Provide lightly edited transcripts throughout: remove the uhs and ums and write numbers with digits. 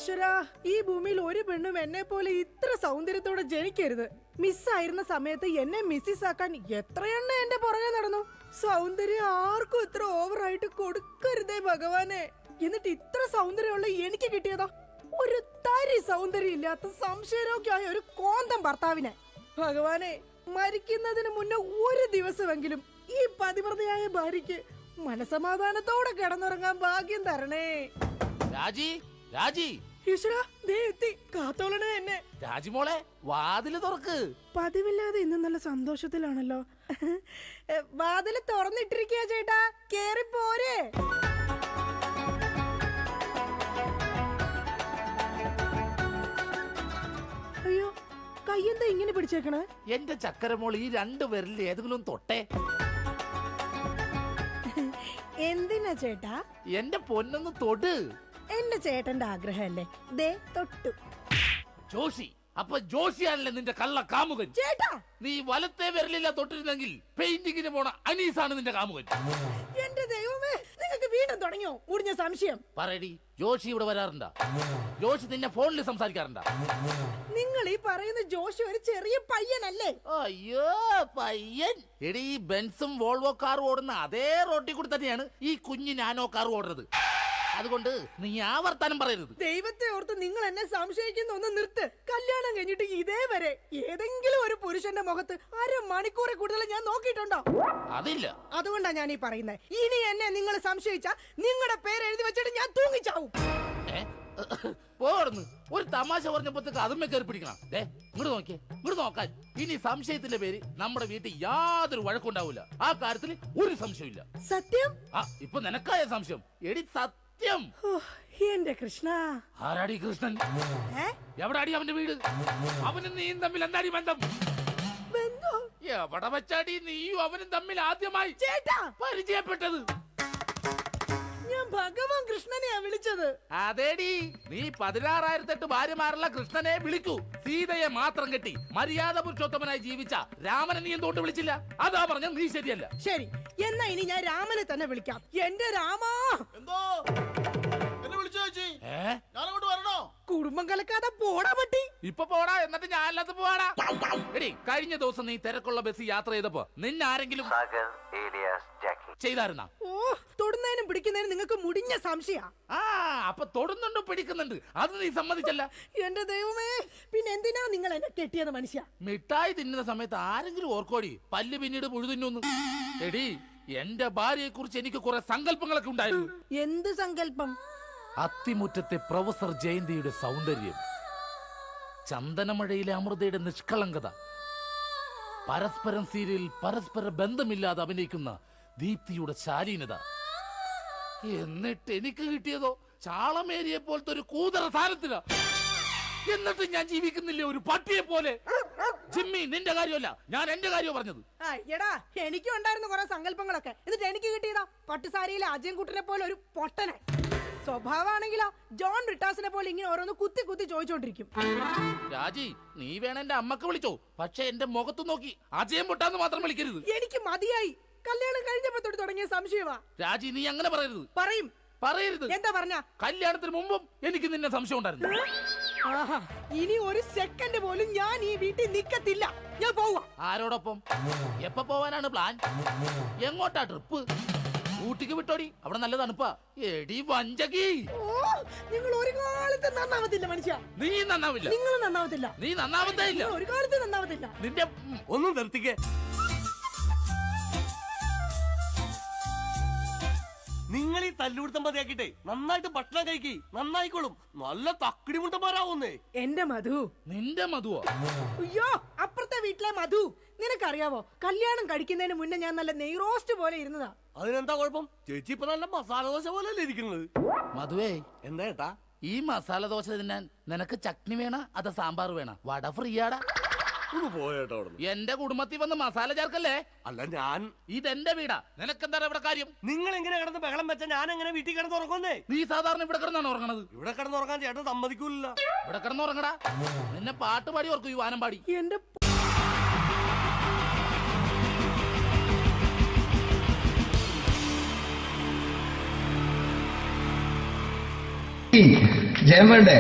ഈശ്വരാ, ഈ ഭൂമിയിൽ ഒരു പെണ്ണും എന്നെ പോലെ ഇത്ര സൗന്ദര്യത്തോടെ ജനിക്കരുത്. മിസ്സായിരുന്ന സമയത്ത് എന്നെ മിസ്സിസ് ആക്കാൻ എത്രയെണ്ണ എന്റെ പുറകെ നടന്നു. സൗന്ദര്യം ആർക്കും ഇത്ര ഓവറായിട്ട് കൊടുക്കരുതേ ഭഗവാനെ. എന്നിട്ട് ഇത്ര സൗന്ദര്യമുള്ള എനിക്ക് കിട്ടിയതോ ഒരു തരി സൗന്ദര്യം ഇല്ലാത്ത സംശയരോഗ്യമായ ഒരു കോന്തം ഭർത്താവിനെ. ഭഗവാനെ, മരിക്കുന്നതിന് മുന്നേ ഒരു ദിവസമെങ്കിലും ഈ പതിവ്രതയായ ഭാര്യയ്ക്ക് മനസമാധാനത്തോടെ കിടന്നുറങ്ങാൻ ഭാഗ്യം തരണേ. രാജി, രാജി, ഈശ്വരാ, ദേ എത്തി. കാത്തോളണേ എന്നെ. രാജിമോളെ, വാതില് തുറക്ക്. പതിവില്ലാതെ ഇന്ന് നല്ല സന്തോഷത്തിലാണല്ലോ. വാതില് തുറന്നിട്ടിരിക്കുക ചേട്ടാ, കേറി പോരെ. അയ്യോ, കയ്യെന്താ ഇങ്ങനെ പിടിച്ചേക്കണേ? എന്റെ ചക്കരമോൾ ഈ രണ്ടു പേരിൽ ഏതെങ്കിലും തൊട്ടേ. എന്തിനാ ചേട്ടാ? എന്റെ പൊന്നൊന്ന് തൊട്. എന്റെ ചേട്ടന്റെ ആഗ്രഹമല്ലേ, ദേ തൊട്ടു. ജോഷി, അപ്പൊ ജോഷിയാണല്ലേ നിന്റെ കള്ള കാമുകൻ? ചേട്ടാ, നീ വലത്തെ വിരലില്ല തൊട്ടിരുന്നെങ്കിൽ പെയിന്റിങ്ങിന് പോണ അനീസാണ് നിന്റെ കാമുകൻ. എന്റെ ദൈവമേ, നിങ്ങൾക്ക് വീണ്ടും തുടങ്ങിയോ മുടിഞ്ഞ സംശയം? പറയടി, ജോഷി ഇവിടെ വരാറുണ്ടാ? ജോഷി നിന്നെ ഫോണിൽ സംസാരിക്കാറുണ്ടാ? നിങ്ങൾ ഈ പറയുന്ന ജോഷി ഒരു ചെറിയ പയ്യനല്ലേ? അയ്യോ, പയ്യൻ. എടി, ബെൻസും വോൾവോ കാറും ഓടുന്ന അതേ റോട്ടിൽ കൂടി തന്നെയാണ് ഈ കുഞ്ഞു നാനോ കാർ ഓടുന്നത്. അതുകൊണ്ട് നീ ആ വർത്താനം പറയരുത്. ദൈവത്തെ ഓർത്ത് നിങ്ങൾ എന്നെ സംശയിക്കുന്ന ഒന്ന് നിർത്ത്. കല്യാണം കഴിഞ്ഞിട്ട് ഇതേവരെ ഏതെങ്കിലും ഒരു പുരുഷന്റെ മുഖത്ത് അരമണിക്കൂറെ കൂടുതൽ ഞാൻ നോക്കിയിട്ടുണ്ടോ? അതില്ല. അതുകൊണ്ടാ ഞാൻ ഈ പറയുന്നത്. ഇനി എന്നെ നിങ്ങൾ സംശയിച്ച നിങ്ങളുടെ പേര് എഴുതി വെച്ചിട്ട് ഞാൻ തൂങ്ങിച്ചാവും. പോടുന്നു. ഒരു തമാശ പറഞ്ഞപ്പോഴത്തേക്ക് അതുമ്മ കയറി പിടിക്കണം. ഇങ്ങോട്ട് നോക്കിയേ, ഇങ്ങോട്ട് നോക്കാൻ. ഇനി സംശയത്തിന്റെ പേര് നമ്മുടെ വീട്ടിൽ യാതൊരു വഴക്കുണ്ടാവില്ല. ആ കാര്യത്തിൽ ഒരു സംശയമില്ല. സത്യം? ഇപ്പൊ നിനക്കായ സംശയം. എടി സത്യം. എന്റെ കൃഷ്ണ. ആരാടി കൃഷ്ണൻ? എവിടാടി അവന്റെ വീട്? അവനും നീയും തമ്മിൽ എന്താടി ബന്ധം? എവിടെ വെച്ചാടി നീയും അവനും തമ്മിൽ ആദ്യമായി പരിചയപ്പെട്ടത്? ഞാൻ ഭഗവാൻ കൃഷ്ണനെയാ വിളിച്ചത്. അതേടി, നീ 16,008 ഭാര്യമാരുള്ള കൃഷ്ണനെ വിളിക്കൂ. സീതയെ മാത്രം കെട്ടി മര്യാദ പുരുഷോത്തമനായി ജീവിച്ച രാമനെ നീ എന്തുകൊണ്ട് വിളിച്ചില്ല? അതാ പറഞ്ഞ നീ ശരിയല്ല. ശരി, എന്നാ ഇനി ഞാൻ രാമനെ തന്നെ വിളിക്കാം. എന്റെ രാമാ. എന്തോ എന്നെ വിളിച്ചു ചേച്ചി? ഞാനങ്ങോട്ട് വരണോ? കുടുംബം കലക്കാതെ പോടാ പറ്റി. ഇപ്പൊ പോടാ, എന്നിട്ട് ഞാൻ അല്ലാത്ത പോവാടാ. എടി, കഴിഞ്ഞ ദിവസം നീ തിരക്കുള്ള ബസ് യാത്ര ചെയ്തപ്പോ നിന്നെ ആരെങ്കിലും ചെയ്തായിരുന്ന? ഓ, തൊടുന്നതിനും പിടിക്കുന്നതിനും നിങ്ങൾക്ക് മുടിഞ്ഞ സംശയ. അപ്പൊ തൊടുന്നുണ്ടോ പിടിക്കുന്നുണ്ട്, അത് നീ സമ്മതിച്ചല്ല. എന്റെ ദൈവമേ, പിന്നെ എന്തിനാ നിങ്ങൾ എന്നെ കെട്ടിയത് മനുഷ്യ? മിഠായി തിന്നുന്ന സമയത്ത് ആരെങ്കിലും ഓർക്കോടി പല്ല് പിന്നീട് പുഴുതിന്നു? എടി, എന്റെ ഭാര്യയെ കുറിച്ച് എനിക്ക് കുറെ സങ്കല്പങ്ങളൊക്കെ ഉണ്ടായിരുന്നു. എന്ത് സങ്കല്പം? അത്തിമുറ്റത്തെ പ്രൊഫസർ ജയന്തിയുടെ സൗന്ദര്യം, ചന്ദനമഴയിലെ അമൃതയുടെ നിഷ്കളങ്കത, പരസ്പരം സീരിയൽ പരസ്പര ബന്ധമില്ലാതെ അഭിനയിക്കുന്ന ദീപ്തിയുടെ ശാലീനത. എന്നിട്ട് എനിക്ക് കിട്ടിയതോ ചാളമേരിയെ പോലത്തെ ഒരു കൂതറ സാധനത്തില. എന്നിട്ട് ഞാൻ ജീവിക്കുന്നില്ലേ ഒരു പട്ടിയെ പോലെ? ജിമ്മി, നിന്റെ കാര്യമല്ല, ഞാൻ എന്റെ കാര്യം പറഞ്ഞത്. എടാ, എനിക്കും ഉണ്ടായിരുന്നു കുറെ സങ്കല്പങ്ങളൊക്കെ. എന്നിട്ട് എനിക്ക് കിട്ടിയതാ പട്ടുസാരിയിലെ അജയൻകുട്ടനെ പോലെ ഒരു പൊട്ടനെ. സ്വഭാവമാണെങ്കിലോ ജോൺ ബ്രിട്ടാസിനെ പോലെ ഇങ്ങനെ ഓരോന്ന് കുത്തി കുത്തി ചോദിച്ചോണ്ടിരിക്കും. രാജി, നീ വേണം എന്റെ അമ്മക്ക് വിളിച്ചോ, പക്ഷെ എന്റെ മുഖത്ത് നോക്കി അജയം പൊട്ടാന്ന് മാത്രം വിളിക്കരുത്. എനിക്ക് മതിയായി. കല്യാണം കഴിഞ്ഞപ്പോ തൊട്ട് തുടങ്ങിയ സംശയമാ. രാജി, നീ അങ്ങനെ പറയരുത്. പറയരുത്. എന്താ പറഞ്ഞ? കല്യാണത്തിന് മുമ്പും എനിക്ക് നിന്നെ സംശയം ഉണ്ടായിരുന്നു. ഇനി ഒരു സെക്കൻഡ് പോലും ഞാൻ ഈ വീട്ടിൽ നിക്കത്തില്ല. ഞാൻ പോവാ. ആരോടൊപ്പം? എപ്പോ പോവാനാണ് പ്ലാൻ? എങ്ങോട്ടാ ട്രിപ്പ്? ഊട്ടിക്ക് വിട്ടോടി, അവിടെ നല്ല തണുപ്പാ. എടി വഞ്ചകി, നിങ്ങൾ ഒരു കാലത്ത് നന്നാവത്തില്ല മനുഷ്യ. നീ നന്നാവില്ല. നിങ്ങൾ നന്നാവത്തില്ല. നീ നന്നാവത്തേ ഇല്ല. ഒരു കാലത്ത് നന്നാവത്തില്ല. നിന്റെ ഒന്നും നിർത്തിക്കേ. നിങ്ങൾ ഈ തല്ലുപിടുത്തം മതിയാക്കിട്ടെ നന്നായിട്ട് ഭക്ഷണം കഴിക്കി, നന്നായിക്കോളും. നല്ല തക്കിടി മുണ്ടന്മാരാവുന്നേ. എന്റെ മധു. നിന്റെ മധുവോ? അയ്യോ, അപ്പുറത്തെ വീട്ടിലെ മധു. നിനക്കറിയാവോ, കല്യാണം കഴിക്കുന്നതിന് മുന്നേ ഞാൻ നല്ല നെയ് റോസ്റ്റ് പോലെ ഇരുന്നതാ. അതിനെന്താ കുഴപ്പം? ചേച്ചി ഇപ്പൊ നല്ല മസാല ദോശ പോലല്ലേ ഇരിക്കുന്നത്. മധുവേ, എന്താ ഏട്ടാ? ഈ മസാല ദോശ തിന്നാൻ നിനക്ക് ചട്നി വേണ അതോ സാമ്പാർ വേണ? വട ഫ്രീയാടാ. പോയേട്ടോ. എന്റെ കുടുംബത്തിൽ വന്ന് മസാല ചേർക്കല്ലേ. അല്ല, ഞാൻ ഇതെന്റെ വീടാ, നിനക്കെന്താണ് ഇവിടെ കാര്യം? നിങ്ങൾ എങ്ങനെ കിടന്ന് ബഹളം വെച്ച ഞാൻ എങ്ങനെ വീട്ടിൽ കിടന്ന് ഉറങ്ങുന്നേ? നീ സാധാരണ ഇവിടെ കിടന്നാണ് ഉറങ്ങണത്. ഇവിടെ കിടന്ന് ഉറങ്ങാൻ ചേട്ടൻ സമ്മതിക്കൂല. ഇവിടെ കിടന്ന് ഉറങ്ങടാ. നിന്നെ പാട്ട് പാടി ഓർക്കും, ഈ വാനം പാടി. എന്റെ ജയൻ വേണ്ടേ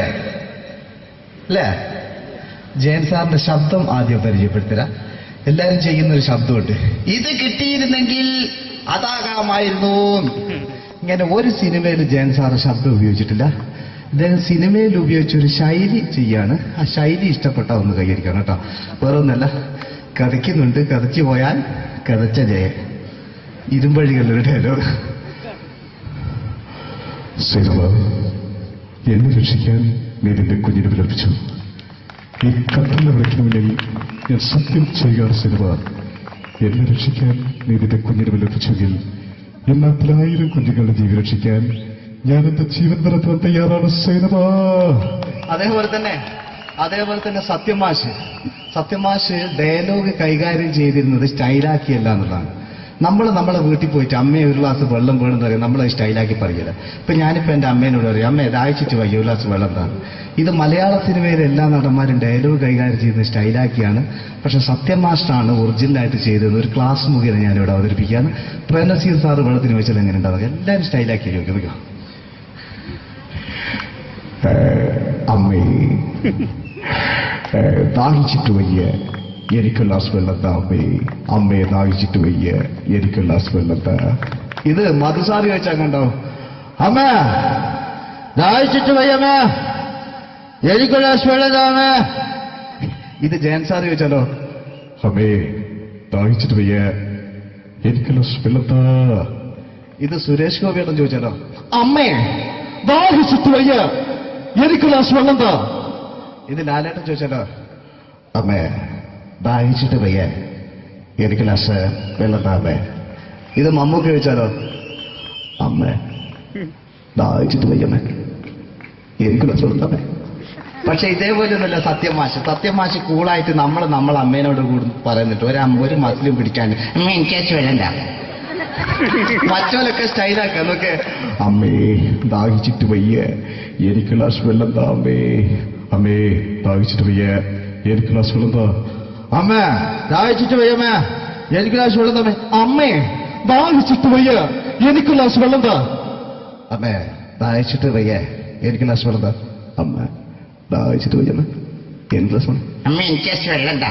അല്ലേ? ജയൻ സാറിന്റെ ശബ്ദം ആദ്യം പരിചയപ്പെടുത്തരാ. എല്ലാരും ചെയ്യുന്ന ഒരു ശബ്ദമുണ്ട്, ഇത് കിട്ടിയിരുന്നെങ്കിൽ അതാകാമായിരുന്നു. ഇങ്ങനെ ഒരു സിനിമയിൽ ജയൻ സാറ് ശബ്ദം ഉപയോഗിച്ചിട്ടില്ല. ഇദ്ദേഹം സിനിമയിൽ ഉപയോഗിച്ച ഒരു ശൈലി ചെയ്യാണ്. ആ ശൈലി ഇഷ്ടപ്പെട്ട ഒന്ന് കൈകരിക്കണം കേട്ടോ. വേറെ ഒന്നല്ല, കഥയ്ക്കുന്നുണ്ട്, കഥച്ചു പോയാൽ കഥച്ച ജയൻ. ഇരുമ്പഴികളുടെ ഡയലോഗ്. സൈനബ, എന്നെ രക്ഷിക്കാൻ നീ നിന്റെ കുഞ്ഞിനെ വിലപിച്ചു. ഈ കത്തലിനെ വിളിക്കണമെങ്കിൽ ഞാൻ സത്യം ചെയ്യുകയാണ് സൈനബ. എന്നെ രക്ഷിക്കാൻ നീ നിന്റെ കുഞ്ഞിനെ വിലപിച്ചെങ്കിൽ എല്ലാ 1000 കുഞ്ഞുങ്ങളുടെ ജീവൻ രക്ഷിക്കാൻ ഞാൻ എന്റെ ജീവൻ നടത്താൻ തയ്യാറാണ് സൈനബ. അതേപോലെ തന്നെ സത്യമാഷ് ഡയലോഗ് കൈകാര്യം ചെയ്തിരുന്നത് സ്റ്റൈലാക്കിയല്ല എന്നുള്ളതാണ്. നമ്മളെ വീട്ടിൽ പോയിട്ട് അമ്മയെ ഒരു ഗ്ലാസ് വെള്ളം വേണമെന്ന് പറയാം, നമ്മളത് സ്റ്റൈലാക്കി പറയില്ല. ഇപ്പൊ ഞാനിപ്പോ എന്റെ അമ്മേനോട് പറയും, അമ്മ ദാഹിച്ചിട്ട് വയ്യ ഒരു ഗ്ലാസ് വെള്ളം എന്താണ്. ഇത് മലയാള സിനിമയിലെ എല്ലാ നടന്മാരും ഡയലോഗ് കൈകാര്യം ചെയ്യുന്നത് സ്റ്റൈലാക്കിയാണ്. പക്ഷെ സത്യമാഷ്ടാണ് ഒറിജിനലായിട്ട് ചെയ്തത്. ഒരു ക്ലാസ് മുഖേന ഞാനിവിടെ അവതരിപ്പിക്കുകയാണ്. പ്രേംനസീർ സാറ് വെള്ളത്തിന് വെച്ചാൽ എങ്ങനെ ഉണ്ടാവുക? എല്ലാവരും സ്റ്റൈലാക്കി ചോദിക്കും. അമ്മേ, ദാഹിച്ചിട്ട് വയ്യ, എനിക്ക് ഗ്ലാസ് വെള്ളം താ അമ്മേ. അമ്മയെ ദാഹിച്ചിട്ട് വയ്യ, എനിക്ക് ഗ്ലാസ് വെള്ളം താ. ഇത് മധുസാറി വെച്ചാൽ കണ്ടോ, അമ്മ ദാഹിച്ചിട്ട് വയ്യമ്മ, എനിക്ക് ഗ്ലാസ് വെള്ളം താ അമ്മ. ഇത് ജയൻ സാറി വെച്ചാലോ, അമ്മേ ദാഹിച്ചിട്ട് വയ്യ, എനിക്ക് ഗ്ലാസ് വെള്ളം താ. ഇത് സുരേഷ് ഗോപിയോടും ചോദിച്ചാലോ, അമ്മേ ദാഹിച്ചിട്ട് വയ്യ, എനിക്ക് ഗ്ലാസ് വെള്ളം താ. ഇത് ലാലേട്ടൻ ചോദിച്ചാലോ, അമ്മേ ദാഹിച്ചിട്ട് വയ്യ, എനിക്ക് ഗ്ലാസ് വെള്ളം താ അമ്മേ. ഇത് മമ്മൂക്ക് ചോദിച്ചാലോ, അമ്മേ ദാഹിച്ചിട്ട് വയ്യമ്മേ, എനിക്ക് ഗ്ലാസ് വെള്ളം താ അമ്മേ. പക്ഷെ ഇതേപോലെ ഒന്നുമല്ല സത്യമാഷ് കൂളായിട്ട് നമ്മളെ അമ്മേനോട് കൂടി പറയുന്നിട്ട് ഒരു മസിലും പിടിക്കാൻ അമ്മ എനിക്ക് വേണ്ട. മറ്റോലൊക്കെ സ്റ്റൈലാക്കാം നോക്കെ. അമ്മേ ദാഹിച്ചിട്ട് വയ്യ, എനിക്ക് ഗ്ലാസ് വെള്ളം താ അമ്മേ. അമ്മേ ദാഹിച്ചിട്ട് വയ്യ, എനിക്ക് ഗ്ലാസ് വെള്ളം താ. അമ്മ ദാഹിച്ചിട്ട് വയ്യമ്മ, എനിക്ക് ഗ്ലാസ് വെള്ളം തമ്മേ. അമ്മേ ദാഹിച്ചിട്ട് വയ്യ, എനിക്ക് ഗ്ലാസ് വെള്ളം താ. അമ്മേ ദാഹിച്ചിട്ട് വയ്യ, എനിക്ക് ഗ്ലാസ് വെള്ളം താ. അമ്മ ദാഹിച്ചിട്ട് വയ്യമ്മേ, എനിക്ക് ഗ്ലാസ് വെള്ളം. അമ്മ എനിക്ക് വെള്ളം താ.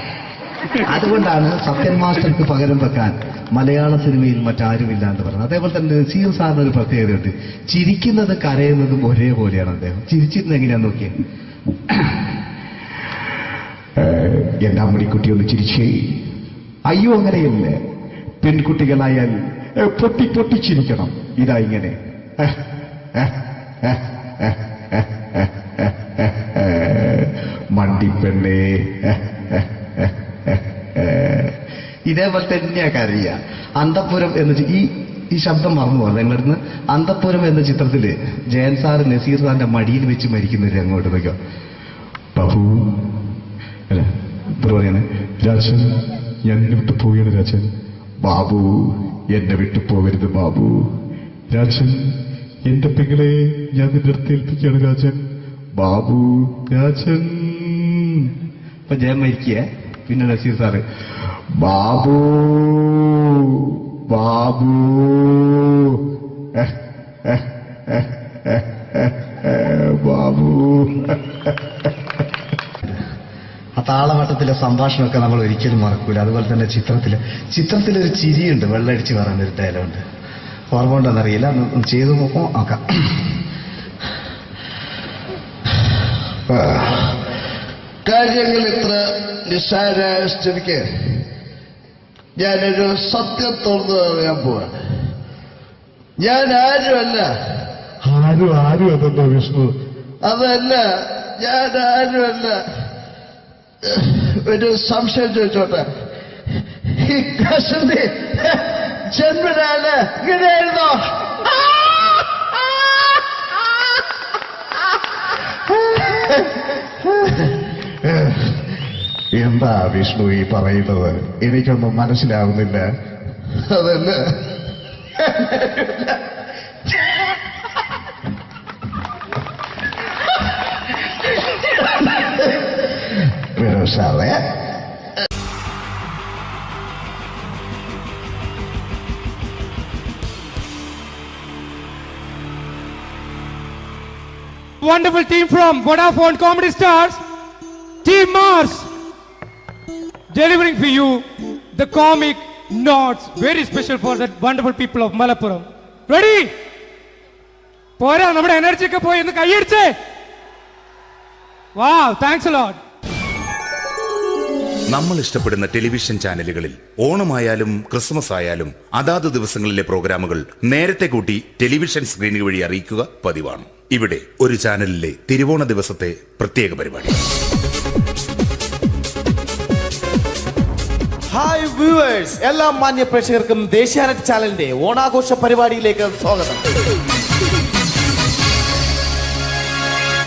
അതുകൊണ്ടാണ് സത്യൻ മാസ്റ്റർക്ക് പകരം വെക്കാൻ മലയാള സിനിമയിൽ മറ്റാരുമില്ല എന്ന് പറയുന്നത്. അതേപോലെ തന്നെ നസീർ സാറിന് ഒരു പ്രത്യേകതയുണ്ട്, ചിരിക്കുന്നത് കരയുന്നതും ഒരേപോലെയാണ് അദ്ദേഹം. ചിരിച്ചിരുന്നത് എങ്ങനെയാന്ന് നോക്കിയേ. എന്റെ അമ്മണിക്കുട്ടി ഒന്ന് ചിരിച്ചേ. അയ്യോ അങ്ങനെയല്ല, പെൺകുട്ടികളായാൽ പൊട്ടി പൊട്ടിച്ചിരിക്കണം. ഇതാ ഇങ്ങനെ മണ്ടിപ്പെണ്ണേ. ഇതേപോലെ തന്നെയാ കരയ. അന്തപ്പുരം എന്ന ഈ ശബ്ദം മറന്നു പോകാം നിങ്ങളിടുന്ന്. അന്തപ്പുരം എന്ന ചിത്രത്തില് ജയൻ സാറ് നസീർ സാറിന്റെ മടിയിൽ വെച്ച് മരിക്കുന്നവര് അങ്ങോട്ട് നോക്കാം. ബാബു അല്ല പറയാണ്, രാജൻ ഞാൻ എന്നെ വിട്ടു പോവുകയാണ് രാജൻ. ബാബു എന്നെ വിട്ടു പോകരുത് ബാബു. രാജൻ എന്റെ പെങ്ങളെ ഞാൻ നിന്റെ അടുത്ത് ഏൽപ്പിക്കുകയാണ് രാജൻ. ബാബു രാജൻ. ഇപ്പൊ ജയൻ മരിക്കുക, പിന്നെ നസീർ സാറ് ബാബു ബാബു ബാബു. ആ താളവട്ടത്തിലെ സംഭാഷണമൊക്കെ നമ്മൾ ഒരിക്കലും മറക്കൂല. അതുപോലെ തന്നെ ചിത്രത്തിലൊരു ചിരിയുണ്ട്, വെള്ളടിച്ച് പറയുന്നൊരു ഡയലോഗുണ്ട്. ഓർമ്മ ഉണ്ടെന്നറിയില്ല, ഒന്ന് ചെയ്തു നോക്കാം. കാര്യങ്ങൾ ഇത്ര നിസ്സാരമായ സ്ഥിതിക്ക് ഞാനൊരു സത്യം തുറന്നു പറയാൻ പോവാ. ഞാൻ ആരുമല്ല. ആരും അതെന്താ വിഷ്ണു? അതല്ല, ഞാൻ ആരുമല്ല. ഒരു സംശയം ചോദിച്ചോട്ടെ, ഈ കസന്തി ജന്മനാണ് ഇങ്ങനെയായിരുന്നോ? എന്താ വിഷ്ണു ഈ പറയുന്നത്? എനിക്കൊന്നും മനസ്സിലാവുന്നില്ല. അതല്ല, സാറേ wonderful team from Vodafone Comedy Stars, Team Mars, delivering for you the comic notes, very special for the wonderful people of Malappuram. Ready? പോരാ, നമ്മുടെ എനർജി ഒക്കെ പോയി ഒന്ന് കൈയടിച്ചേ. Wow, thanks a lot. നമ്മൾ ഇഷ്ടപ്പെടുന്ന ടെലിവിഷൻ ചാനലുകളിൽ ഓണമായാലും ക്രിസ്മസ് ആയാലും അതാത് ദിവസങ്ങളിലെ പ്രോഗ്രാമുകൾ നേരത്തെ കൂട്ടി ടെലിവിഷൻ സ്ക്രീനുകൾ വഴി അറിയിക്കുക പതിവാണ്. ഇവിടെ ഒരു ചാനലിലെ തിരുവോണ ദിവസത്തെ പ്രത്യേക പരിപാടി. ഹായ് വ്യൂവേഴ്സ്, എല്ലാ മാന്യ പ്രേക്ഷകർക്കും ദേശീയാനെറ്റ് ചാനലിന്റെ ഓണാഘോഷ പരിപാടിയിലേക്ക് സ്വാഗതം.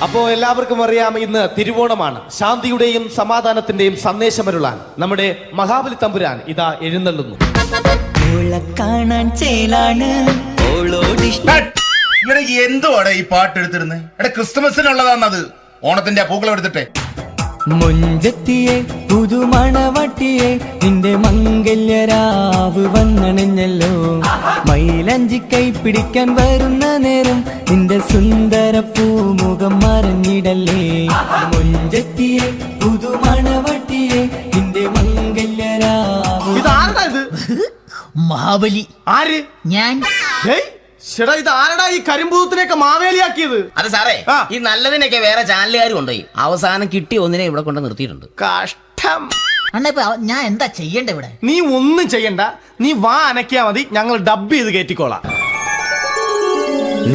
അപ്പോ എല്ലാവർക്കും അറിയാം, ഇന്ന് തിരുവോണമാണ്. ശാന്തിയുടെയും സമാധാനത്തിന്റെയും സന്ദേശമരുളാൻ നമ്മുടെ മഹാബലി തമ്പുരാൻ ഇതാ എഴുന്നള്ളുന്നു. എന്തുവാടെ ഈ പാട്ട് എടുത്തിരുന്നത്? എടാ, ക്രിസ്മസിനുള്ളതാണത്. ഓണത്തിന്റെ പൂക്കളം എടുത്തിട്ടെ. മുഞ്ചത്തിയെ പുതുമണവട്ടിയെ നിന്റെ മംഗല്യരാവ് വന്നണഞ്ഞല്ലോ. മൈലഞ്ചി കൈ പിടിക്കാൻ വരുന്ന നേരം നിന്റെ സുന്ദര പൂമുഖം മറഞ്ഞിടല്ലേ. മുഞ്ചത്തിയെ പുതുമണവട്ടിയെ നിന്റെ മംഗല്യരാവ്. മഹാബലി. ആര്? ഞാൻ. ചേട്ടാ, ഇത് ആരടാ ഈ കരിമ്പൂത്തിനെയൊക്കെ മാവേലിയാക്കിയത്? അത് സാറേ, ഈ നല്ലതിനൊക്കെ വേറെ ചാനലുകാർ കൊണ്ടുപോയി അവസാനം കിട്ടി ഒന്നിനെ ഇവിടെ കൊണ്ട് നിർത്തിയിട്ടുണ്ട്. കഷ്ടം. അണ്ണാ, ഇപ്പൊ ഞാൻ എന്താ ചെയ്യണ്ട ഇവിടെ? നീ ഒന്നും ചെയ്യണ്ട, നീ വാ അനക്കിയാ മതി, ഞങ്ങൾ ഡബ് ചെയ്ത് കയറ്റിക്കോളാം.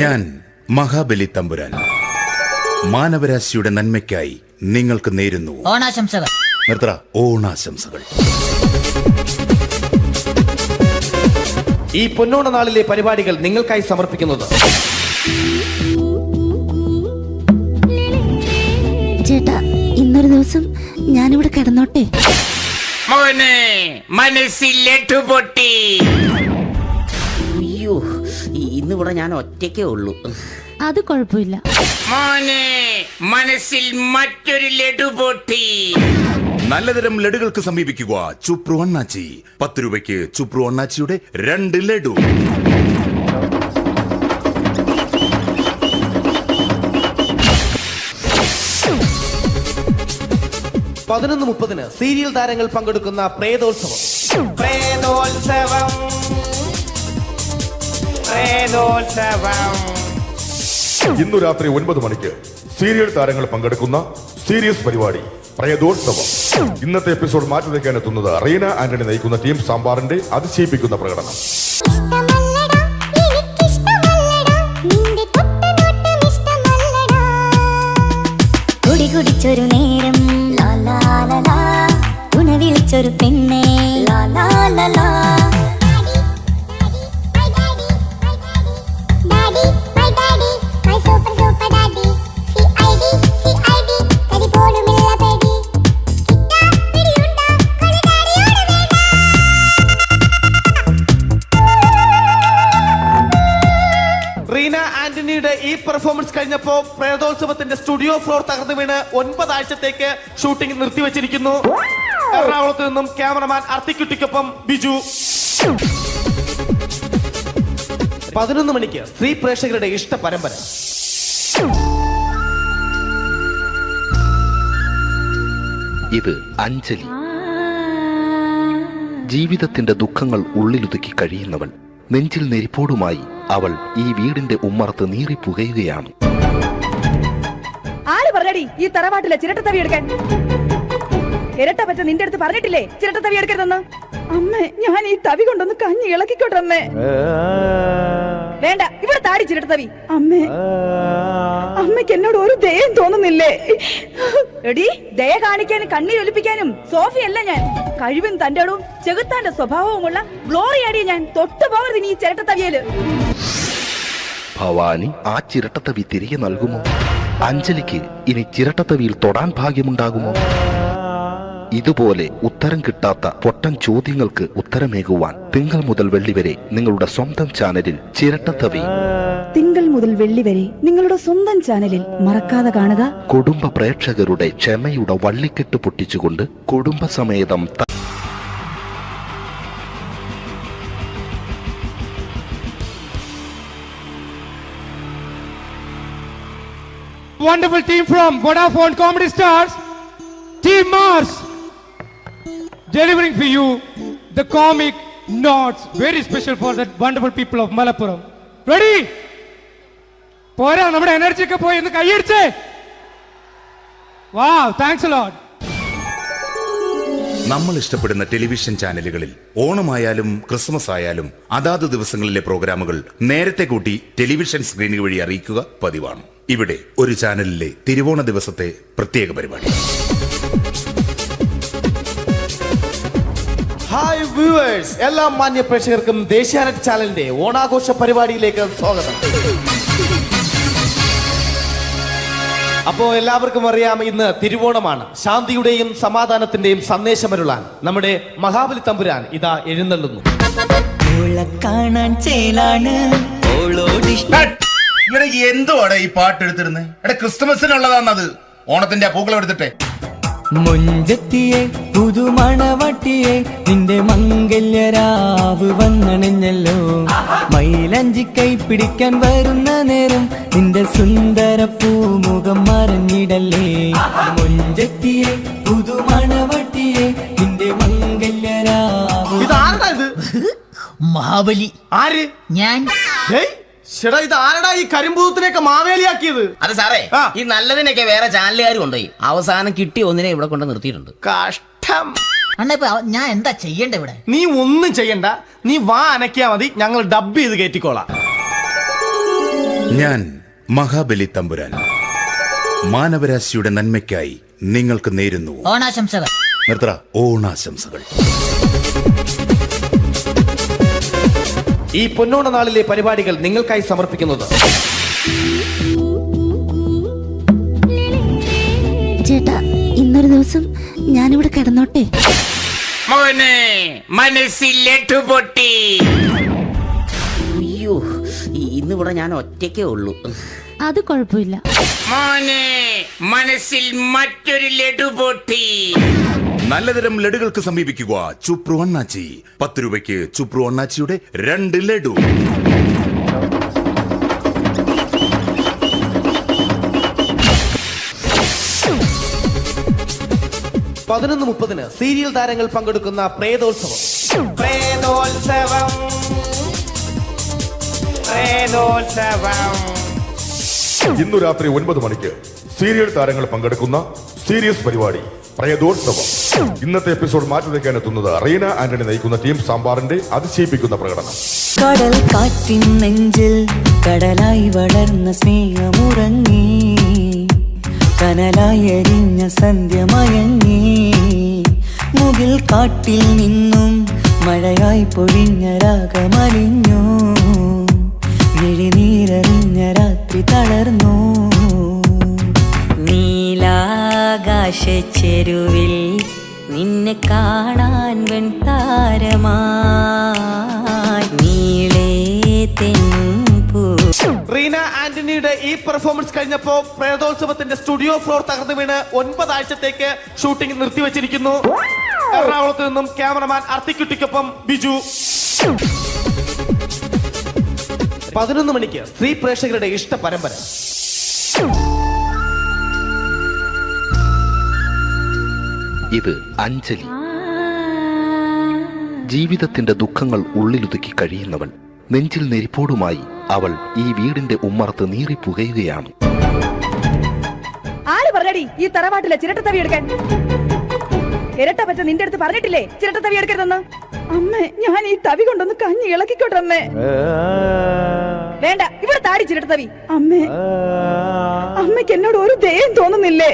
ഞാൻ മഹാബലി തമ്പുരാൻ മാനവരാശിയുടെ നന്മയ്ക്കായി നിങ്ങൾക്ക് നേരുന്നു ഓണാശംസകൾ. നിർത്തറ. ഓണാശംസകൾ. ഈ പൊന്നോണ നാളിലെ പരിപാടികൾ നിങ്ങൾക്കായി സമർപ്പിക്കുന്നത് ചേട്ടാ, ഇന്നൊരു ദിവസം ഞാനിവിടെ കിടന്നോട്ടെ. മോനെ മനസ്സിലെട്ടു പൊട്ടി. അയ്യോ, ഇന്നിവിടെ ഞാൻ ഒറ്റയ്ക്കേ ഉള്ളൂ. അത് കുഴപ്പമില്ല. മോനെ മനസ്സിൽ മറ്റൊരു ലഡു പൊട്ടി. നല്ലതരം ലഡുകൾക്ക് സമീപിക്കുക ചുപ്രു അണ്ണാച്ചി. 10 രൂപയ്ക്ക് ചുപ്രു അണ്ണാച്ചിയുടെ 2 ലഡു. പതിനൊന്ന് 30 സീരിയൽ താരങ്ങൾ പങ്കെടുക്കുന്ന പ്രേതോത്സവം. ഇന്നു രാത്രി 9 മണിക്ക് സീരിയൽ താരങ്ങൾ പങ്കെടുക്കുന്ന സീരിയസ് പരിപാടി പ്രേതോത്സവം. ഇന്നത്തെ എപ്പിസോഡ് മാറ്റി വയ്ക്കാൻ എത്തുന്നത് റീന ആന്റണി നയിക്കുന്ന ടീം സാമ്പാറിന്റെ അതിശയിപ്പിക്കുന്ന പ്രകടനം. കുടിച്ചൊരു നേരം വിളിച്ചൊരു പെണ്ണെ റീന ആന്റണിയുടെ ഈ പെർഫോമൻസ് കഴിഞ്ഞപ്പോ പ്രേതോത്സവത്തിന്റെ സ്റ്റുഡിയോ ഫ്ലോർ തകർന്നു വീണ് 9 ആഴ്ചത്തേക്ക് ഷൂട്ടിംഗ് നിർത്തിവെച്ചിരിക്കുന്നു. എറണാകുളത്ത് നിന്നും ക്യാമറമാൻ അർത്തിക്കുട്ടിക്കൊപ്പം ബിജു. 11 മണിക്ക് സ്ത്രീ പ്രേക്ഷകരുടെ ഇഷ്ട പരമ്പര. ഇത് അഞ്ജലി. ജീവിതത്തിന്റെ ദുഃഖങ്ങൾ ഉള്ളിലൊതുക്കി കഴിയുന്നവൾ. നെഞ്ചിൽ നെരിപ്പോടുമായി അവൾ ഈ വീടിന്റെ ഉമ്മറത്ത് നീറിപ്പുകയുകയാണ്. ആര് പറഞ്ഞടി ഈ തറവാട്ടിലെ ചിരട്ടത്തവി എടുക്കാൻ? ഇരട്ട പറ്റ നിന്റെ അടുത്ത് പറഞ്ഞിട്ടില്ലേ ചിരട്ടത്തവി എടുക്കരുതെന്ന്? അമ്മേ, ഞാൻ ഈ തവി കൊണ്ടൊന്ന് കഞ്ഞി ഇളക്കിക്കോട്ടെ അമ്മേ. വേണ്ട, ഇവിടെ താടി ചിരട്ടത്തവി. അമ്മേ, അമ്മയ്ക്ക് എന്നോട് ഒരു ദയം തോന്നുന്നില്ലേ? എടി, ദയ കാണിക്കാനും കണ്ണീരൊലിപ്പിക്കാനും സോഫിയല്ല ഞാൻ. കഴിവും തന്റെ ഇടവും ചെകുത്താന്റെ സ്വഭാവവുമുള്ള ഗ്ലോറിയാടിയ ഞാൻ. തൊട്ടു പോകരുത് ഈ ചിരട്ടത്തവിയല്. ഭവാനി ആ ചിരട്ടത്തവി തിരികെ നൽകുമോ? അഞ്ജലിക്ക് ഇനി ചിരട്ടത്തവിയിൽ തൊടാൻ ഭാഗ്യമുണ്ടാകുമോ? ഇതുപോലെ ഉത്തരം കിട്ടാത്ത പൊട്ടൻ ചോദ്യങ്ങൾക്ക് ഉത്തരമേകുവാൻ തിങ്കൾ മുതൽ വെള്ളി വരെ നിങ്ങളുടെ സ്വന്തം ചാനലിൽ ചിരട്ടത്തവി. തിങ്കൾ മുതൽ വെള്ളി വരെ നിങ്ങളുടെ സ്വന്തം ചാനലിൽ മറക്കാതെ കാണുക. കുടുംബ പ്രേക്ഷകരുടെ ക്ഷമയുടെ വള്ളിക്കെട്ട് പൊട്ടിച്ചുകൊണ്ട് കുടുംബസമേതം wonderful team from Vodafone Comedy Stars, Team Mars, delivering for you the comic notes, very special for the wonderful people of Malappuram. Ready? പോരാ, നമ്മുടെ എനർജി ഒക്കെ പോയി ഒന്ന് കൈയടിച്ചേ. Wow, thanks a lot. നമ്മൾ ഇഷ്ടപ്പെടുന്ന ടെലിവിഷൻ ചാനലുകളിൽ ഓണമായാലും ക്രിസ്മസ് ആയാലും അതാത് ദിവസങ്ങളിലെ പ്രോഗ്രാമുകൾ നേരത്തെ കൂട്ടി ടെലിവിഷൻ സ്ക്രീനുകൾ വഴി അറിയിക്കുക പതിവാണ്. ഇവിടെ ഒരു ചാനലിലെ തിരുവോണ ദിവസത്തെ പ്രത്യേക പരിപാടി. ഹായ് വ്യൂവേഴ്സ്, എല്ലാ മാന്യ പ്രേക്ഷകർക്കും ദേശീയാനെറ്റ് ചാനലിന്റെ ഓണാഘോഷ പരിപാടിയിലേക്ക് സ്വാഗതം. അപ്പോ എല്ലാവർക്കും അറിയാം, ഇന്ന് തിരുവോണമാണ്. ശാന്തിയുടെയും സമാധാനത്തിന്റെയും സന്ദേശമരുളാൻ നമ്മുടെ മഹാബലി തമ്പുരാൻ ഇതാ എഴുന്നള്ളുന്നു. എന്തുവാടാ ഈ പാട്ട് എടുത്തിരുന്നത്? എടാ, ക്രിസ്മസിനുള്ളതാണത്. ഓണത്തിന്റെ പൂക്കളം എടുത്തിട്ടെ. മുഞ്ചത്തിയെ പുതുമണവട്ടിയെ നിന്റെ മംഗല്യരാവ് വന്നണിഞ്ഞല്ലോ. മൈലഞ്ചി കൈ പിടിക്കാൻ വരുന്ന നേരം നിന്റെ സുന്ദര പൂമുഖം മറഞ്ഞിടല്ലേ. മുഞ്ചത്തിയെ പുതുമണവട്ടിയെ നിന്റെ മംഗല്യരാവ്. ഇതാരടാ ഇത്? മഹാബലി. ആര്? ഞാൻ. ചേട്ടാ, ഇത് ആരടാ ഈ കരിമ്പൂത്തിനെയൊക്കെ മാവേലിയാക്കിയത്? അത് സാറേ, ഈ നല്ലതിനൊക്കെ വേറെ ചാനലുകാർ കൊണ്ടുപോയി അവസാനം കിട്ടി ഒന്നിനെ ഇവിടെ കൊണ്ട് നിർത്തിയിട്ടുണ്ട്. കഷ്ടം. ഞാൻ എന്താ ചെയ്യണ്ട ഇവിടെ? നീ ഒന്നും ചെയ്യണ്ട, നീ വാ അനക്കിയാ മതി, ഞങ്ങൾ ഡബ് ചെയ്ത് കയറ്റിക്കോളാം. ഞാൻ മഹാബലി തമ്പുരാൻ മാനവരാശിയുടെ നന്മയ്ക്കായി നിങ്ങൾക്ക് നേരുന്നു ഓണാശംസകൾ. നിർത്തറ. ഓണാശംസകൾ. ഈ പൊന്നോണ നാളിലെ പരിപാടികൾ നിങ്ങൾക്കായി സമർപ്പിക്കുന്നത് ചേട്ടാ, ഇന്നൊരു ദിവസം ഞാനിവിടെ കിടന്നോട്ടെ? മോനെ മനസ്സിൽ ലഡുപൊട്ടി. അയ്യോ, ഇന്നിവിടെ ഞാൻ ഒറ്റയ്ക്കേ ഉള്ളൂ. അത് കുഴപ്പമില്ല. മോനെ മനസ്സിൽ മറ്റൊരു ലഡുപൊട്ടി. നല്ലതരം ലഡുകൾക്ക് സമീപിക്കുക ചുപ്രു അണ്ണാച്ചി. 10 രൂപയ്ക്ക് ചുപ്രു അണ്ണാച്ചിയുടെ 2 ലഡു. പതിനൊന്ന് 30 സീരിയൽ താരങ്ങൾ പങ്കെടുക്കുന്ന പ്രേതോത്സവം. ഇന്നു രാത്രി 9 മണിക്ക് സീരിയൽ താരങ്ങൾ പങ്കെടുക്കുന്ന സീരിയസ് പരിപാടി പ്രേതോത്സവം. ഇന്നത്തെ എപ്പിസോഡ് മാറ്റി വയ്ക്കാൻ എത്തുന്നത് റീന ആന്റണി നയിക്കുന്ന ടീം സാമ്പാറിന്റെ അതിശയിപ്പിക്കുന്ന പ്രകടനം. കടൽ കാറ്റിൻ നെഞ്ചിൽ കടലായി വളർന്ന സ്നേഹമുറങ്ങി, കനലായി എരിഞ്ഞ സന്ധ്യ മയങ്ങി. മുകിൽ കാട്ടിൽ നിന്നും മഴയായി പൊഴിഞ്ഞ രാഗമലിഞ്ഞു, വിഴിനീരറിഞ്ഞ രാത്രി തളർന്നു. നീലാകാശ ചെരുവിൽ നിന്നെ കാണാൻ വെൺതാരമായി നീളേ തെൻപൂ. റീന ആന്റണിയുടെ ഈ പെർഫോമൻസ് കഴിഞ്ഞപ്പോ പ്രേതോത്സവത്തിന്റെ സ്റ്റുഡിയോ ഫ്ലോർ തകർന്നു വീണ് 9 ആഴ്ചത്തേക്ക് ഷൂട്ടിംഗ് നിർത്തിവെച്ചിരിക്കുന്നു. എറണാകുളത്ത് നിന്നും ക്യാമറമാൻ അർത്തിക്കുട്ടിക്കൊപ്പം ബിജു. 11 മണിക്ക് സ്ത്രീ പ്രേക്ഷകരുടെ ഇഷ്ട പരമ്പര. ഇത് അഞ്ജലി. ജീവിതത്തിന്റെ ദുഃഖങ്ങൾ ഉള്ളിലൊതുക്കി കഴിയുന്നവൾ. നെഞ്ചിൽ നെരിപ്പോടുമായി അവൾ ഈ വീടിന്റെ ഉമ്മറത്ത് നീറിപ്പുകയുകയാണ്. ആര് പറഞ്ഞടി ഈ തറവാട്ടിലെ ചിരട്ടത്തവി എടുക്കാൻ? ഇരട്ട പറ്റ നിന്റെ അടുത്ത് പറഞ്ഞിട്ടില്ലേ ചിരട്ടത്തവി എടുക്കരുതെന്ന്? അമ്മേ, ഞാൻ ഈ തവി കൊണ്ടൊന്ന് കഞ്ഞി ഇളക്കിക്കോട്ടെ അമ്മേ. വേണ്ട, ഇവിടെ താടി ചിരട്ടത്തവി. അമ്മേ, അമ്മയ്ക്ക് എന്നോട് ഒരു ദയം തോന്നുന്നില്ലേ?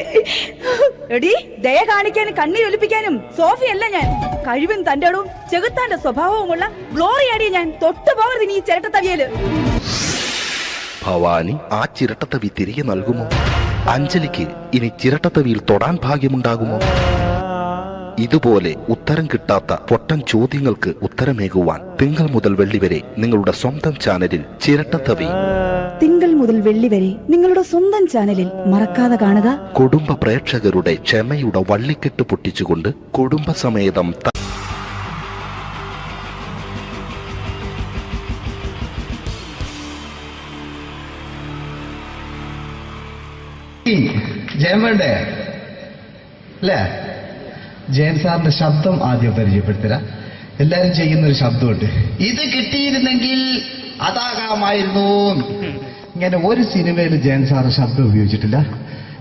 എടി, ദയ കാണിക്കാനും കണ്ണീരൊലിപ്പിക്കാനും സോഫിയല്ല ഞാൻ. കഴിവും തന്റെ ഇടവും ചെകുത്താന്റെ സ്വഭാവവുമുള്ള ഗ്ലോറിയാടി ഞാൻ. തൊട്ടു പോകരുത് നീ ചിരട്ടത്തവിയല്. ഭവാനി ആ ചിരട്ടത്തവി തിരികെ നൽകുമോ? അഞ്ജലിക്ക് ഇനി ചിരട്ടത്തവിയിൽ തൊടാൻ ഭാഗ്യമുണ്ടാകുമോ? ഇതുപോലെ ഉത്തരം കിട്ടാത്ത പൊട്ടൻ ചോദ്യങ്ങൾക്ക് ഉത്തരമേകുവാൻ തിങ്കൾ മുതൽ വെള്ളി വരെ നിങ്ങളുടെ സ്വന്തം ചാനലിൽ ചിരട്ടത്തവി. തിങ്കൾ മുതൽ വെള്ളി വരെ നിങ്ങളുടെ സ്വന്തം ചാനലിൽ മറക്കാതെ കാണുക. കുടുംബ പ്രേക്ഷകരുടെ ക്ഷമയുടെ വള്ളിക്കെട്ട് പൊട്ടിച്ചുകൊണ്ട് കുടുംബസമേതം ജയം വേണ്ടേ അല്ലേ? ജയൻ സാറിന്റെ ശബ്ദം ആദ്യം പരിചയപ്പെടുത്തരാ. എല്ലാരും ചെയ്യുന്ന ഒരു ശബ്ദമുണ്ട്, ഇത് കിട്ടിയിരുന്നെങ്കിൽ അതാകാമായിരുന്നു. ഇങ്ങനെ ഒരു സിനിമയിൽ ജയൻ സാറ് ശബ്ദം ഉപയോഗിച്ചിട്ടില്ല.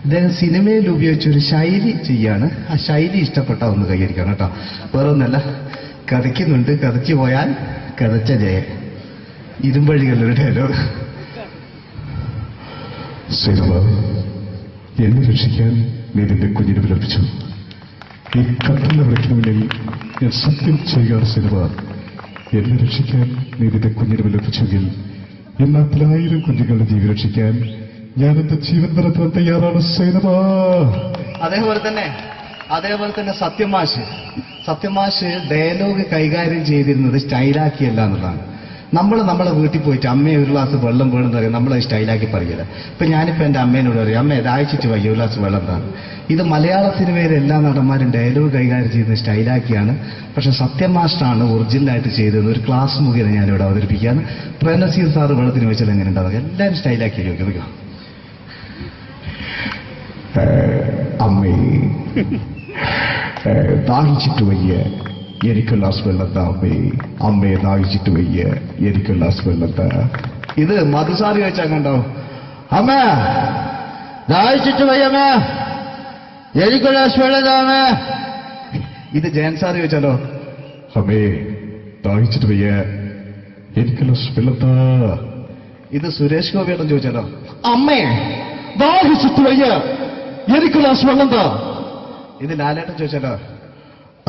ഇദ്ദേഹം സിനിമയിൽ ഉപയോഗിച്ച ഒരു ശൈലി ചെയ്യാണ്. ആ ശൈലി ഇഷ്ടപ്പെട്ട ഒന്ന് കൈകരിക്കണം കേട്ടോ. വേറെ ഒന്നല്ല, കഥയ്ക്കുന്നുണ്ട്, കഥച്ചു പോയാൽ കഥച്ച ജയൻ. ഇരുമ്പഴികളുടെ ഡയലോഗ്. സേനവ, എന്നെ രക്ഷിക്കാൻ നീ നിന്റെ കുഞ്ഞിനെ വിലപിച്ചു. ഈ കത്തലിനെ വിളിക്കണമെങ്കിൽ ഞാൻ സത്യം ചെയ്യുകയാണ് സേനവ. എന്നെ രക്ഷിക്കാൻ നീ നിന്റെ കുഞ്ഞിനെ വിലപിച്ചെങ്കിൽ ഈ 40,000 കുഞ്ഞുങ്ങളുടെ ജീവൻ രക്ഷിക്കാൻ ഞാൻ എന്റെ ജീവൻ നടത്താൻ തയ്യാറാണ് സേനവ. അതേപോലെ തന്നെ സത്യമാഷ് ഡയലോഗ് കൈകാര്യം ചെയ്തിരുന്നത് സ്റ്റൈലാക്കിയല്ല എന്നുള്ളതാണ്. നമ്മൾ നമ്മളെ വീട്ടിൽ പോയിട്ട് അമ്മയെ ഒരു ഗ്ലാസ് വെള്ളം വേണമെന്ന് പറയും, നമ്മളത് സ്റ്റൈലാക്കി പറയില്ല. ഇപ്പൊ ഞാനിപ്പോ എന്റെ അമ്മേനോട് പറയും, അമ്മ ദാഹിച്ചിട്ട് വയ്യ ഒരു ഗ്ലാസ് വെള്ളം എന്താണ്. ഇത് മലയാള സിനിമയിലെ എല്ലാ നടന്മാരും ഡയലോഗ് കൈകാര്യം ചെയ്യുന്നത് സ്റ്റൈലാക്കിയാണ്. പക്ഷെ സത്യമാഷ്ടാണ് ഒറിജിനലായിട്ട് ചെയ്തത്. ഒരു ക്ലാസ് മുഖേന ഞാനിവിടെ അവതരിപ്പിക്കുകയാണ്. പ്രേംനസീർ സാറ് വെള്ളത്തിന് വെച്ചാൽ എങ്ങനെ ഉണ്ടാവുക? എല്ലാവരും സ്റ്റൈലാക്കി ചോദിക്കും. അമ്മേ, ദാഹിച്ചിട്ട് വയ്യ, എനിക്ക് ഗ്ലാസ് വെള്ളം താ അമ്മേ. അമ്മയെ ദാഹിച്ചിട്ട് വയ്യ, എനിക്ക് ഗ്ലാസ് വെള്ളം താ. ഇത് മധുസാറി വെച്ചാൽ കണ്ടോ, അമ്മ ദാഹിച്ചിട്ട് വയ്യമ്മേ, എനിക്ക് ഗ്ലാസ് വെള്ളം താ അമ്മേ. ഇത് ജയൻ സാറി വെച്ചാലോ, അമ്മേ ദാഹിച്ചിട്ട് വയ്യ, എനിക്ക് ഗ്ലാസ് വെള്ളം താ. ഇത് സുരേഷ് ഗോപിയോടും ചോദിച്ചാലോ, അമ്മേ ദാഹിച്ചിട്ട് വയ്യ, എനിക്ക് ഗ്ലാസ് വെള്ളം താ. ഇത് ലാലേട്ടൻ ചോദിച്ചാലോ,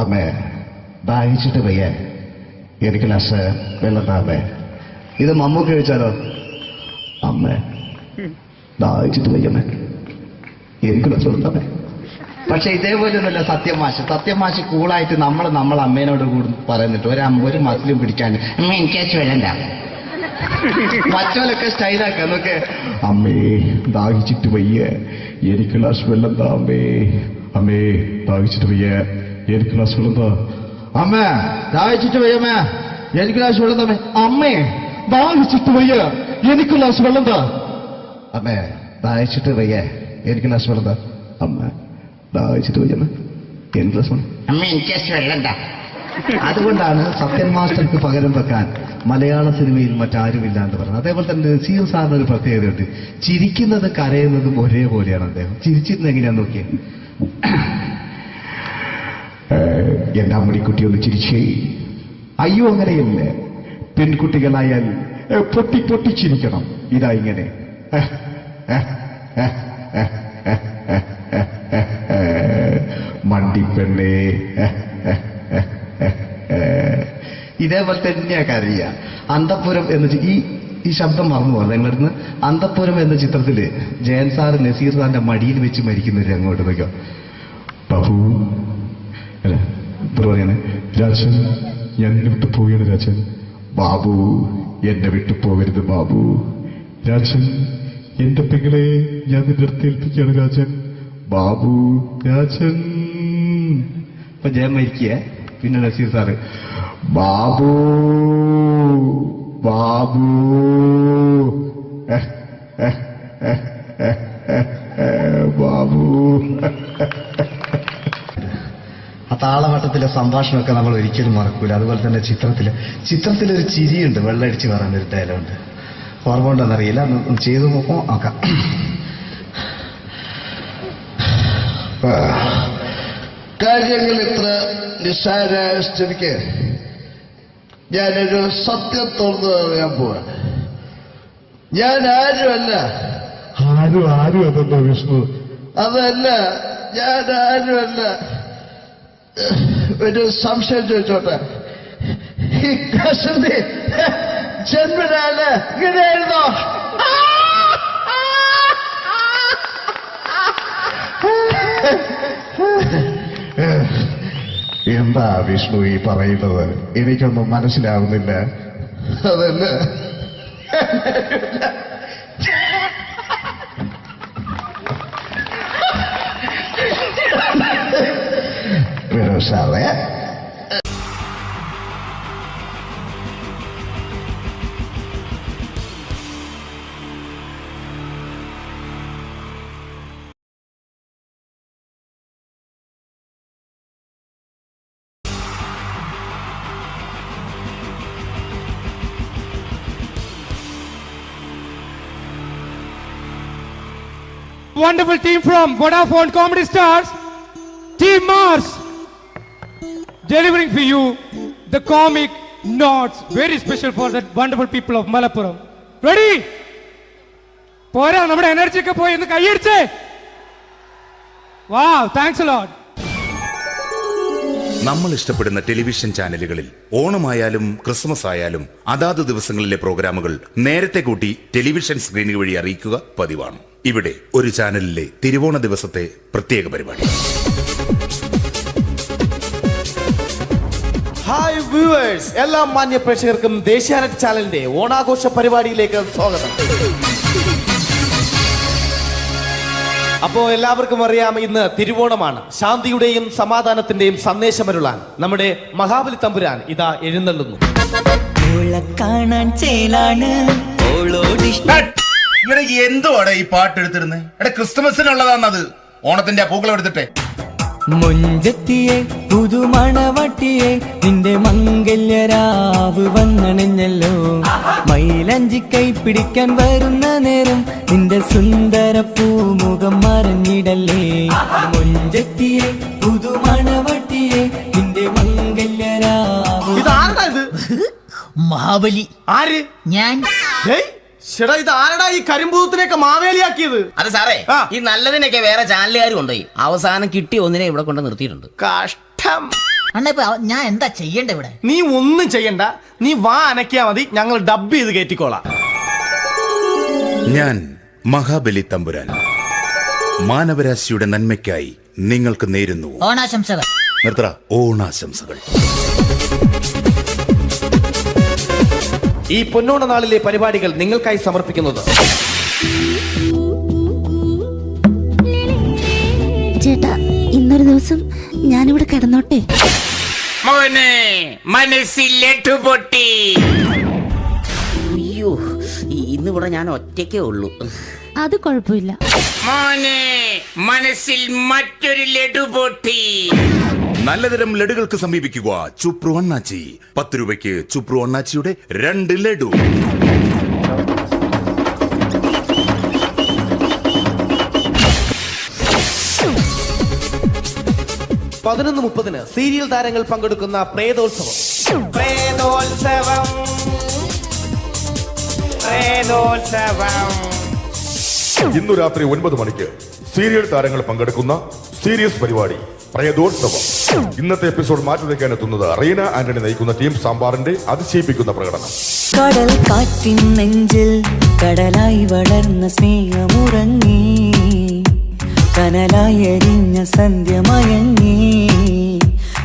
അമ്മേ ദാഹിച്ചിട്ട് വയ്യ, എനിക്ക് ഗ്ലാസ് വെള്ളം താ അമ്മേ. ഇത് മമ്മൂക്ക് ചോദിച്ചാലോ, അമ്മേ ദാഹിച്ചിട്ട് വയ്യമ്മേ, എനിക്ക് ഗ്ലാസ് വെള്ളം താ അമ്മേ. പക്ഷെ ഇതേപോലെ ഒന്നുമല്ല സത്യമാഷ് കൂളായിട്ട് നമ്മളെ അമ്മേനോട് കൂടി പറയുന്നിട്ട് ഒരു മസിലും പിടിക്കാൻ എനിക്ക് വേണ്ട. മറ്റോലൊക്കെ സ്റ്റൈലാക്കാം നോക്കെ. അമ്മേ ദാഹിച്ചിട്ട് വയ്യ, എനിക്ക് ഗ്ലാസ് വെള്ളം താ അമ്മേ. അമ്മേ ദാഹിച്ചിട്ട് വയ്യ, എനിക്ക് ഗ്ലാസ് വെള്ളം താ. അമ്മ ദാഹിച്ചിട്ട് വയ്യമ്മ, എനിക്ക് ഗ്ലാസ് വെള്ളം തമ്മേ. അമ്മേ ദാഹിച്ചിട്ട് വയ്യ, എനിക്ക് ഗ്ലാസ് വെള്ളം താ. അമ്മേ ദാഹിച്ചിട്ട് വയ്യ, എനിക്ക് ഗ്ലാസ് വെള്ളം താ. അമ്മ ദാഹിച്ചിട്ട് വയ്യമ്മ, എനിക്ക് ഗ്ലാസ് വെള്ളം. അമ്മ എനിക്ക് വെള്ളം താ. അതുകൊണ്ടാണ് സത്യൻ മാസ്റ്റർക്ക് പകരം വെക്കാൻ മലയാള സിനിമയിൽ മറ്റാരുമില്ല എന്ന് പറയുന്നത്. അതേപോലെ തന്നെ നസീർ സാറിന് ഒരു പ്രത്യേകതയുണ്ട്, ചിരിക്കുന്നത് കരയുന്നതും ഒരേപോലെയാണ് അദ്ദേഹം. ചിരിച്ചിരുന്നത് എങ്ങനെയാന്ന് നോക്കിയേ. എന്റെ അമ്മണിക്കുട്ടി ഒന്ന് ചിരിച്ചേ. അയ്യോ അങ്ങനെയല്ല, പെൺകുട്ടികളായാൽ പൊട്ടി പൊട്ടി ചിരിക്കണം. ഇതാ ഇങ്ങനെ മണ്ടിപ്പെണ്ണേ. ഇതേപോലെ തന്നെയാ കരയ. അന്തപ്പുരം എന്ന ഈ ശബ്ദം മറന്നു പോകുന്നത് നിങ്ങളിടുന്ന്. അന്തപ്പുരം എന്ന ചിത്രത്തില് ജയൻ സാറ് നസീർ സാറിന്റെ മടിയിൽ വെച്ച് മരിക്കുന്നവര് അങ്ങോട്ട് നോക്കിയോ. ബാബു അല്ല പറയാണ്, രാജൻ ഞാൻ എന്നെ വിട്ടു പോവുകയാണ് രാജൻ. ബാബു എന്നെ വിട്ടു പോകരുത് ബാബു. രാജൻ എന്റെ പെങ്ങളെ ഞാൻ നിന്റെ അടുത്ത് ഏൽപ്പിക്കുകയാണ് രാജൻ. ബാബു രാജൻ. ഇപ്പൊ ജയൻ മരിക്കുക, പിന്നെ നസീർ സാറ് ബാബു ബാബു ബാബു. ആ താളവട്ടത്തിലെ സംഭാഷണമൊക്കെ നമ്മൾ ഒരിക്കലും മറക്കൂല. അതുപോലെ തന്നെ ചിത്രത്തിലൊരു ചിരിയുണ്ട്, വെള്ളടിച്ച് പറയുന്നൊരു ഡയലോഗുണ്ട്. ഓർമ്മ ഉണ്ടെന്നറിയില്ല, ഒന്ന് ചെയ്തു നോക്കാം. കാര്യങ്ങൾ ഇത്ര നിസ്സാരമായ സ്ഥിതിക്ക് ഞാനൊരു സത്യം തുറന്നു പറയാൻ പോവാ. ഞാൻ ആരുമല്ല. ആരും അതെന്താ വിഷ്ണു? അതല്ല, ഞാൻ ആരുമല്ല. ഒരു സംശയം ചോദിച്ചോട്ടെ, ഈ കസന്തി ജന്മനാണ് ഇങ്ങനെയായിരുന്നോ? എന്താ വിഷ്ണു ഈ പറയുന്നത്? എനിക്കൊന്നും മനസ്സിലാവുന്നില്ല. അതല്ല, സാറേ wonderful team from Vodafone Comedy Stars, Team Mars, delivering for you the comic notes, very special for the wonderful people of Malappuram. Ready? പോരാ, നമ്മുടെ എനർജി ഒക്കെ പോയി ഒന്ന് കൈയടിച്ചേ. Wow, thanks a lot. നമ്മൾ ഇഷ്ടപ്പെടുന്ന ടെലിവിഷൻ ചാനലുകളിൽ ഓണമായാലും ക്രിസ്മസ് ആയാലും അതാത് ദിവസങ്ങളിലെ പ്രോഗ്രാമുകൾ നേരത്തെ കൂട്ടി ടെലിവിഷൻ സ്ക്രീനുകൾ വഴി അറിയിക്കുക പതിവാണ്. ഇവിടെ ഒരു ചാനലിലെ തിരുവോണ ദിവസത്തെ പ്രത്യേക പരിപാടി. ഹായ് വ്യൂവേഴ്സ്, എല്ലാ മാന്യ പ്രേക്ഷകർക്കും ദേശീയാനെറ്റ് ചാനലിന്റെ ഓണാഘോഷ പരിപാടിയിലേക്ക് സ്വാഗതം. അപ്പോ എല്ലാവർക്കും അറിയാം, ഇന്ന് തിരുവോണമാണ്. ശാന്തിയുടെയും സമാധാനത്തിന്റെയും സന്ദേശമരുളാൻ നമ്മുടെ മഹാബലി തമ്പുരാൻ ഇതാ എഴുന്നള്ളുന്നു. എന്തുവാടാ ഈ പാട്ട് എടുത്തിരുന്നത്? എടാ, ക്രിസ്മസിനുള്ളതാണത്. ഓണത്തിന്റെ പൂക്കളം എടുത്തിട്ടെ. മുഞ്ചത്തിയെ പുതുമണവട്ടിയെ നിന്റെ മംഗല്യരാവ് വന്നണിഞ്ഞല്ലോ. മൈലഞ്ചി കൈ പിടിക്കാൻ വരുന്ന നേരം നിന്റെ സുന്ദര പൂമുഖം മറഞ്ഞിടല്ലേ. മുഞ്ചത്തിയെ പുതുമണവട്ടിയെ നിന്റെ മംഗല്യരാവ്. ഇതാരടാ ഇത്? മഹാബലി. ആര്? ഞാൻ. ചേട്ടാ, ഇത് ആരടാ ഈ കരിമ്പൂത്തിനെയൊക്കെ മാവേലിയാക്കിയത്? അത് സാറേ, ഈ നല്ലതിനൊക്കെ വേറെ ചാനലുകാർ കൊണ്ടുപോയി അവസാനം കിട്ടി ഒന്നിനെ ഇവിടെ കൊണ്ട് നിർത്തിയിട്ടുണ്ട്. കഷ്ടം. ഞാൻ എന്താ ചെയ്യണ്ട ഇവിടെ? നീ ഒന്നും ചെയ്യണ്ട, നീ വാ അനക്കിയാ മതി, ഞങ്ങൾ ഡബ് ചെയ്ത് കയറ്റിക്കോളാം. ഞാൻ മഹാബലി തമ്പുരാൻ മാനവരാശിയുടെ നന്മയ്ക്കായി നിങ്ങൾക്ക് നേരുന്നു ഓണാശംസകൾ. നിർത്തറ. ഓണാശംസകൾ. ഈ പൊന്നോണ നാളിലെ പരിപാടികൾ നിങ്ങൾക്കായി സമർപ്പിക്കുന്നത് ചേട്ടാ, ഇന്നൊരു ദിവസം ഞാനിവിടെ കിടന്നോട്ടെ? മോനെ, മനസ്സിൽ ലഡുപൊട്ടി. അയ്യോ, ഇന്നിവിടെ ഞാൻ ഒറ്റയ്ക്കേ ഉള്ളൂ. അത് കുഴപ്പമില്ല. മോനെ, മനസ്സിൽ മറ്റൊരു ലഡുപൊട്ടി. നല്ലതരം ലഡുകൾക്ക് സമീപിക്കുക ചുപ്രു അണ്ണാച്ചി. 10 രൂപയ്ക്ക് ചുപ്രു അണ്ണാച്ചിയുടെ 2 ലഡു. (11:30) സീരിയൽ താരങ്ങൾ പങ്കെടുക്കുന്ന പ്രേതോത്സവം. ഇന്നു രാത്രി 9 മണിക്ക് സീരിയൽ താരങ്ങൾ പങ്കെടുക്കുന്ന സീരിയസ് പരിപാടി പ്രേതോത്സവം. ഇന്നത്തെ എപ്പിസോഡ് മാറ്റി വയ്ക്കാൻ എത്തുന്നത് റീന ആന്റണി നയിക്കുന്ന ടീം സാമ്പാറിന്റെ അതിശയിപ്പിക്കുന്ന പ്രകടനം. കടൽ കാറ്റിൻ നെഞ്ചിൽ കടലായി വളർന്ന സ്നേഹമുറങ്ങി, കനലായി എരിഞ്ഞ സന്ധ്യ മയങ്ങി.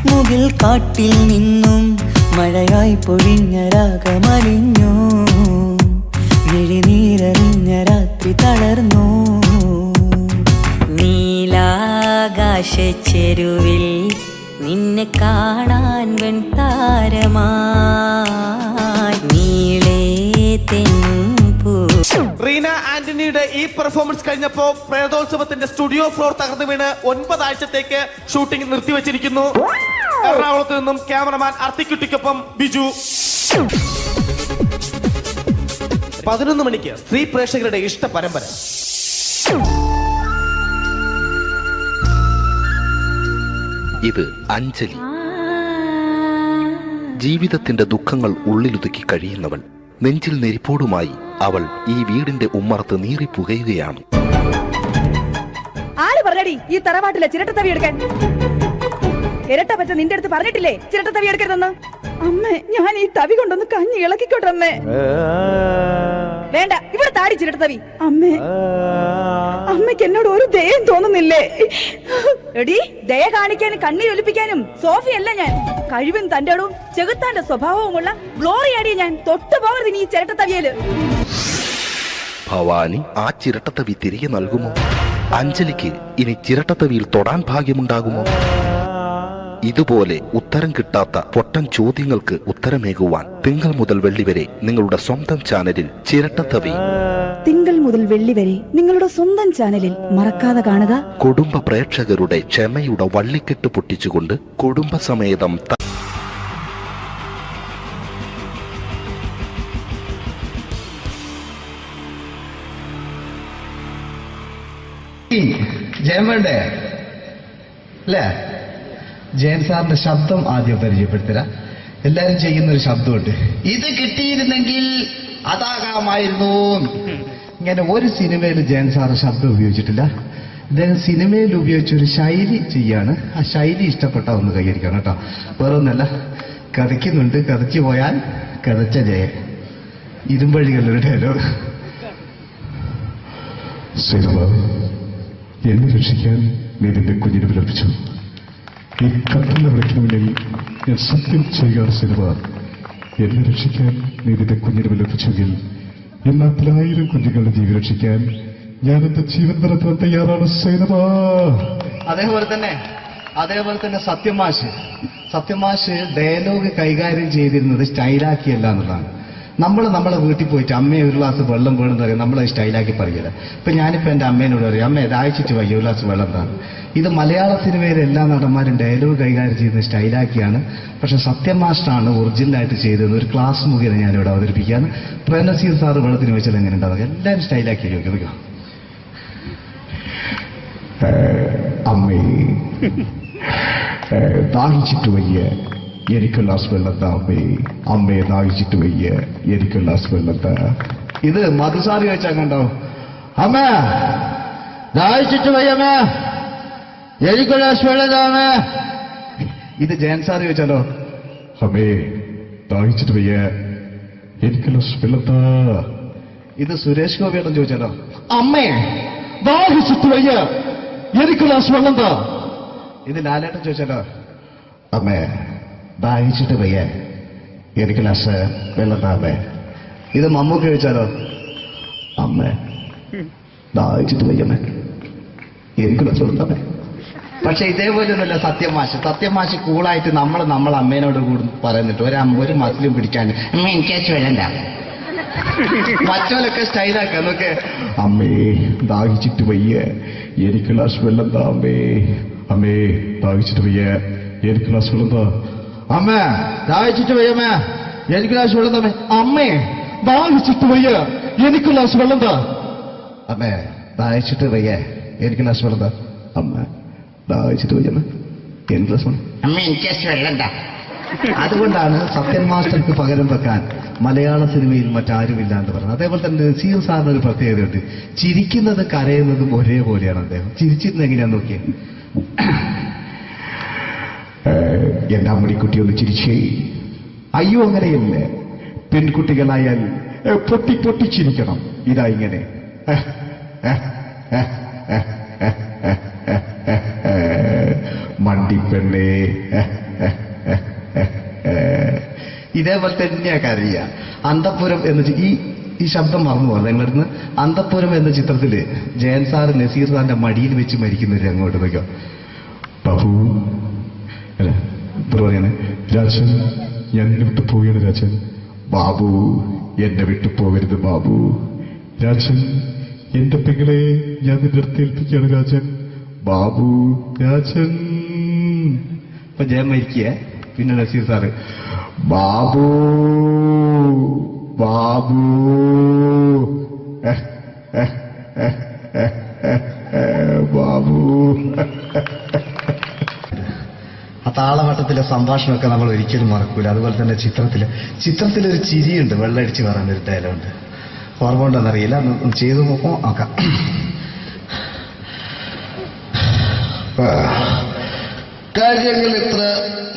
മുകിൽ കാട്ടിൽ നിന്നും മഴയായി പൊഴിഞ്ഞ രാഗമലിഞ്ഞു, വിഴിനീരറിഞ്ഞ രാത്രി തളർന്നു. നീലാകാശ ചെരുവിൽ നിന്നെ കാണാൻ വെൺതാരമായി നീളേ തെൻപൂ. റീന ആന്റണിയുടെ ഈ പെർഫോമൻസ് കഴിഞ്ഞപ്പോ പ്രേതോത്സവത്തിന്റെ സ്റ്റുഡിയോ ഫ്ലോർ തകർന്നു വീണ് 9 ആഴ്ചത്തേക്ക് ഷൂട്ടിംഗ് നിർത്തിവെച്ചിരിക്കുന്നു. എറണാകുളത്ത് നിന്നും ക്യാമറമാൻ അർത്തിക്കുട്ടിക്കൊപ്പം ബിജു. 11 മണിക്ക് സ്ത്രീ പ്രേക്ഷകരുടെ ഇഷ്ട പരമ്പര. ഇത് അഞ്ജലി. ജീവിതത്തിന്റെ ദുഃഖങ്ങൾ ഉള്ളിലൊതുക്കി കഴിയുന്നവൾ. നെഞ്ചിൽ നെരിപ്പോടുമായി അവൾ ഈ വീടിന്റെ ഉമ്മറത്ത് നീറിപ്പുകയുകയാണ്. ആര് പറഞ്ഞടി ഈ തറവാട്ടിലെ ചിരട്ടത്തവി എടുക്കാൻ? ഇരട്ട പറ്റ നിന്റെ അടുത്ത് പറഞ്ഞിട്ടില്ലേ ചിരട്ടത്തവി എടുക്കരുതെന്ന്? അമ്മേ, ഞാൻ ഈ തവി കൊണ്ടൊന്ന് കഞ്ഞി ഇളക്കിക്കോട്ടെ അമ്മേ. വേണ്ട, ഇവിടെ താടി ചിരട്ടത്തവി. അമ്മേ, അമ്മയ്ക്ക് എന്നോട് ഒരു ദയം തോന്നുന്നില്ലേ? എടി, ദയ കാണിക്കാനും കണ്ണീരൊലിപ്പിക്കാനും സോഫിയല്ല ഞാൻ. കഴിവും തന്റെ ഇടവും ചെകുത്താന്റെ സ്വഭാവവുമുള്ള ഗ്ലോറിയാടി ഞാൻ. തൊട്ടു പോകരുത് ഈ ചിരട്ടത്തവിയല്. ഭവാനി ആ ചിരട്ടത്തവി തിരികെ നൽകുമോ? അഞ്ജലിക്ക് ഇനി ചിരട്ടത്തവിയിൽ തൊടാൻ ഭാഗ്യമുണ്ടാകുമോ? ഇതുപോലെ ഉത്തരം കിട്ടാത്ത പൊട്ടൻ ചോദ്യങ്ങൾക്ക് ഉത്തരമേകുവാൻ തിങ്കൾ മുതൽ വെള്ളി വരെ നിങ്ങളുടെ സ്വന്തം ചാനലിൽ ചിരട്ടത്തവി. തിങ്കൾ മുതൽ വെള്ളി വരെ നിങ്ങളുടെ സ്വന്തം ചാനലിൽ മറക്കാതെ കാണുക. കുടുംബ പ്രേക്ഷകരുടെ ക്ഷമയുടെ വള്ളിക്കെട്ട് പൊട്ടിച്ചുകൊണ്ട് കുടുംബസമേതം ജയം വേണ്ടേ അല്ലേ? ജയൻ സാറിന്റെ ശബ്ദം ആദ്യം പരിചയപ്പെടുത്തരാ. എല്ലാരും ചെയ്യുന്ന ഒരു ശബ്ദമുണ്ട്, ഇത് കിട്ടിയിരുന്നെങ്കിൽ അതാകാമായിരുന്നു. ഇങ്ങനെ ഒരു സിനിമയിൽ ജയൻ സാറ് ശബ്ദം ഉപയോഗിച്ചിട്ടില്ല. ഇദ്ദേഹം സിനിമയിൽ ഉപയോഗിച്ച ഒരു ശൈലി ചെയ്യാണ്. ആ ശൈലി ഇഷ്ടപ്പെട്ട ഒന്ന് കൈകരിക്കണം കേട്ടോ. വേറെ ഒന്നല്ല, കഥയ്ക്കുന്നുണ്ട്, കഥച്ചു പോയാൽ കഥച്ച ജയൻ. ഇരുമ്പഴികളുടെ ഡയലോഗ്. സേനവ, എന്നെ രക്ഷിക്കാൻ നീ നിന്റെ കുഞ്ഞിനെ വിലപിച്ചു. ഈ കത്തലിനെ വിളിക്കണമെങ്കിൽ ഞാൻ സത്യം ചെയ്യുകയാണ് സേനവ. എന്നെ രക്ഷിക്കാൻ നീ നിന്റെ കുഞ്ഞിനെ വിലപിച്ചെങ്കിൽ ഈ 40,000 കുഞ്ഞുങ്ങളുടെ ജീവൻ രക്ഷിക്കാൻ ഞാൻ എന്റെ ജീവൻ നടത്താൻ തയ്യാറാണ് സേനവ. അതേപോലെ തന്നെ സത്യമാഷ് ഡയലോഗ് കൈകാര്യം ചെയ്തിരുന്നത് സ്റ്റൈലാക്കിയല്ല എന്നുള്ളതാണ്. നമ്മൾ നമ്മളെ വീട്ടിൽ പോയിട്ട് അമ്മയെ ഒരു ഗ്ലാസ് വെള്ളം വേണമെന്ന് പറയും, നമ്മളത് സ്റ്റൈലാക്കി പറയില്ല. ഇപ്പൊ ഞാനിപ്പോ എന്റെ അമ്മേനോട് പറയും, അമ്മ ദാഹിച്ചിട്ട് വയ്യ ഒരു ഗ്ലാസ് വെള്ളം എന്താണ്. ഇത് മലയാള സിനിമയിലെ എല്ലാ നടന്മാരും ഡയലോഗ് കൈകാര്യം ചെയ്യുന്നത് സ്റ്റൈലാക്കിയാണ്. പക്ഷെ സത്യമാഷ്ടാണ് ഒറിജിനലായിട്ട് ചെയ്തത്. ഒരു ക്ലാസ് മുഖേന ഞാനിവിടെ അവതരിപ്പിക്കുകയാണ്. പ്രേംനസീർ സാറ് വെള്ളത്തിന് വെച്ചാൽ എങ്ങനെ ഉണ്ടാവുക? എല്ലാവരും സ്റ്റൈലാക്കി ചോദിക്കും. അമ്മേ, ദാഹിച്ചിട്ട് വയ്യ, എനിക്ക് ഗ്ലാസ് വെള്ളം താ അമ്മേ. അമ്മയെ ദാഹിച്ചിട്ട് വയ്യ, എനിക്ക് ഗ്ലാസ് വെള്ളം താ. ഇത് മധുസാറി ചോദിച്ചാൽ കണ്ടോ, അമ്മ ദാഹിച്ചിട്ട് വയ്യമ്മ, എനിക്ക് ഗ്ലാസ് വെള്ളം താ അമ്മ. ഇത് ജയൻ സാറി ചോദിച്ചാലോ, അമ്മേ ദാഹിച്ചിട്ട് വയ്യ, എനിക്ക് ഗ്ലാസ് വെള്ളം താ. ഇത് സുരേഷ് ഗോപിയോടും ചോദിച്ചാലോ, അമ്മേ ദാഹിച്ചിട്ട് വയ്യ, എനിക്ക് ഗ്ലാസ് വെള്ളം താ. ഇത് ലാലേട്ടൻ ചോദിച്ചാലോ, അമ്മേ ദാഹിച്ചിട്ട് വയ്യ, എനിക്ക് ഗ്ലാസ് വെള്ളം താ അമ്മേ. ഇത് മമ്മൂക്ക് ചോദിച്ചാലോ, അമ്മേ ദാഹിച്ചിട്ട് വയ്യമ്മേ, എനിക്ക് ഗ്ലാസ് വെള്ളം താ അമ്മേ. പക്ഷെ ഇതേപോലെ ഒന്നുമല്ല സത്യമാഷ് കൂളായിട്ട് നമ്മളെ അമ്മേനോട് കൂടി പറയുന്നിട്ട് ഒരു മസിലും പിടിക്കാൻ അമ്മ എനിക്ക് വേണ്ട. മറ്റോലൊക്കെ സ്റ്റൈലാക്കാം നോക്കെ. അമ്മേ ദാഹിച്ചിട്ട് വയ്യ, എനിക്ക് ഗ്ലാസ് വെള്ളം താ അമ്മേ. അമ്മേ ദാഹിച്ചിട്ട് വയ്യ, എനിക്ക് ഗ്ലാസ് വെള്ളം താ. അമ്മ ദാഹിച്ചിട്ട് വയ്യമ്മ, എനിക്ക് ഗ്ലാസ് വെള്ളം തമ്മേ. അമ്മേ ദാഹിച്ചിട്ട് വയ്യ, എനിക്ക് ഗ്ലാസ് വെള്ളം താ. അമ്മേ ദാഹിച്ചിട്ട് വയ്യ, എനിക്ക് ഗ്ലാസ് വെള്ളം താ. അമ്മ ദാഹിച്ചിട്ട് വയ്യമ്മ, എനിക്ക് ഗ്ലാസ് വെള്ളം. അമ്മ എനിക്ക് വെള്ളം താ. അതുകൊണ്ടാണ് സത്യൻ മാസ്റ്റർക്ക് പകരം വെക്കാൻ മലയാള സിനിമയിൽ മറ്റാരുമില്ല എന്ന് പറയുന്നത്. അതേപോലെ തന്നെ നസീർ സാറിന് ഒരു പ്രത്യേകതയുണ്ട്, ചിരിക്കുന്നത് കരയുന്നതും ഒരേപോലെയാണ് അദ്ദേഹം. ചിരിച്ചിരുന്നത് എങ്ങനെയാന്ന് നോക്കിയേ. എന്റെ അമ്മണിക്കുട്ടി ഒന്ന് ചിരിച്ചേ. അയ്യോ അങ്ങനെയല്ല, പെൺകുട്ടികളായാൽ പൊട്ടി പൊട്ടി ചിരിക്കണം. ഇതാ ഇങ്ങനെ മണ്ടിപ്പെണ്ണേ. ഇതേപോലെ തന്നെയാ കരയ. അന്തപ്പുരം എന്ന ഈ ശബ്ദം മറന്നു പോകുന്നത് നിങ്ങളടുന്ന്. അന്തപ്പുരം എന്ന ചിത്രത്തില് ജയൻ സാറ് നസീർ സാറിന്റെ മടിയിൽ വെച്ച് മരിക്കുന്നവര് അങ്ങോട്ട് നോക്കിയോ. ബാബു അല്ല പറയാണ്, രാജൻ ഞാൻ എന്നെ വിട്ടു പോവുകയാണ് രാജൻ. ബാബു എന്നെ വിട്ടു പോകരുത് ബാബു. രാജൻ എന്റെ പെങ്ങളെ ഞാൻ നിന്റെ അടുത്ത് ഏൽപ്പിക്കുകയാണ് രാജൻ. ബാബു രാജൻ. ഇപ്പൊ ജയൻ മരിക്കുക, പിന്നെ നസീർ സാറ് ബാബു ബാബു ബാബു. ആ താളവട്ടത്തിലെ സംഭാഷണമൊക്കെ നമ്മൾ ഒരിക്കലും മറക്കൂല. അതുപോലെ തന്നെ ചിത്രത്തിലൊരു ചിരിയുണ്ട്, വെള്ളടിച്ച് പറയുന്നൊരു ഡയലോഗുണ്ട്. ഓർമ്മ ഉണ്ടെന്നറിയില്ല, ഒന്ന് ചെയ്തു നോക്കാം. കാര്യങ്ങൾ ഇത്ര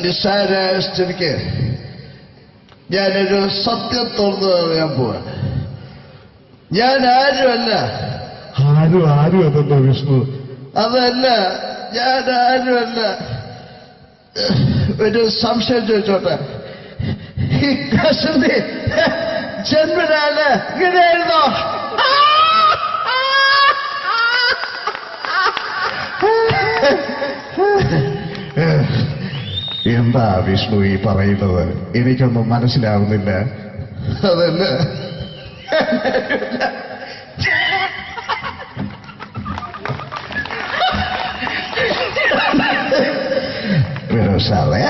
നിസ്സാരമായ സ്ഥിതിക്ക് ഞാനൊരു സത്യം തുറന്നു പറയാൻ പോവാ. ഞാൻ ആരുമല്ല. ആരും അതെന്താ വിഷ്ണു? അതല്ല, ഞാൻ ആരുമല്ല. ഒരു സംശയം ചോദിച്ചോട്ടെ, ഈ കസന്തി ജന്മനാണ് ഇങ്ങനെയായിരുന്നോ? എന്താ വിഷ്ണു ഈ പറയുന്നത്? എനിക്കൊന്നും മനസ്സിലാവുന്നില്ല. അതല്ല, സാറേ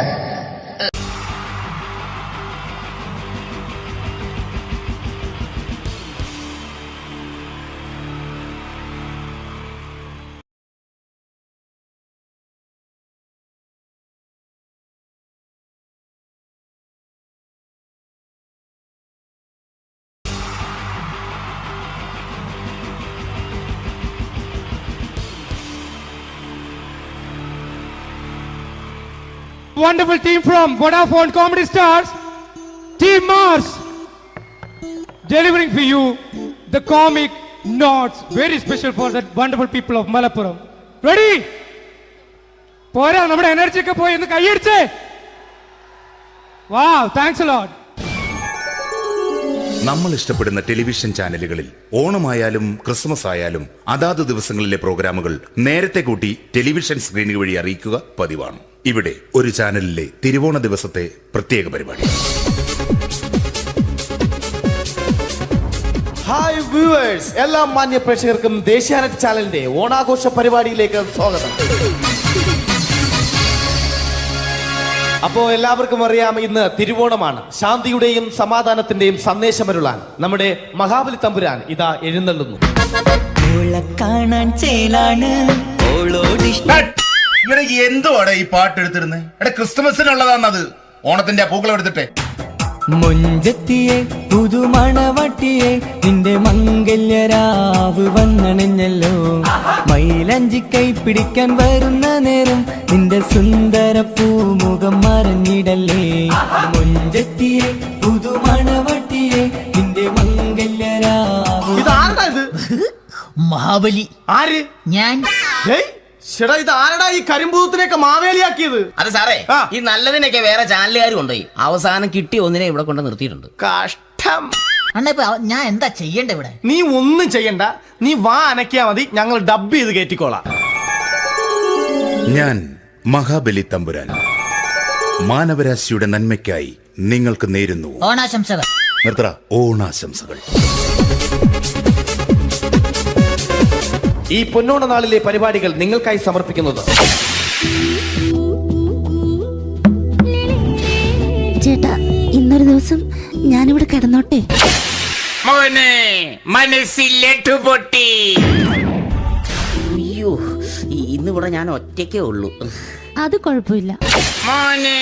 wonderful team from Vodafone Comedy Stars, Team Mars, delivering for you the comic notes, very special for the wonderful people of Malappuram. Ready? പോരാ, നമ്മുടെ എനർജി ഒക്കെ പോയി ഒന്ന് കൈയടിച്ചേ. Wow, thanks a lot. നമ്മൾ ഇഷ്ടപ്പെടുന്ന ടെലിവിഷൻ ചാനലുകളിൽ ഓണമായാലും ക്രിസ്മസ് ആയാലും അതാത് ദിവസങ്ങളിലെ പ്രോഗ്രാമുകൾ നേരത്തെ കൂട്ടി ടെലിവിഷൻ സ്ക്രീനുകൾ വഴി അറിയിക്കുക പതിവാണ്. ഇവിടെ ഒരു ചാനലിലെ തിരുവോണ ദിവസത്തെ പ്രത്യേക പരിപാടി. ഹായ് വ്യൂവേഴ്സ്, എല്ലാ മാന്യ പ്രേക്ഷകർക്കും ദേശീയാനെറ്റ് ചാനലിന്റെ ഓണാഘോഷ പരിപാടിയിലേക്ക് സ്വാഗതം. അപ്പോ എല്ലാവർക്കും അറിയാം, ഇന്ന് തിരുവോണമാണ്. ശാന്തിയുടെയും സമാധാനത്തിന്റെയും സന്ദേശമരുളാൻ നമ്മുടെ മഹാബലി തമ്പുരാൻ ഇതാ എഴുന്നള്ളുന്നു. കാണാൻ ചേലാണ് എന്തുവാടാ ഈ പാട്ട് എടുത്തിരുന്നത്? എടാ, ക്രിസ്മസിനുള്ളതാണത്. ഓണത്തിന്റെ പൂക്കളം എടുത്തിട്ടെ. മൊഞ്ചത്തിയെ പുതുമണവട്ടിയെ നിന്റെ മംഗല്യരാവ് വന്നണഞ്ഞല്ലോ. മൈലഞ്ചി കൈ പിടിക്കാൻ വരുന്ന നേരം നിന്റെ സുന്ദര പൂമുഖം മറഞ്ഞിടല്ലേ. മൊഞ്ചത്തിയെ പുതുമണവട്ടിയെ നിന്റെ മംഗല്യരാവ്. ഇതാരടാ ഇത്? മഹാബലി. ആര്? ഞാൻ. ചേട്ടാ, ഇത് ആരടാ ഈ കരിമ്പൂത്തിനെയൊക്കെ മാവേലിയാക്കിയത്? അത് സാറേ, ഈ നല്ലതിനൊക്കെ വേറെ ചാനലുകാർ കൊണ്ടുപോയി അവസാനം കിട്ടി ഒന്നിനെ ഇവിടെ കൊണ്ട് നിർത്തിയിട്ടുണ്ട്. കഷ്ടം. അണ്ണ ഇപ്പൊ ഞാൻ എന്താ ചെയ്യണ്ട ഇവിടെ? നീ ഒന്നും ചെയ്യണ്ട, നീ വാ അനക്കിയാ മതി, ഞങ്ങൾ ഡബ് ചെയ്ത് കയറ്റിക്കോളാം. ഞാൻ മഹാബലി തമ്പുരാൻ മാനവരാശിയുടെ നന്മയ്ക്കായി നിങ്ങൾക്ക് നേരുന്നു ഓണാശംസകൾ. നിർത്തറ. ഓണാശംസകൾ. ഈ പൊന്നോണ നാളിലെ പരിപാടികൾ നിങ്ങൾക്കായി സമർപ്പിക്കുന്നത് ചേട്ടാ, ഇന്നൊരു ദിവസം ഞാനിവിടെ കിടന്നോട്ടെ? മോനെ മനസ്സിൽ ലഡുപൊട്ടി. അയ്യോ, ഇന്നിവിടെ ഞാൻ ഒറ്റയ്ക്കേ ഉള്ളൂ. അത് കുഴപ്പമില്ല. മോനെ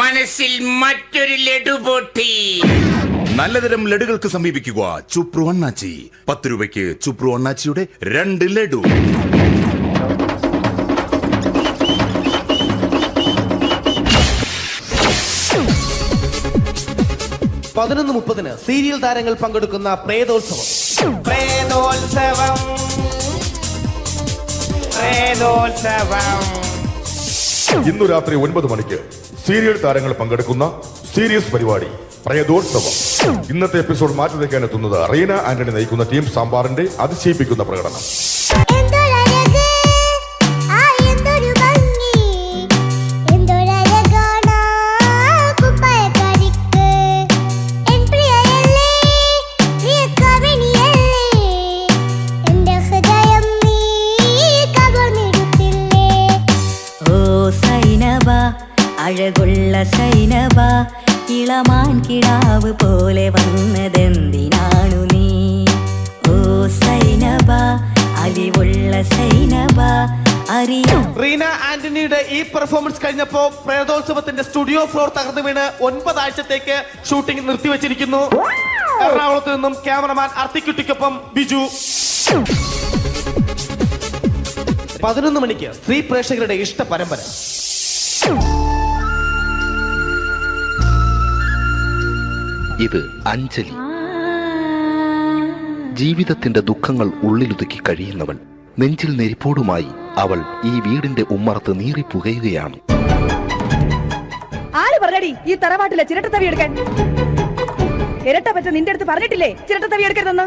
മനസ്സിൽ മറ്റൊരു ലഡുപൊട്ടി. നല്ലതരം ലഡുകൾക്ക് സമീപിക്കുക ചുപ്രു അണ്ണാച്ചി. 10 രൂപയ്ക്ക് ചുപ്രു അണ്ണാച്ചിയുടെ 2 ലഡു. പതിനൊന്ന് 30 സീരിയൽ താരങ്ങൾ പങ്കെടുക്കുന്ന പ്രേതോത്സവം. ഇന്നു രാത്രി 9 മണിക്ക് സീരിയൽ താരങ്ങൾ പങ്കെടുക്കുന്ന സീരിയസ് പരിപാടി പ്രേതോത്സവം. ഇന്നത്തെ എപ്പിസോഡ് മാറ്റി വയ്ക്കാൻ എത്തുന്നത് റീന ആന്റണി നയിക്കുന്ന ടീം സാമ്പാറിന്റെ അതിശയിപ്പിക്കുന്ന പ്രകടനം. അഴകുള്ള സൈനബ, ഇളമാൻ കിടാവ് പോലെ വന്നതെന്തിനാണു നീ? ഓ സൈനബ, അലിവുള്ള സൈനബ, അറിയാം. റീന ആന്റണിയുടെ ഈ പെർഫോമൻസ് കഴിഞ്ഞപ്പോ പ്രേതോത്സവത്തിന്റെ സ്റ്റുഡിയോ ഫ്ലോർ തകർന്നു വീണ് 9 ആഴ്ചത്തേക്ക് ഷൂട്ടിംഗ് നിർത്തിവെച്ചിരിക്കുന്നു. എറണാകുളത്ത് നിന്നും ക്യാമറമാൻ അർത്തിക്കുട്ടിക്കൊപ്പം ബിജു. 11 മണിക്ക് സ്ത്രീ പ്രേക്ഷകരുടെ ഇഷ്ട പരമ്പര. ഇത് അഞ്ജലി. ജീവിതത്തിന്റെ ദുഃഖങ്ങൾ ഉള്ളിലൊതുക്കി കഴിയുന്നവൾ. നെഞ്ചിൽ നെരിപ്പോടുമായി അവൾ ഈ വീടിന്റെ ഉമ്മറത്ത് നീറിപ്പുകയുകയാണ്. ആര് പറഞ്ഞടി ഈ തറവാട്ടിലെ ചിരട്ടത്തവി എടുക്കാൻ? ഇരട്ട പറ്റ നിന്റെ അടുത്ത് പറഞ്ഞിട്ടില്ലേ ചിരട്ടത്തവി എടുക്കരുതെന്ന്?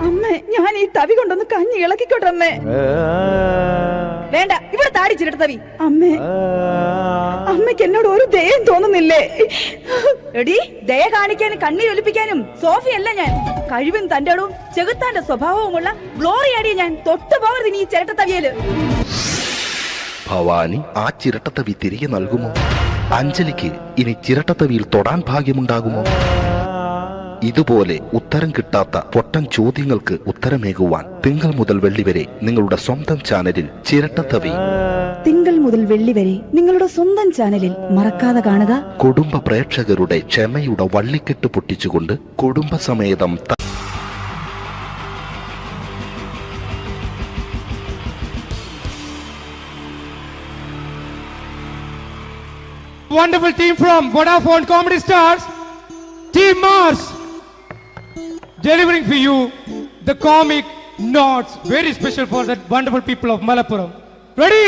അമ്മേ, ഞാൻ ഈ തവി കൊണ്ടൊന്ന് കഞ്ഞി ഇളക്കിക്കോട്ടെ അമ്മേ. വേണ്ട, ഇവിടെ താടി ചിരട്ടത്തവി. അമ്മേ, അമ്മയ്ക്ക് എന്നോട് ഒരു ദയം തോന്നുന്നില്ലേ? എടി, ദയ കാണിക്കാനും കണ്ണീരൊലിപ്പിക്കാനും സോഫിയല്ല ഞാൻ. കഴിവും തന്റെ ഇടവും ചെകുത്താന്റെ സ്വഭാവവുമുള്ള ഗ്ലോറിയാടി ഞാൻ. തൊട്ടുപോകരുത് നീ ചിരട്ടത്തവിയല്. ഭവാനി ആ ചിരട്ടത്തവി തിരികെ നൽകുമോ? അഞ്ജലിക്ക് ഇനി ചിരട്ടത്തവിയിൽ തൊടാൻ ഭാഗ്യമുണ്ടാകുമോ? ഇതുപോലെ ഉത്തരം കിട്ടാത്ത പൊട്ടൻ ചോദ്യങ്ങൾക്ക് ഉത്തരമേകുവാൻ തിങ്കൾ മുതൽ വെള്ളി വരെ നിങ്ങളുടെ സ്വന്തം ചാനലിൽ ചിരട്ടത്തവി. തിങ്കൾ മുതൽ വെള്ളി വരെ നിങ്ങളുടെ സ്വന്തം ചാനലിൽ മറക്കാതെ കാണുക. കുടുംബ പ്രേക്ഷകരുടെ ക്ഷമയുടെ വള്ളിക്കെട്ട് പൊട്ടിച്ചുകൊണ്ട് കുടുംബസമേതം wonderful team from Vodafone Comedy Stars, Team Mars, delivering for you the comic notes, very special for the wonderful people of Malappuram. Ready?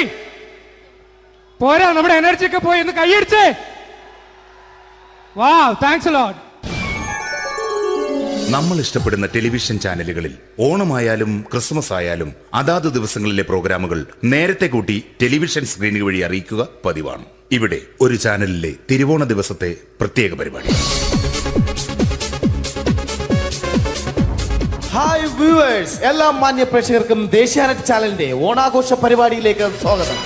പോരാ, നമ്മുടെ എനർജി ഒക്കെ പോയി ഒന്ന് കൈയടിച്ചേ. Wow, thanks a lot. നമ്മൾ ഇഷ്ടപ്പെടുന്ന ടെലിവിഷൻ ചാനലുകളിൽ ഓണമായാലും ക്രിസ്മസ് ആയാലും അതാത് ദിവസങ്ങളിലെ പ്രോഗ്രാമുകൾ നേരത്തെ കൂട്ടി ടെലിവിഷൻ സ്ക്രീനുകൾ വഴി അറിയിക്കുക പതിവാണ്. ഇവിടെ ഒരു ചാനലിലെ തിരുവോണ ദിവസത്തെ പ്രത്യേക പരിപാടി. ഹായ് വ്യൂവേഴ്സ്, എല്ലാ മാന്യ പ്രേക്ഷകർക്കും ദേശീയാനെറ്റ് ചാനലിന്റെ ഓണാഘോഷ പരിപാടിയിലേക്ക് സ്വാഗതം.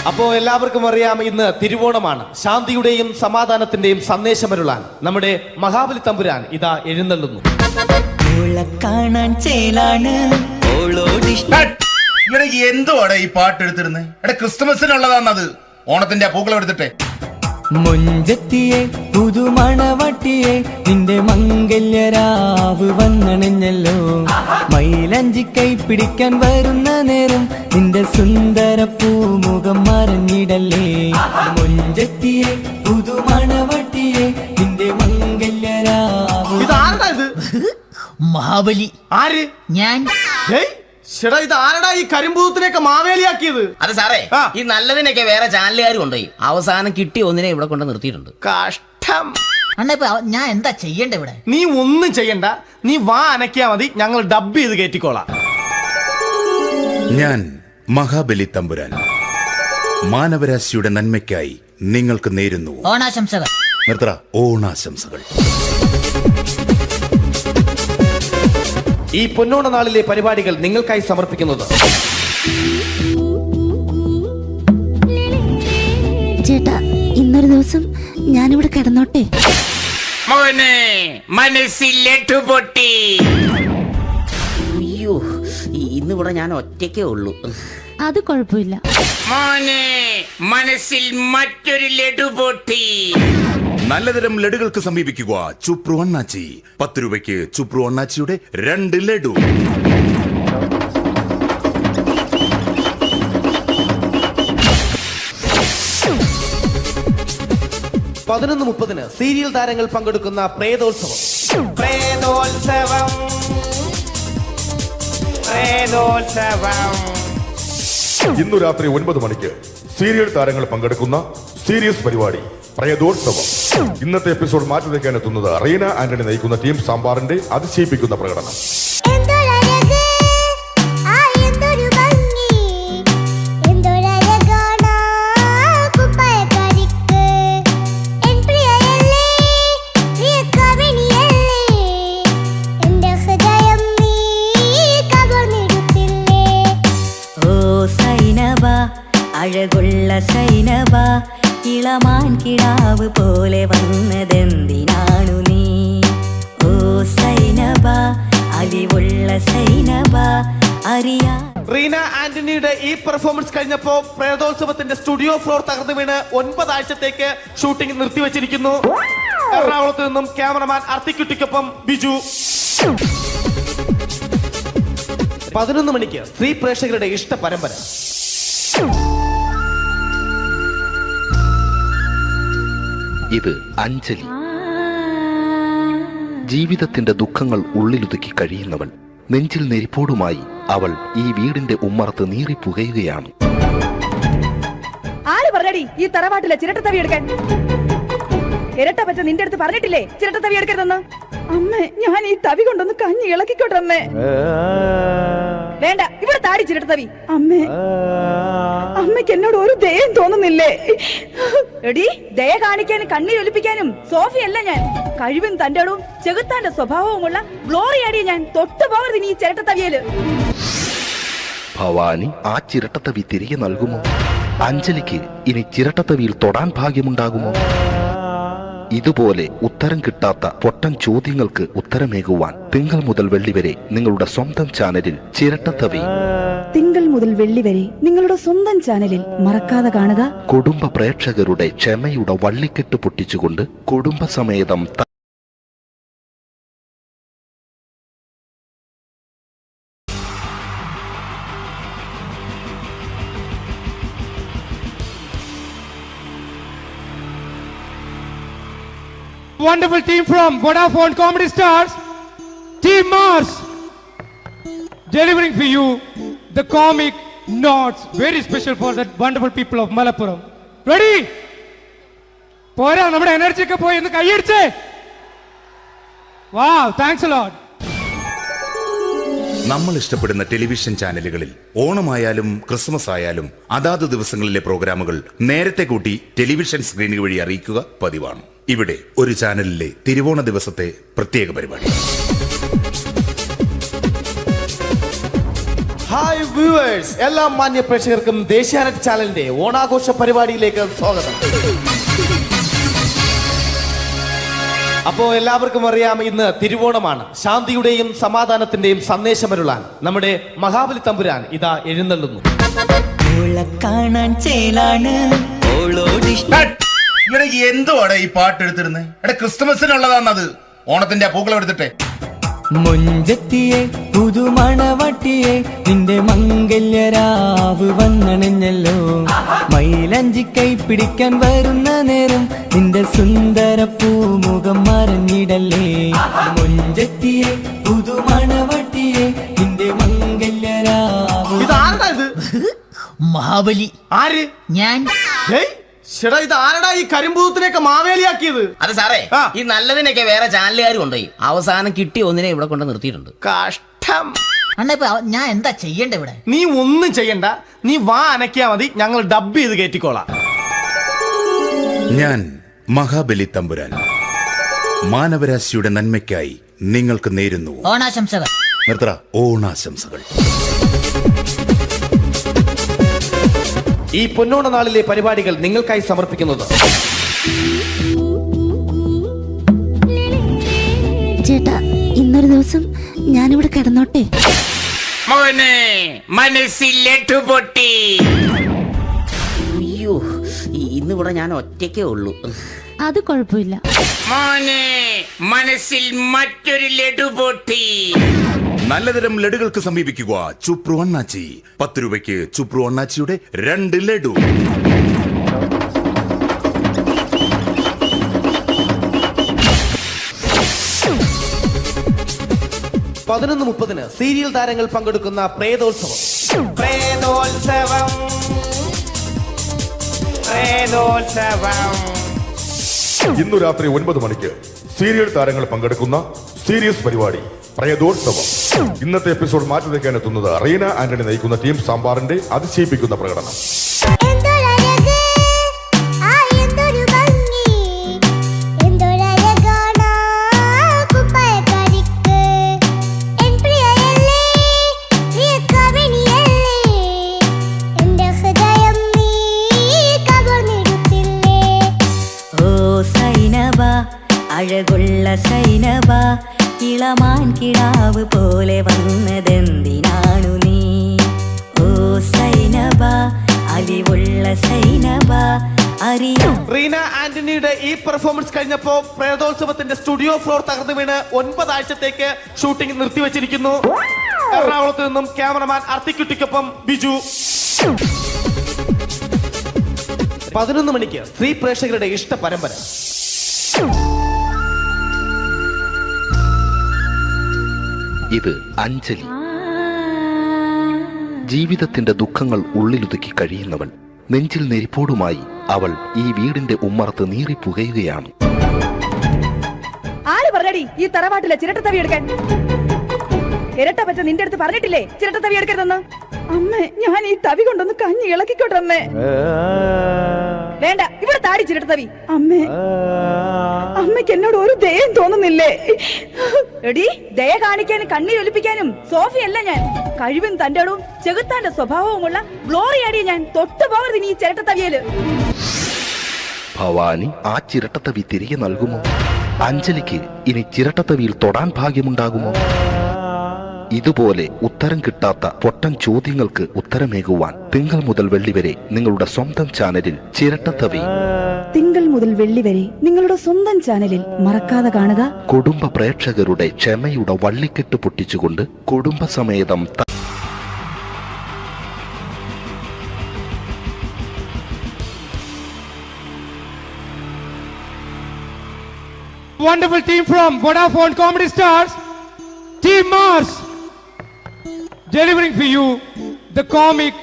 അപ്പോ എല്ലാവർക്കും അറിയാം, ഇന്ന് തിരുവോണമാണ്. ശാന്തിയുടെയും സമാധാനത്തിന്റെയും സന്ദേശമരുളാൻ നമ്മുടെ മഹാബലി തമ്പുരാൻ ഇതാ എഴുന്നള്ളുന്നു. കാണാൻ ചേലാണ് എന്തുവാടാ ഈ പാട്ട് എടുത്തിരുന്നത്? എടാ, ക്രിസ്മസിനുള്ളതാണത്. ഓണത്തിന്റെ പൂക്കളം എടുത്തിട്ടെ. മുഞ്ചത്തിയെ പുതുമണവട്ടിയെ നിന്റെ മംഗല്യരാവ് വന്നണഞ്ഞല്ലോ. മൈലഞ്ചി കൈ പിടിക്കാൻ വരുന്ന നേരം നിന്റെ സുന്ദര പൂമുഖം മറഞ്ഞിടല്ലേ. മുഞ്ചത്തിയെ പുതുമണവട്ടിയെ നിന്റെ മംഗല്യരാവ്. ഇതാരടാ ഇത്? മഹാബലി. ആര്? ഞാൻ. ചേട്ടാ, ഇത് ആരടാ ഈ കരിമ്പൂത്തിനെയൊക്കെ മാവേലിയാക്കിയത്? അത് സാറേ, ഈ നല്ലതിനൊക്കെ വേറെ ചാനലുകാർ കൊണ്ടുപോയി അവസാനം കിട്ടി ഒന്നിനെ ഇവിടെ കൊണ്ട് നിർത്തിയിട്ടുണ്ട്. കഷ്ടം. അണ്ണ ഇപ്പൊ ഞാൻ എന്താ ചെയ്യണ്ടേ ഇവിടെ? നീ ഒന്നും ചെയ്യണ്ട, നീ വാ അനക്കിയാ മതി, ഞങ്ങൾ ഡബ് ചെയ്ത് കയറ്റിക്കോളാം. ഞാൻ മഹാബലി തമ്പുരാൻ മാനവരാശിയുടെ നന്മയ്ക്കായി നിങ്ങൾക്ക് നേരുന്നു ഓണാശംസകൾ. നിർത്തറ. ഓണാശംസകൾ. ഈ പൊന്നോണ നാളിലെ പരിപാടികൾ നിങ്ങൾക്കായി സമർപ്പിക്കുന്നത് ചേട്ടാ, ഇന്നൊരു ദിവസം ഞാനിവിടെ കിടന്നോട്ടെ. മോനെ മനസ്സിൽ ലഡുപൊട്ടി. അയ്യോ, ഇന്നിവിടെ ഞാൻ ഒറ്റയ്ക്കേ ഉള്ളൂ. അത് കുഴപ്പമില്ല. മോനെ മനസ്സിൽ മറ്റൊരു ലഡുപൊട്ടി. നല്ലതരം ലഡുകൾക്ക് സമീപിക്കുക ചുപ്രു അണ്ണാച്ചി. 10 രൂപയ്ക്ക് ചുപ്രു അണ്ണാച്ചിയുടെ 2 ലഡു. പതിനൊന്ന് 30 സീരിയൽ താരങ്ങൾ പങ്കെടുക്കുന്ന പ്രേതോത്സവം. ഇന്നു രാത്രി 9 മണിക്ക് സീരിയൽ താരങ്ങൾ പങ്കെടുക്കുന്ന സീരിയസ് പരിപാടി പ്രേതോത്സവം. ഇന്നത്തെ എപ്പിസോഡ് മാറ്റി വയ്ക്കാൻ എത്തുന്നത് റീന ആന്റണി നയിക്കുന്ന ടീം സാമ്പാറിന്റെ അതിശയിപ്പിക്കുന്ന പ്രകടനം. അഴകുള്ള സൈനബ, ഇളമാൻ കിടാവ് പോലെ വന്നതെന്തിനാണു നീ? ഓ സൈനബ, അലിവുള്ള സൈനബ, അറിയാ. റീന ആന്റണിയുടെ ഈ പെർഫോമൻസ് കഴിഞ്ഞപ്പോ പ്രേതോത്സവത്തിന്റെ സ്റ്റുഡിയോ ഫ്ലോർ തകർന്നു വീണ് 9 ആഴ്ചത്തേക്ക് ഷൂട്ടിംഗ് നിർത്തിവെച്ചിരിക്കുന്നു. എറണാകുളത്ത് നിന്നും ക്യാമറമാൻ അർത്തിക്കുട്ടിക്കൊപ്പം ബിജു. 11 മണിക്ക് സ്ത്രീ പ്രേക്ഷകരുടെ ഇഷ്ട പരമ്പര. ഇത് അഞ്ജലി. ജീവിതത്തിന്റെ ദുഃഖങ്ങൾ ഉള്ളിലൊതുക്കി കഴിയുന്നവൾ. നെഞ്ചിൽ നെരിപ്പോടുമായി അവൾ ഈ വീടിന്റെ ഉമ്മറത്ത് നീറിപ്പുകയുകയാണ്. ആര് പറഞ്ഞടി ഈ തറവാട്ടിലെ ചിരട്ടത്തവി എടുക്കാൻ? ഇരട്ട പറ്റ നിന്റെ അടുത്ത് പറഞ്ഞിട്ടില്ലേ ചിരട്ടത്തവി എടുക്കരുതെന്ന്? അമ്മേ, ഞാൻ ഈ തവി കൊണ്ടൊന്ന് കഞ്ഞി ഇളക്കിക്കോട്ടെ അമ്മേ. വേണ്ട, ഇവിടെ താടി ചിരട്ടത്തവി. അമ്മേ, അമ്മയ്ക്ക് എന്നോട് ഒരു ദയം തോന്നുന്നില്ലേ? എടി, ദയ കാണിക്കാനും കണ്ണീരൊലിപ്പിക്കാനും സോഫിയല്ല ഞാൻ. കഴിവും തന്റെ ഇടവും ചെകുത്താന്റെ സ്വഭാവവുമുള്ള ഗ്ലോറിയാടി ഞാൻ. തൊട്ടുപോകരുത് നീ ചിരട്ടത്തവിയല്. ഭവാനി ആ ചിരട്ടത്തവി തിരികെ നൽകുമോ? അഞ്ജലിക്ക് ഇനി ചിരട്ടത്തവിയിൽ തൊടാൻ ഭാഗ്യമുണ്ടാകുമോ? ഇതുപോലെ ഉത്തരം കിട്ടാത്ത പൊട്ടൻ ചോദ്യങ്ങൾക്ക് ഉത്തരമേകുവാൻ തിങ്കൾ മുതൽ വെള്ളി വരെ നിങ്ങളുടെ സ്വന്തം ചാനലിൽ ചിരട്ടത്തവി. തിങ്കൾ മുതൽ വെള്ളി വരെ നിങ്ങളുടെ സ്വന്തം ചാനലിൽ മറക്കാതെ കാണുക. കുടുംബ പ്രേക്ഷകരുടെ ക്ഷമയുടെ വള്ളിക്കെട്ട് പൊട്ടിച്ചുകൊണ്ട് കുടുംബസമേതം wonderful team from Vodafone Comedy Stars, Team Mars, delivering for you the comic notes, very special for the wonderful people of Malappuram. Ready? പോരാ, നമ്മുടെ എനർജി ഒക്കെ പോയി ഒന്ന് കൈയടിച്ചേ. Wow, thanks a lot. നമ്മൾ ഇഷ്ടപ്പെടുന്ന ടെലിവിഷൻ ചാനലുകളിൽ ഓണമായാലും ക്രിസ്മസ് ആയാലും അതാത് ദിവസങ്ങളിലെ പ്രോഗ്രാമുകൾ നേരത്തെ കൂട്ടി ടെലിവിഷൻ സ്ക്രീനുകൾ വഴി അറിയിക്കുക പതിവാണ്. ഇവിടെ ഒരു ചാനലിലെ തിരുവോണ ദിവസത്തെ പ്രത്യേക പരിപാടി. ഹായ് വ്യൂവേഴ്സ്, എല്ലാ മാന്യ പ്രേക്ഷകർക്കും ദേശീയാനെറ്റ് ചാനലിന്റെ ഓണാഘോഷ പരിപാടിയിലേക്ക് സ്വാഗതം. അപ്പോ എല്ലാവർക്കും അറിയാം, ഇന്ന് തിരുവോണമാണ്. ശാന്തിയുടെയും സമാധാനത്തിന്റെയും സന്ദേശമരുളാൻ നമ്മുടെ മഹാബലി തമ്പുരാൻ ഇതാ എഴുന്നള്ളുന്നു. കാണാൻ ചേലാണ് എന്തുവാടെ ഈ പാട്ട് എടുത്തിരുന്നത്? എടാ, ക്രിസ്തുമസിനുള്ളതാണത്. ഓണത്തിന്റെ പൂക്കളം എടുത്തിട്ടെ. മുഞ്ചത്തിയെ പുതുമണവട്ടിയെ നിന്റെ മംഗല്യരാവ് വന്നണഞ്ഞല്ലോ. മൈലഞ്ചി കൈ പിടിക്കാൻ വരുന്ന നേരം നിന്റെ സുന്ദര പൂമുഖം മറഞ്ഞിടല്ലേ. മുഞ്ചത്തിയെ പുതുമണവട്ടിയെ നിന്റെ മംഗല്യരാവ്. ഇതാരടാ ഇത്? മഹാബലി. ആര്? ഞാൻ. ചേട്ടാ, ഇത് ആരടാ ഈ കരിമ്പൂത്തിനെയൊക്കെ മാവേലിയാക്കിയത്? അത് സാറേ, ഈ നല്ലതിനൊക്കെ വേറെ ചാനലുകാർ കൊണ്ടുപോയി അവസാനം കിട്ടി ഒന്നിനെ ഇവിടെ കൊണ്ട് നിർത്തിയിട്ടുണ്ട്. കഷ്ടം. അണ്ണ ഞാൻ എന്താ ചെയ്യണ്ട ഇവിടെ? നീ ഒന്നും ചെയ്യണ്ട, നീ വാ അനക്കിയാ മതി, ഞങ്ങൾ ഡബ് ചെയ്ത് കയറ്റിക്കോളാം. ഞാൻ മഹാബലി തമ്പുരാൻ മാനവരാശിയുടെ നന്മയ്ക്കായി നിങ്ങൾക്ക് നേരുന്നു ഓണാശംസകൾ. നിർത്തറ. ഓണാശംസകൾ. ഈ പൊന്നോണ നാളിലെ പരിപാടികൾ നിങ്ങൾക്കായി സമർപ്പിക്കുന്നത് ചേട്ടാ, ഇന്നൊരു ദിവസം ഞാനിവിടെ കിടന്നോട്ടെ. മോനെ മനസ്സിൽ ലഡുപൊട്ടി. അയ്യോ, ഇന്നിവിടെ ഞാൻ ഒറ്റയ്ക്കേ ഉള്ളൂ. അത് കുഴപ്പമില്ല. മോനെ മനസ്സിൽ മറ്റൊരു ലഡുപൊട്ടി. നല്ലതരം ലഡുകൾക്ക് സമീപിക്കുക ചുപ്രു അണ്ണാച്ചി. 10 രൂപയ്ക്ക് ചുപ്രു അണ്ണാച്ചിയുടെ 2 ലഡു. (11:30) സീരിയൽ താരങ്ങൾ പങ്കെടുക്കുന്ന പ്രേതോത്സവം. ഇന്നു രാത്രി 9 മണിക്ക് സീരിയൽ താരങ്ങൾ പങ്കെടുക്കുന്ന സീരിയസ് പരിപാടി പ്രേതോത്സവം. ഇന്നത്തെ എപ്പിസോഡ് മാറ്റി വയ്ക്കാൻ എത്തുന്നത് റീന ആന്റണി നയിക്കുന്ന ടീം സാമ്പാറിന്റെ അതിശയിപ്പിക്കുന്ന പ്രകടനം. അഴകുള്ള സൈനബ, ഇളമാൻ കിടാവ് പോലെ വന്നതെന്തിനാണു നീ? ഓ സൈനബ, അലിവുള്ള സൈനബ, അറിയാം. റീന ആന്റണിയുടെ ഈ പെർഫോമൻസ് കഴിഞ്ഞപ്പോ പ്രേതോത്സവത്തിന്റെ സ്റ്റുഡിയോ ഫ്ലോർ തകർന്നു വീണ് 9 ആഴ്ചത്തേക്ക് ഷൂട്ടിംഗ് നിർത്തിവെച്ചിരിക്കുന്നു. എറണാകുളത്ത് നിന്നും ക്യാമറമാൻ അർത്തിക്കുട്ടിക്കൊപ്പം ബിജു. 11 മണിക്ക് സ്ത്രീ പ്രേക്ഷകരുടെ ഇഷ്ട പരമ്പര. ഇത് അഞ്ജലി. ജീവിതത്തിന്റെ ദുഃഖങ്ങൾ ഉള്ളിലൊതുക്കി കഴിയുന്നവൾ. നെഞ്ചിൽ നെരിപ്പോടുമായി അവൾ ഈ വീടിന്റെ ഉമ്മറത്ത് നീറിപ്പുകയുകയാണ്. ആര് പറഞ്ഞടി ഈ തറവാട്ടിലെ ചിരട്ടത്തവി എടുക്കാൻ? ഇരട്ട പറ്റ നിന്റെ അടുത്ത് പറഞ്ഞിട്ടില്ലേ ചിരട്ടത്തവി എടുക്കരുതെന്ന്? അമ്മേ, ഞാൻ ഈ തവി കൊണ്ടൊന്ന് കഞ്ഞി ഇളക്കിക്കോട്ടെ അമ്മേ. വേണ്ട, ഇവിടെ താടി ചിരട്ടത്തവി. അമ്മേ, അമ്മയ്ക്ക് എന്നോട് ഒരു ദയം തോന്നുന്നില്ലേ? എടി, ദയ കാണിക്കാനും കണ്ണീരൊലിപ്പിക്കാനും സോഫിയല്ല ഞാൻ. കഴിവും തന്റെ ഇടവും ചെകുത്താന്റെ സ്വഭാവവുമുള്ള ഗ്ലോറിയാടി ഞാൻ. തൊട്ടുപോകരുത് നീ ചിരട്ടത്തവിയല്. ഭവാനി ആ ചിരട്ടത്തവി തിരികെ നൽകുമോ? അഞ്ജലിക്ക് ഇനി ചിരട്ടത്തവിയിൽ തൊടാൻ ഭാഗ്യമുണ്ടാകുമോ? ഇതുപോലെ ഉത്തരം കിട്ടാത്ത പൊട്ടൻ ചോദ്യങ്ങൾക്ക് ഉത്തരമേകുവാൻ തിങ്കൾ മുതൽ വെള്ളി വരെ നിങ്ങളുടെ സ്വന്തം ചാനലിൽ ചിരട്ടത്തവി. തിങ്കൾ മുതൽ വെള്ളി വരെ നിങ്ങളുടെ സ്വന്തം ചാനലിൽ മറക്കാതെ കാണുക. കുടുംബ പ്രേക്ഷകരുടെ ക്ഷമയുടെ വള്ളിക്കെട്ട് പൊട്ടിച്ചുകൊണ്ട് കുടുംബസമേതം wonderful team from Vodafone Comedy Stars, Team Mars, delivering for you the comic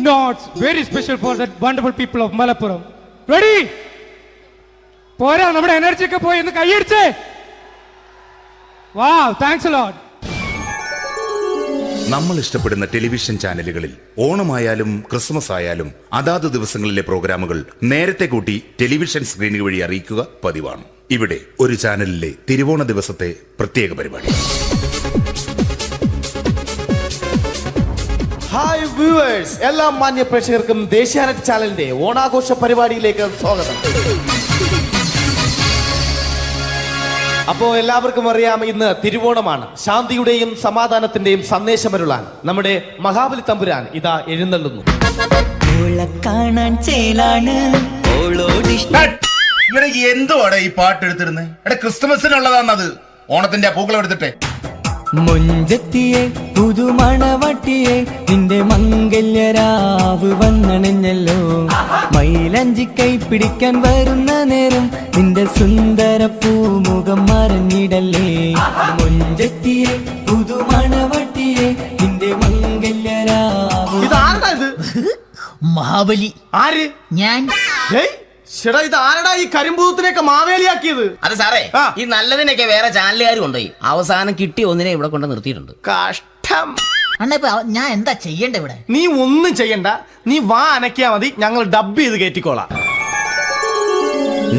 notes, very special for the wonderful people of Malappuram. Ready? പോരാ, നമ്മുടെ എനർജി ഒക്കെ പോയി ഒന്ന് കൈയടിച്ചേ. Wow, thanks a lot. നമ്മൾ ഇഷ്ടപ്പെടുന്ന ടെലിവിഷൻ ചാനലുകളിൽ ഓണമായാലും ക്രിസ്മസ് ആയാലും അതാത് ദിവസങ്ങളിലെ പ്രോഗ്രാമുകൾ നേരത്തെ കൂട്ടി ടെലിവിഷൻ സ്ക്രീനുകൾ വഴി അറിയിക്കുക പതിവാണ്. ഇവിടെ ഒരു ചാനലിലെ തിരുവോണ ദിവസത്തെ പ്രത്യേക പരിപാടി. ഹായ് വ്യൂവേഴ്സ്, എല്ലാ മാന്യ പ്രേക്ഷകർക്കും ദേശീയാനെറ്റ് ചാനലിന്റെ ഓണാഘോഷ പരിപാടിയിലേക്ക് സ്വാഗതം. അപ്പോ എല്ലാവർക്കും അറിയാം, ഇന്ന് തിരുവോണമാണ്. ശാന്തിയുടെയും സമാധാനത്തിന്റെയും സന്ദേശമരുളാൻ നമ്മുടെ മഹാബലി തമ്പുരാൻ ഇതാ എഴുന്നള്ളുന്നു. കാണാൻ ചേലാണ് എന്തുവാടാ ഈ പാട്ട് എടുത്തിരുന്നത്? എടാ, ക്രിസ്മസിനുള്ളതാണത്. ഓണത്തിന്റെ പൂക്കളം എടുത്തിട്ടെ. മുഞ്ചത്തിയെ പുതുമണവട്ടിയെ നിന്റെ മംഗല്യരാവ് വന്നണഞ്ഞല്ലോ. മൈലഞ്ചി കൈ പിടിക്കാൻ വരുന്ന നേരം നിന്റെ സുന്ദര പൂമുഖം മറഞ്ഞിടല്ലേ. മുഞ്ചത്തിയെ പുതുമണവട്ടിയെ നിന്റെ മംഗല്യരാവ്. ഇതാരടാ ഇത്? മഹാബലി. ആര്? ഞാൻ. ചേട്ടാ, ഇത് ആരടാ ഈ കരിമ്പൂത്തിനെയൊക്കെ മാവേലിയാക്കിയത്? അത് സാറേ, ഈ നല്ലതിനൊക്കെ വേറെ ചാനലുകാർ കൊണ്ടുപോയി അവസാനം കിട്ടി ഒന്നിനെ ഇവിടെ കൊണ്ട് നിർത്തിയിട്ടുണ്ട്. കഷ്ടം. അണ്ണ ഇപ്പൊ ഞാൻ എന്താ ചെയ്യണ്ട ഇവിടെ? നീ ഒന്നും ചെയ്യണ്ട, നീ വാ അനക്കിയാ മതി, ഞങ്ങൾ ഡബ് ചെയ്ത് കയറ്റിക്കോളാം.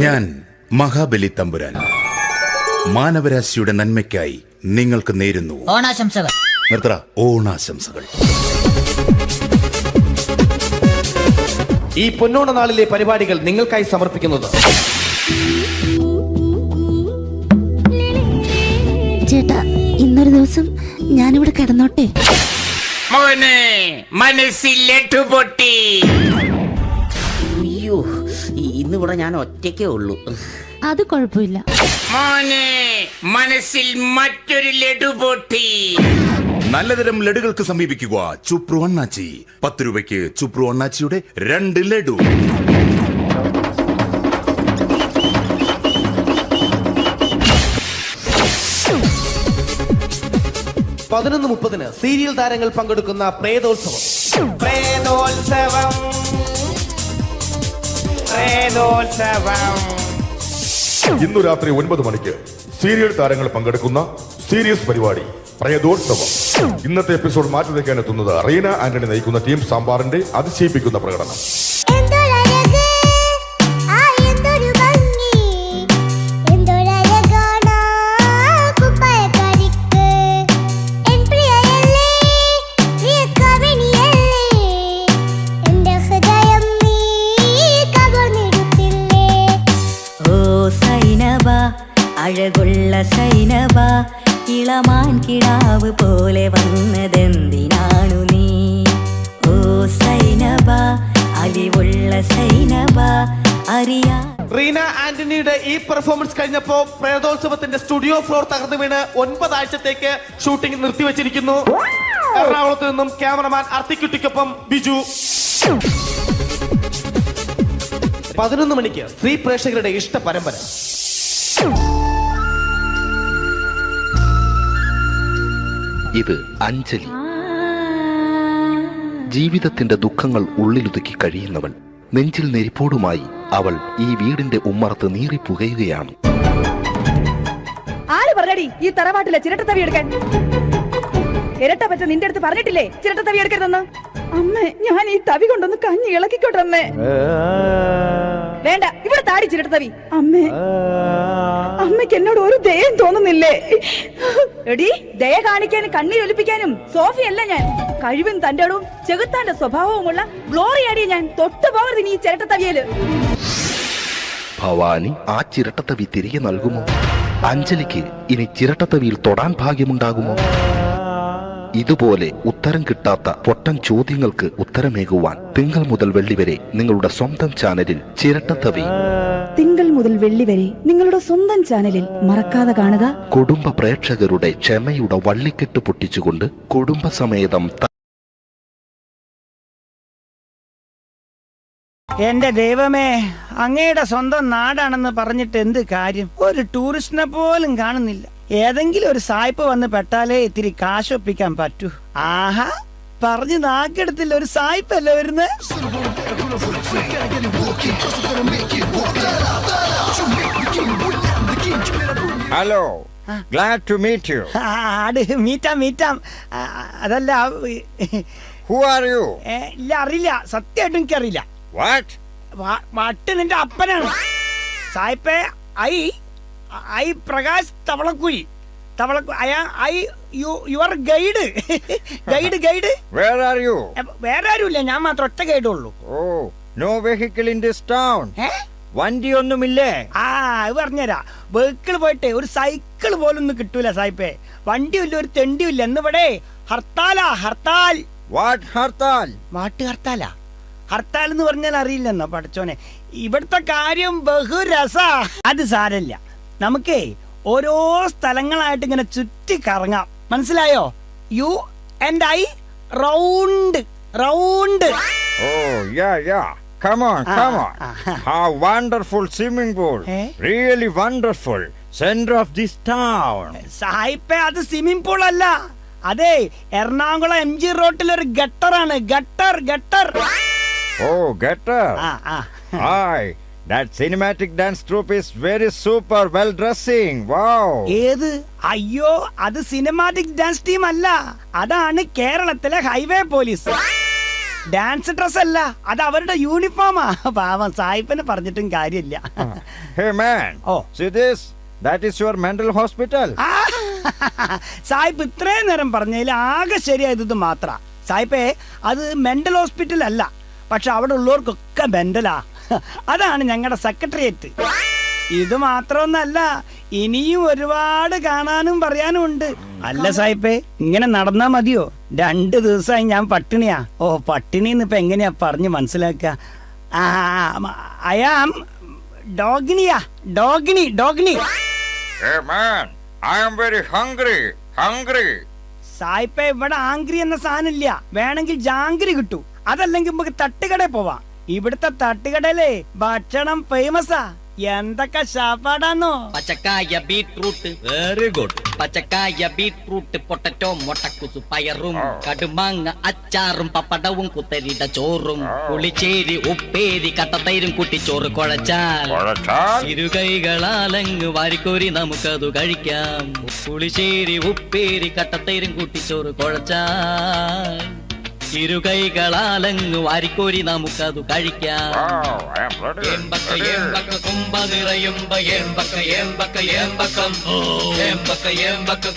ഞാൻ മഹാബലി തമ്പുരാൻ മാനവരാശിയുടെ നന്മയ്ക്കായി നിങ്ങൾക്ക് നേരുന്നു ഓണാശംസകൾ. നിർത്തറ. ഓണാശംസകൾ. ഈ പൊന്നോണ നാളിലെ പരിപാടികൾ നിങ്ങൾക്കായി സമർപ്പിക്കുന്നത് ചേട്ടാ, ഇന്നൊരു ദിവസം ഞാനിവിടെ കിടന്നോട്ടെ. മോനെ മനസ്സിൽ ലഡുപൊട്ടി. അയ്യോ, ഇന്നിവിടെ ഞാൻ ഒറ്റയ്ക്കേ ഉള്ളൂ. അത് കുഴപ്പമില്ല. മോനെ മനസ്സിൽ മറ്റൊരു ലഡുപൊട്ടി. നല്ലതരം ലഡുകൾക്ക് സമീപിക്കുക ചുപ്രു അണ്ണാച്ചി. 10 രൂപയ്ക്ക് ചുപ്രു അണ്ണാച്ചിയുടെ 2 ലഡു. പതിനൊന്ന് 30 സീരിയൽ താരങ്ങൾ പങ്കെടുക്കുന്ന പ്രേതോത്സവം. ഇന്നു രാത്രി 9 മണിക്ക് സീരിയൽ താരങ്ങൾ പങ്കെടുക്കുന്ന സീരിയസ് പരിപാടി പ്രേതോത്സവം. ഇന്നത്തെ എപ്പിസോഡ് മാറ്റി വയ്ക്കാൻ എത്തുന്നത് റീന ആന്റണി നയിക്കുന്ന ടീം സാമ്പാറിന്റെ അതിശയിപ്പിക്കുന്ന പ്രകടനം. അഴകുള്ള സൈനബ, ഇളമാൻ കിടാവ് പോലെ വന്നതെന്തിനാണു നീ? ഓ സൈനബ, അലിവുള്ള സൈനബ, അറിയാ. റീന ആന്റണിയുടെ ഈ പെർഫോമൻസ് കഴിഞ്ഞപ്പോ പ്രേതോത്സവത്തിന്റെ സ്റ്റുഡിയോ ഫ്ലോർ തകർന്നു വീണ് 9 ആഴ്ചത്തേക്ക് ഷൂട്ടിംഗ് നിർത്തിവെച്ചിരിക്കുന്നു. എറണാകുളത്ത് നിന്നും ക്യാമറമാൻ അർത്തിക്കുട്ടിക്കൊപ്പം ബിജു. 11 മണിക്ക് സ്ത്രീ പ്രേക്ഷകരുടെ ഇഷ്ട പരമ്പര. ഇത് അഞ്ജലി. ജീവിതത്തിന്റെ ദുഃഖങ്ങൾ ഉള്ളിലൊതുക്കി കഴിയുന്നവൾ. നെഞ്ചിൽ നെരിപ്പോടുമായി അവൾ ഈ വീടിന്റെ ഉമ്മറത്ത് നീറിപ്പുകയുകയാണ്. ആര് പറഞ്ഞടി ഈ തറവാട്ടിലെ ചിരട്ടത്തവി എടുക്കാൻ? ഇരട്ട പറ്റ നിന്റെ അടുത്ത് പറഞ്ഞിട്ടില്ലേ ചിരട്ടത്തവി എടുക്കരുതെന്ന്? അമ്മേ, ഞാൻ ഈ തവി കൊണ്ടൊന്ന് കഞ്ഞി ഇളക്കിക്കോട്ടെ അമ്മേ. വേണ്ട, ഇവിടെ താടി ചിരട്ടത്തവി. അമ്മേ, അമ്മയ്ക്ക് എന്നോട് ഒരു ദയം തോന്നുന്നില്ലേ? എടി, ദയ കാണിക്കാനും കണ്ണീരൊലിപ്പിക്കാനും സോഫിയല്ല ഞാൻ. കഴിവും തന്റെ അടവും ചെകുത്താന്റെ സ്വഭാവവുമുള്ള ഗ്ലോറിയാടി ഞാൻ. തൊട്ടുപോകരുത് നീ ചിരട്ടത്തവിയല്. ഭവാനി ആ ചിരട്ടത്തവി തിരികെ നൽകുമോ? അഞ്ജലിക്ക് ഇനി ചിരട്ടത്തവിയിൽ തൊടാൻ ഭാഗ്യമുണ്ടാകുമോ? ഇതുപോലെ ഉത്തരം കിട്ടാത്ത പൊട്ടൻ ചോദ്യങ്ങൾക്ക് ഉത്തരമേകുവാൻ തിങ്കൾ മുതൽ വെള്ളി വരെ നിങ്ങളുടെ സ്വന്തം ചാനലിൽ ചിരട്ടത്തവി. തിങ്കൾ മുതൽ വെള്ളി വരെ നിങ്ങളുടെ സ്വന്തം ചാനലിൽ മറക്കാതെ കാണുക. കുടുംബ പ്രേക്ഷകരുടെ ക്ഷമയുടെ വള്ളിക്കെട്ട് പൊട്ടിച്ചുകൊണ്ട് കുടുംബസമേതം എന്റെ ദൈവമേ, അങ്ങയുടെ സ്വന്തം നാടാണെന്ന് പറഞ്ഞിട്ട് എന്ത് കാര്യം? ഒരു ടൂറിസ്റ്റിനെ പോലും കാണുന്നില്ല. ഏതെങ്കിലും ഒരു സായിപ്പ് വന്ന് പെട്ടാലേ ഇത്തിരി കാശൊപ്പിക്കാൻ പറ്റൂ. ആഹാ, പറഞ്ഞു നാക്കെടുത്തില്ല, ഒരു സായിപ്പല്ലേ വരുന്നത്? Hello, glad to meet you. മീറ്റാം. അതല്ല, ഹു ആർ യു? ഇല്ല, അറിയില്ല, സത്യമായിട്ടും എനിക്കറിയില്ല. വാട്ട്? വട്ട് നിന്റെ അപ്പനാണ് സായിപ്പേ. I Prakash Thavalakkuzhi. Your guide. Guide. Where are you? വേറെ ആരുമില്ല, ഞാൻ മാത്രം ഒറ്റ ഗൈഡേ ഉള്ളൂ. Oh, no vehicle in this town. വണ്ടി ഒന്നുമില്ലേ? അത് പറഞ്ഞുതരാ. വെഹിക്കിൾ പോയിട്ട് ഒരു സൈക്കിൾ പോലും ഒന്നും കിട്ടൂല സായിപ്പേ. വണ്ടിയില്ല, ഒരു തെണ്ടിയില്ല. എന്നിവിടെ ഹർത്താലാ, ഹർത്താൽ. What ഹർത്താൽ? വാട്ട് ഹർത്താലാ? ഹർത്താൽ എന്ന് പറഞ്ഞാൽ അറിയില്ലെന്നോ പഠിച്ചോനെ? ഇവിടുത്തെ കാര്യം ബഹുരസാ. അത് സാരല്ല, നമുക്കേ ഓരോ സ്ഥലങ്ങളായിട്ട് ഇങ്ങനെ ചുറ്റി കറങ്ങാം. മനസ്സിലായോ? You and I round. Oh, yeah. Come on. How wonderful swimming pool. Really wonderful. Center of this town. സായിപ്പേ, അത് സ്വിമ്മിംഗ് പൂൾ അല്ല. അതെ, എറണാകുളം MG റോട്ടിലൊരു ഗട്ടറാണ്. Gutter. Oh, gutter. Hi. That cinematic dance troupe is very super well dressing. Wow. ഏത്? അയ്യോ, അത് cinematic dance team അല്ല, അതാണ് കേരളത്തിലെ ഹൈവേ പോലീസ്. ഡാൻസ് ഡ്രസ് അല്ല, അത് അവരുടെ യൂണിഫോമാ. പാവം സായിപ്പിനെ പറഞ്ഞിട്ടും കാര്യമില്ല. Hey man. Oh. See this? That is your mental hospital. സായിപ്പ് ഇത്രയും നേരം പറഞ്ഞതിൽ ആകെ ശരിയായത് മാത്ര. സായിപ്പേ, അത് മെന്റൽ ഹോസ്പിറ്റൽ അല്ല, പക്ഷെ അവിടെ ഉള്ളവർക്കൊക്കെ മെന്റലാ. അതാണ് ഞങ്ങളുടെ സെക്രട്ടേറിയറ്റ്. ഇത് മാത്രമൊന്നല്ല, ഇനിയും ഒരുപാട് കാണാനും പറയാനും ഉണ്ട്. അല്ല സായിപ്പേ, ഇങ്ങനെ നടന്നാ മതിയോ? 2 ദിവസമായി ഞാൻ പട്ടിണിയാ. ഓ, പട്ടിണിന്ന് ഇപ്പൊ എങ്ങനെയാ പറഞ്ഞ് മനസ്സിലാക്കുക? ഐ ആം ഡോഗിനി. Hey man, I am very hungry. സായിപ്പേ, ഇവിടെ ആംഗ്രി എന്ന സാധനം ഇല്ല. വേണമെങ്കിൽ ജാംഗ്രി കിട്ടൂ. അതല്ലെങ്കിൽ നമുക്ക് തട്ടുകടയിൽ പോവാം. ഇവിടുത്തെ തട്ടുകടയിലെ ഭക്ഷണം ഫേമസാ. എന്തൊക്കെ ശാപ്പാടാന്നോ? പച്ചക്കായ, ബീട്രൂട്ട്, വെരി ഗുഡ്. പച്ചക്കായ, ബീട്രൂട്ട്, പൊട്ടറ്റോ, മുട്ടക്കുസു, പയറും, കടുമാങ്ങ, അച്ചാറും, പപ്പടവും, കുത്തരിയുടെ ചോറും, പുളിച്ചേരി, ഉപ്പേരി, കട്ടത്തൈരും, കുട്ടിച്ചോറ് കുഴച്ചാൽ ഇരുകൈകളാലങ്ങ് വാരിക്കോരി നമുക്കത് കഴിക്കാം. പുളിച്ചേരി, ഉപ്പേരി, കട്ടത്തൈരും, കുട്ടിച്ചോറ് കുഴച്ചാൽ ഇരുകൈകളാലങ്ങ് വാരിക്കോരി നമുക്കത് കഴിക്കാം. കുമ്പ നിറയുമ്പ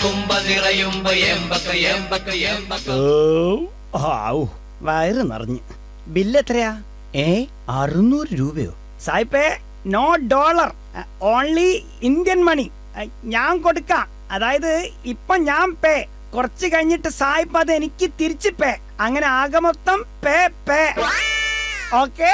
കുമ്പ നിറയുമ്പ. വയറ് നിറഞ്ഞു. ബില്ല് എത്രയാ? 600 രൂപയോ? സായിപ്പേ, no dollar, only Indian money. ഞാൻ കൊടുക്കാം. അതായത് ഇപ്പൊ ഞാൻ പേ, കുറച്ച് കഴിഞ്ഞിട്ട് സായിപ്പ് അത് എനിക്ക് തിരിച്ച് പേ. അങ്ങനെ ആകെ മൊത്തം പേ. ഓക്കെ.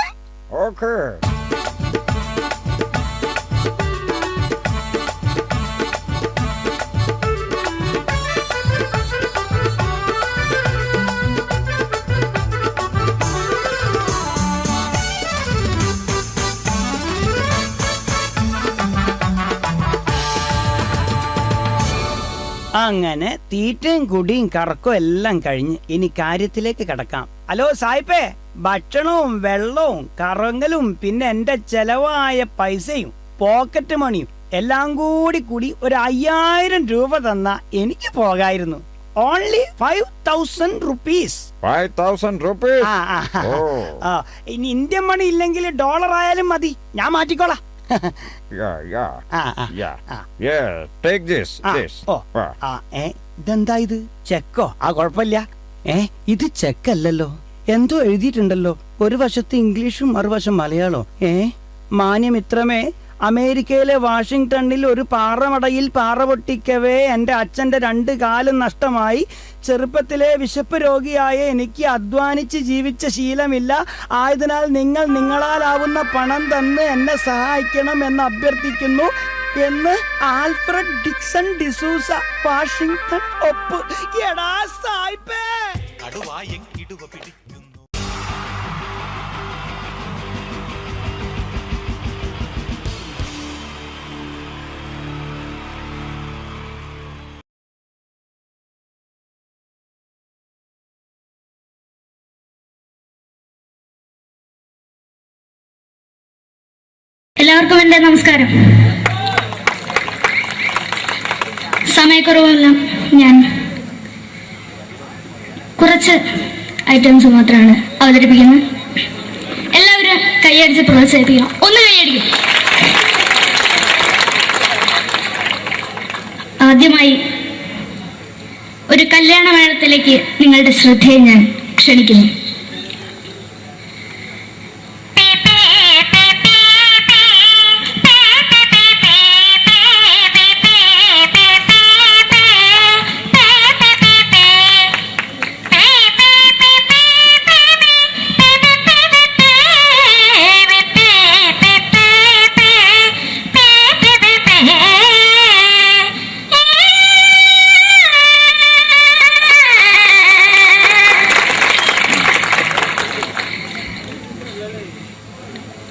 അങ്ങനെ തീറ്റയും കുടിയും കറക്കവും എല്ലാം കഴിഞ്ഞ് ഇനി കാര്യത്തിലേക്ക് കടക്കാം. ഹലോ സായിപ്പേ, ഭക്ഷണവും വെള്ളവും കറങ്ങലും പിന്നെ എന്റെ ചെലവായ പൈസയും പോക്കറ്റ് മണിയും എല്ലാം കൂടി ഒരു 5000 രൂപ തന്നാ എനിക്ക് പോകായിരുന്നു. Only 5000 rupees. 5000 rupees? ഇനി ഇന്ത്യൻ മണി ഇല്ലെങ്കിൽ ഡോളർ ആയാലും മതി, ഞാൻ മാറ്റിക്കോളാം. Take this. ഇതെന്താ ഇത്? ചെക്കോ? കുഴപ്പമില്ല. ഇത് ചെക്കല്ലല്ലോ, എന്തോ എഴുതിയിട്ടുണ്ടല്ലോ. ഒരു വശത്ത് ഇംഗ്ലീഷും മറുവശം മലയാളം. മാന്യമിത്രമേ, അമേരിക്കയിലെ വാഷിംഗ്ടണിൽ ഒരു പാറമടയിൽ പാറ പൊട്ടിക്കവേ എന്റെ അച്ഛന്റെ 2 കാലും നഷ്ടമായി. ചെറുപ്പത്തിലെ വിശപ്പ് രോഗിയായ എനിക്ക് അധ്വാനിച്ച് ജീവിച്ച ശീലമില്ല. ആയതിനാൽ നിങ്ങൾ നിങ്ങളാലാവുന്ന പണം തന്ന് എന്നെ സഹായിക്കണം എന്ന് അഭ്യർത്ഥിക്കുന്നു എന്ന് ആൽഫ്രഡ് ഡിക്സൺ ഡിസൂസ, വാഷിംഗ്ടൺ. ഒപ്പ്. എടാ സായിപ്പേ, എല്ലാവർക്കും എൻ്റെ നമസ്കാരം. സമയക്കുറവല്ല, ഞാൻ കുറച്ച് ഐറ്റംസ് മാത്രമാണ് അവതരിപ്പിക്കുന്നത്. എല്ലാവരും കൈയടിച്ച് പ്രോത്സാഹിപ്പിക്കണം. ഒന്ന് കൈയടിക്കും. ആദ്യമായി ഒരു കല്യാണ മേളത്തിലേക്ക് നിങ്ങളുടെ ശ്രദ്ധയെ ഞാൻ ക്ഷണിക്കുന്നു.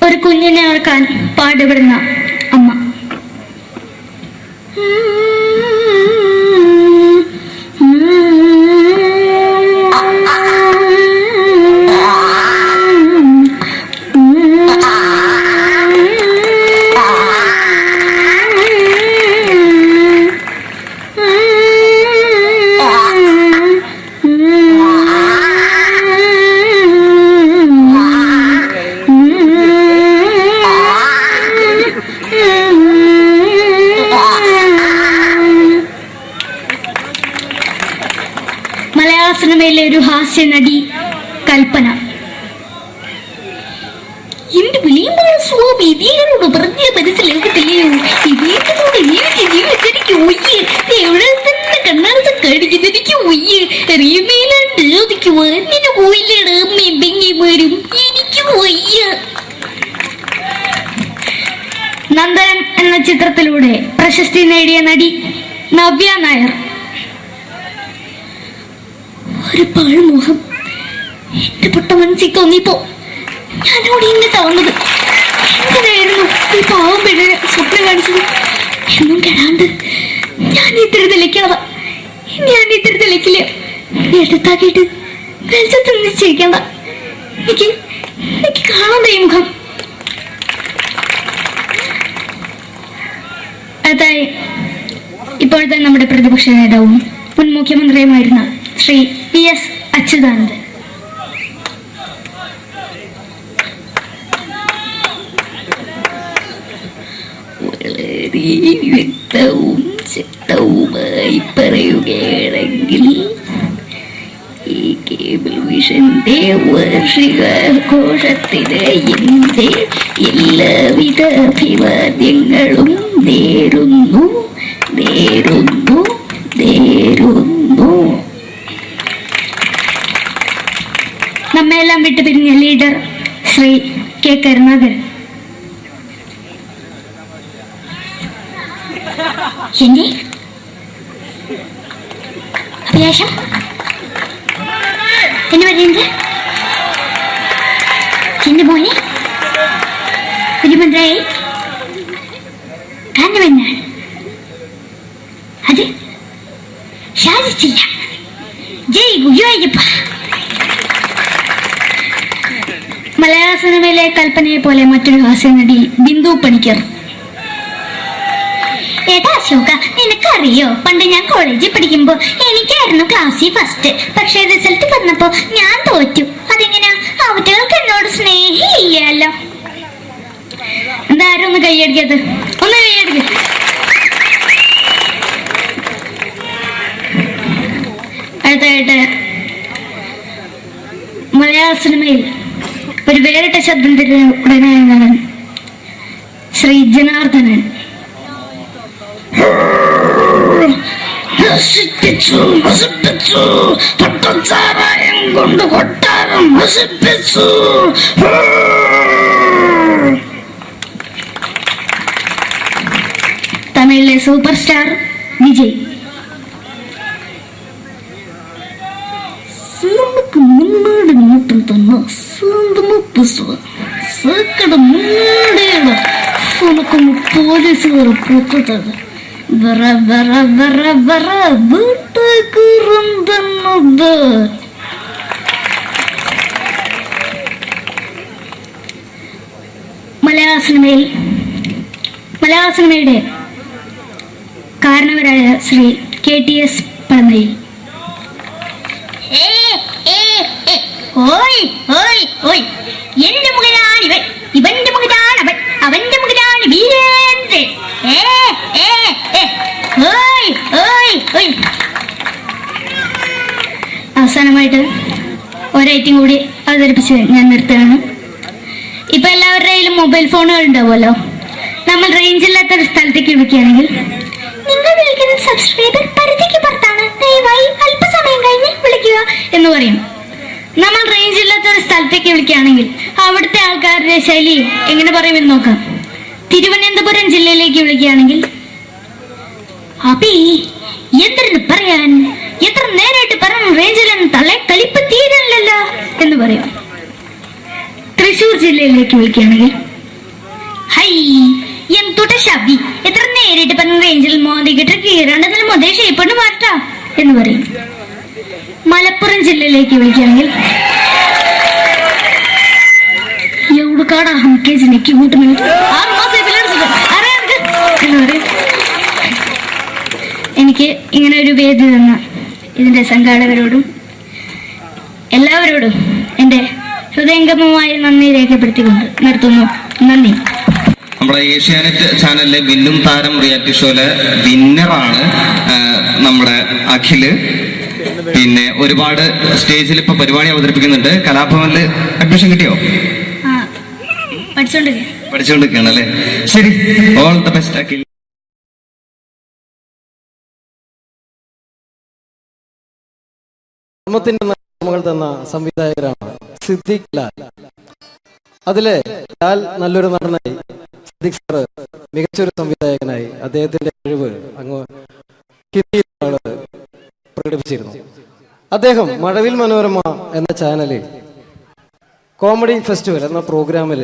ഒരു കുഞ്ഞിനെ ഓർക്കാൻ പാടുപെടുന്ന അമ്മ. മലയാള സിനിമയിലെ ഒരു ഹാസ്യ നടി കൽപ്പന. എന്റെ വിളിയുമ്പോൾ സ്വാമി ഇതിനോട് പറഞ്ഞ മനസ്സിലാക്കത്തില്ലയോ? ഇതിനോട് ജീവിതത്തിലേക്ക് ഒയ്യ് എവിടെ തന്നെ കണ്ണടച്ച് കടിക്കുന്നത് എനിക്ക് ഒയ്യ് റിയമയിലാണ്ട് ചോദിക്കുവാ നിന്നെ പോയില്ലേടാ അമ്മയും പെങ്ങിമാരും എനിക്ക് വയ്യ. നന്ദനം എന്ന ചിത്രത്തിലൂടെ പ്രശസ്തി നേടിയ നടി നവ്യ നായർ. ഒരു പാഴ്മോഹം എന്റെ പൊട്ട മനസ്സിൽ തോന്നിയപ്പോ ഞാനോട് ഇന്നിട്ടാ വന്നത്. എങ്ങനെയായിരുന്നു ഈ പാവം പെണ്ണ് സ്വപ്നം കാണിച്ചത്? എന്നും കെടാണ്ട് ഞാൻ ഇത്തിരി തെളിക്കാതെ എടുത്താക്കിയിട്ട് വെളിച്ചത്ത് നിശ്ചയിക്കണ്ട. എനിക്ക് കാണാൻ ഈ മുഖം. അതായി ഇപ്പോഴത്തെ നമ്മുടെ പ്രതിപക്ഷ നേതാവും മുൻ മുഖ്യമന്ത്രിയുമായിരുന്ന ശ്രീ PS അച്യുതാനന്ദൻ. വളരെ വ്യക്തവും ശക്തവുമായി പറയുകയാണെങ്കിൽ ഈ കേബിൾ വിഷന്റെ വാർഷികാഘോഷത്തിന് എന്റെ എല്ലാവിധ അഭിവാദ്യങ്ങളും നേരുന്നു. നമ്മെല്ലാം വിട്ടുപിരിഞ്ഞ ലീഡർ ശ്രീ കെ കരുണാകരൻ. എന്റെ അഭിലാഷം എന്നെ പറയുന്നത് എന്റെ മോനെ മുഖ്യമന്ത്രിയായി കാരണമെന്നാണ്. അത് സാധിച്ചില്ല. ജയ് ഗുരുവായൂരപ്പ. മലയാള സിനിമയിലെ കൽപ്പനയെ പോലെ മറ്റൊരു ഹാസ്യ നടി ബിന്ദു പണിക്കർ. ഏട്ടാ അശോക, നിനക്കറിയോ പണ്ട് ഞാൻ കോളേജിൽ പഠിക്കുമ്പോ എനിക്കായിരുന്നു ക്ലാസ്സിൽ ഫസ്റ്റ്. പക്ഷെ റിസൾട്ട് വന്നപ്പോ ഞാൻ തോറ്റു. അതെങ്ങനെയാ? അവറ്റകൾക്ക് എന്നോട് സ്നേഹമില്ലല്ലോ. എന്താരും ഒന്ന് കൈയടിക്കത്? ഒന്ന് കൈയടിക്ക. അടുത്തായിട്ട് മലയാള സിനിമയിൽ ഒരു വേറിട്ട ശബ്ദം ഉടനായ ശ്രീ ജനാർദ്ദനൻ. കൊണ്ട് കൊട്ടാരം നശിപ്പിച്ചു. തമിഴിലെ സൂപ്പർ സ്റ്റാർ വിജയ്. നമുക്ക് മുന്നോടി നോട്ടം തന്നെ പോലീസുകാർ പുറത്തത് വീട്ടുകുറുമ്പെന്നത്. മലയാള സിനിമയിൽ മലയാള സിനിമയുടെ കാരണവരായ ശ്രീ KTS പഴന്തയിൽ. എന്റെ മകനാണ് ഇവൻ, ഇവന്റെ മകനാണ് അവൻ, അവന്റെ മകനാണ് വീരേന്ദ്രൻ. അവസാനമായിട്ട് ഒരൈറ്റം കൂടി അവതരിപ്പിച്ച് ഞാൻ നിർത്തുകയാണ്. ഇപ്പൊ എല്ലാവരുടെ കയ്യിലും മൊബൈൽ ഫോണുകൾ ഉണ്ടാവുമല്ലോ. നമ്മൾ റേഞ്ച് ഇല്ലാത്ത ഒരു സ്ഥലത്തേക്ക് വിളിക്കുകയാണെങ്കിൽ, നിങ്ങൾ വിളിക്കുന്ന സബ്സ്ക്രൈബർ പരിധിക്ക് പുറത്താണ്, ദയവായി അല്പസമയം കഴിഞ്ഞ് വിളിക്കുക എന്ന് പറയും. നമ്മൾ റേഞ്ച് ഇല്ലാത്ത ഒരു സ്ഥലത്തേക്ക് വിളിക്കുകയാണെങ്കിൽ അവിടുത്തെ ആൾക്കാരുടെ ശൈലി എങ്ങനെ പറയുമെന്ന് നോക്കാം. തിരുവനന്തപുരം ജില്ലയിലേക്ക് വിളിക്കുകയാണെങ്കിൽ, അപ്പീ എന്തിനു പറയാൻ, എത്ര നേരമായിട്ട് പറഞ്ഞു റേഞ്ചിലെന്ന് തള്ളെ കളിപ്പ് തീരല്ലോ എന്ന് പറയും. തൃശൂർ ജില്ലയിലേക്ക് വിളിക്കുകയാണെങ്കിൽ, ഹൈ എന്തുട്ട ശബ്ദി, എത്ര നേരിട്ട് പറഞ്ഞ റേഞ്ചിൽ മോദിക്കിട്ട് കീറേണ്ടതിന് മുതൽ ഷേപ്പണ് മാറ്റാ എന്ന് പറയും. മലപ്പുറം ജില്ലയിലേക്ക് വിളിക്കുകയാണെങ്കിൽ, എവിടുക്കാടാ ഹംകേജിലേക്ക് കൂട്ടുന്നത്, 6 മാസം എന്ന് പറയും. എനിക്ക് ഇങ്ങനെ ഒരു വേദി തന്ന ഇതിന്റെ സംഘാടകരോടും എല്ലാവരോടും എൻ്റെ ഹൃദയംഗമമായ നന്ദി രേഖപ്പെടുത്തിക്കൊണ്ട് നിർത്തുന്നു. നന്ദി. നമ്മുടെ ഏഷ്യാനെറ്റ് ചാനലിലെ വില്ലും താരം റിയാലിറ്റി ഷോയിലെ വിന്നറാണ് നമ്മുടെ അഖില്. പിന്നെ ഒരുപാട് സ്റ്റേജിൽ ഇപ്പൊ പരിപാടി അവതരിപ്പിക്കുന്നുണ്ട്. കലാഭവനില് അഡ്മിഷൻ കിട്ടിയോ? പഠിച്ചോണ്ടിരിക്കുകയാണ് അല്ലേ? ശരി, ഓൾ ദ ബെസ്റ്റ് അഖിൽ. തന്ന സംവിധായകരാണ് സിദ്ദിഖ് ലാൽ. അതിലെ ലാൽ നല്ലൊരു നടനായി, സിദ്ദിഖ് സാറ് മികച്ചൊരു സംവിധായകനായി അദ്ദേഹത്തിന്റെ കഴിവ് അങ്ങ് ഹിന്ദിയിൽ പ്രകടിപ്പിച്ചിരുന്നു. അദ്ദേഹം മഴവിൽ മനോരമ എന്ന ചാനലിൽ കോമഡി ഫെസ്റ്റിവൽ എന്ന പ്രോഗ്രാമിൽ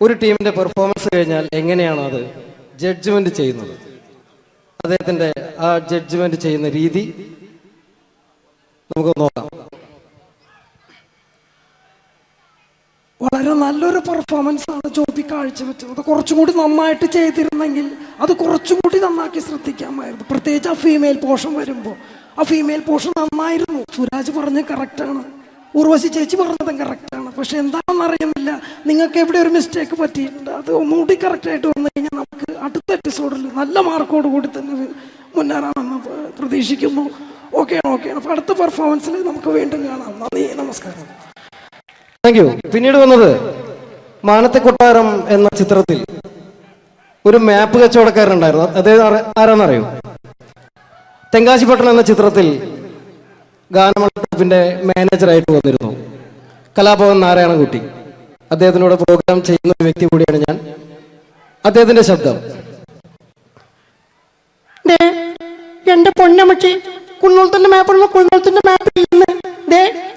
ഒരു ടീമിന്റെ പെർഫോമൻസ് കഴിഞ്ഞാൽ എങ്ങനെയാണോ അത് ജഡ്ജ്മെന്റ് ചെയ്യുന്നത്, അദ്ദേഹത്തിന്റെ ആ ജഡ്ജ്മെന്റ് ചെയ്യുന്ന രീതി നമുക്ക് നോക്കാം. വളരെ നല്ലൊരു പെർഫോമൻസ് ആണ് ജോബി കാഴ്ചവെച്ചത്. കുറച്ചും കൂടി നന്നായിട്ട് ചെയ്തിരുന്നെങ്കിൽ അത് കുറച്ചും കൂടി നന്നാക്കി ശ്രദ്ധിക്കാമായിരുന്നു. പ്രത്യേകിച്ച് ആ ഫീമെയിൽ പോർഷൻ വരുമ്പോൾ ആ ഫീമെയിൽ പോർഷൻ നന്നായിരുന്നു. സുരാജ് പറഞ്ഞത് കറക്റ്റാണ്, ഉർവശി ചേച്ചി പറഞ്ഞതും കറക്റ്റാണ്. പക്ഷെ എന്താണെന്ന് അറിയുന്നില്ല, നിങ്ങൾക്ക് എവിടെ ഒരു മിസ്റ്റേക്ക് പറ്റിയിട്ടുണ്ട്. അത് ഒന്നുകൂടി കറക്റ്റായിട്ട് വന്നു കഴിഞ്ഞാൽ നമുക്ക് അടുത്ത എപ്പിസോഡിൽ നല്ല മാർക്കോട് കൂടി തന്നെ മുന്നേറാമെന്ന് പ്രതീക്ഷിക്കുന്നു. ഓക്കെയാണ്. അപ്പോൾ അടുത്ത പെർഫോമൻസിൽ നമുക്ക് വീണ്ടും കാണാം. നന്ദി, നമസ്കാരം. Thank you. പിന്നീട് വന്നത് മാനത്തെ കൊട്ടാരം എന്ന ചിത്രത്തിൽ ഒരു മാപ്പ് കച്ചവടക്കാരനുണ്ടായിരുന്നു. അദ്ദേഹം ആരാന്നറിയോ? തെങ്കാശിപട്ടണം എന്ന ചിത്രത്തിൽ ഗാനമണ്ഡലത്തിന്റെ മാനേജറായിട്ട് വന്നിരുന്നു കലാഭവൻ നാരായണൻകുട്ടി. അദ്ദേഹത്തിനോട് പ്രോഗ്രാം ചെയ്യുന്ന ഒരു വ്യക്തി കൂടിയാണ് ഞാൻ. അദ്ദേഹത്തിന്റെ ശബ്ദം. എന്റെ പൊന്നമ്മച്ചി, കുന്നോളത്തിന്റെ മാപ്പ് കുന്നോളത്തിന്റെ മാപ്പ്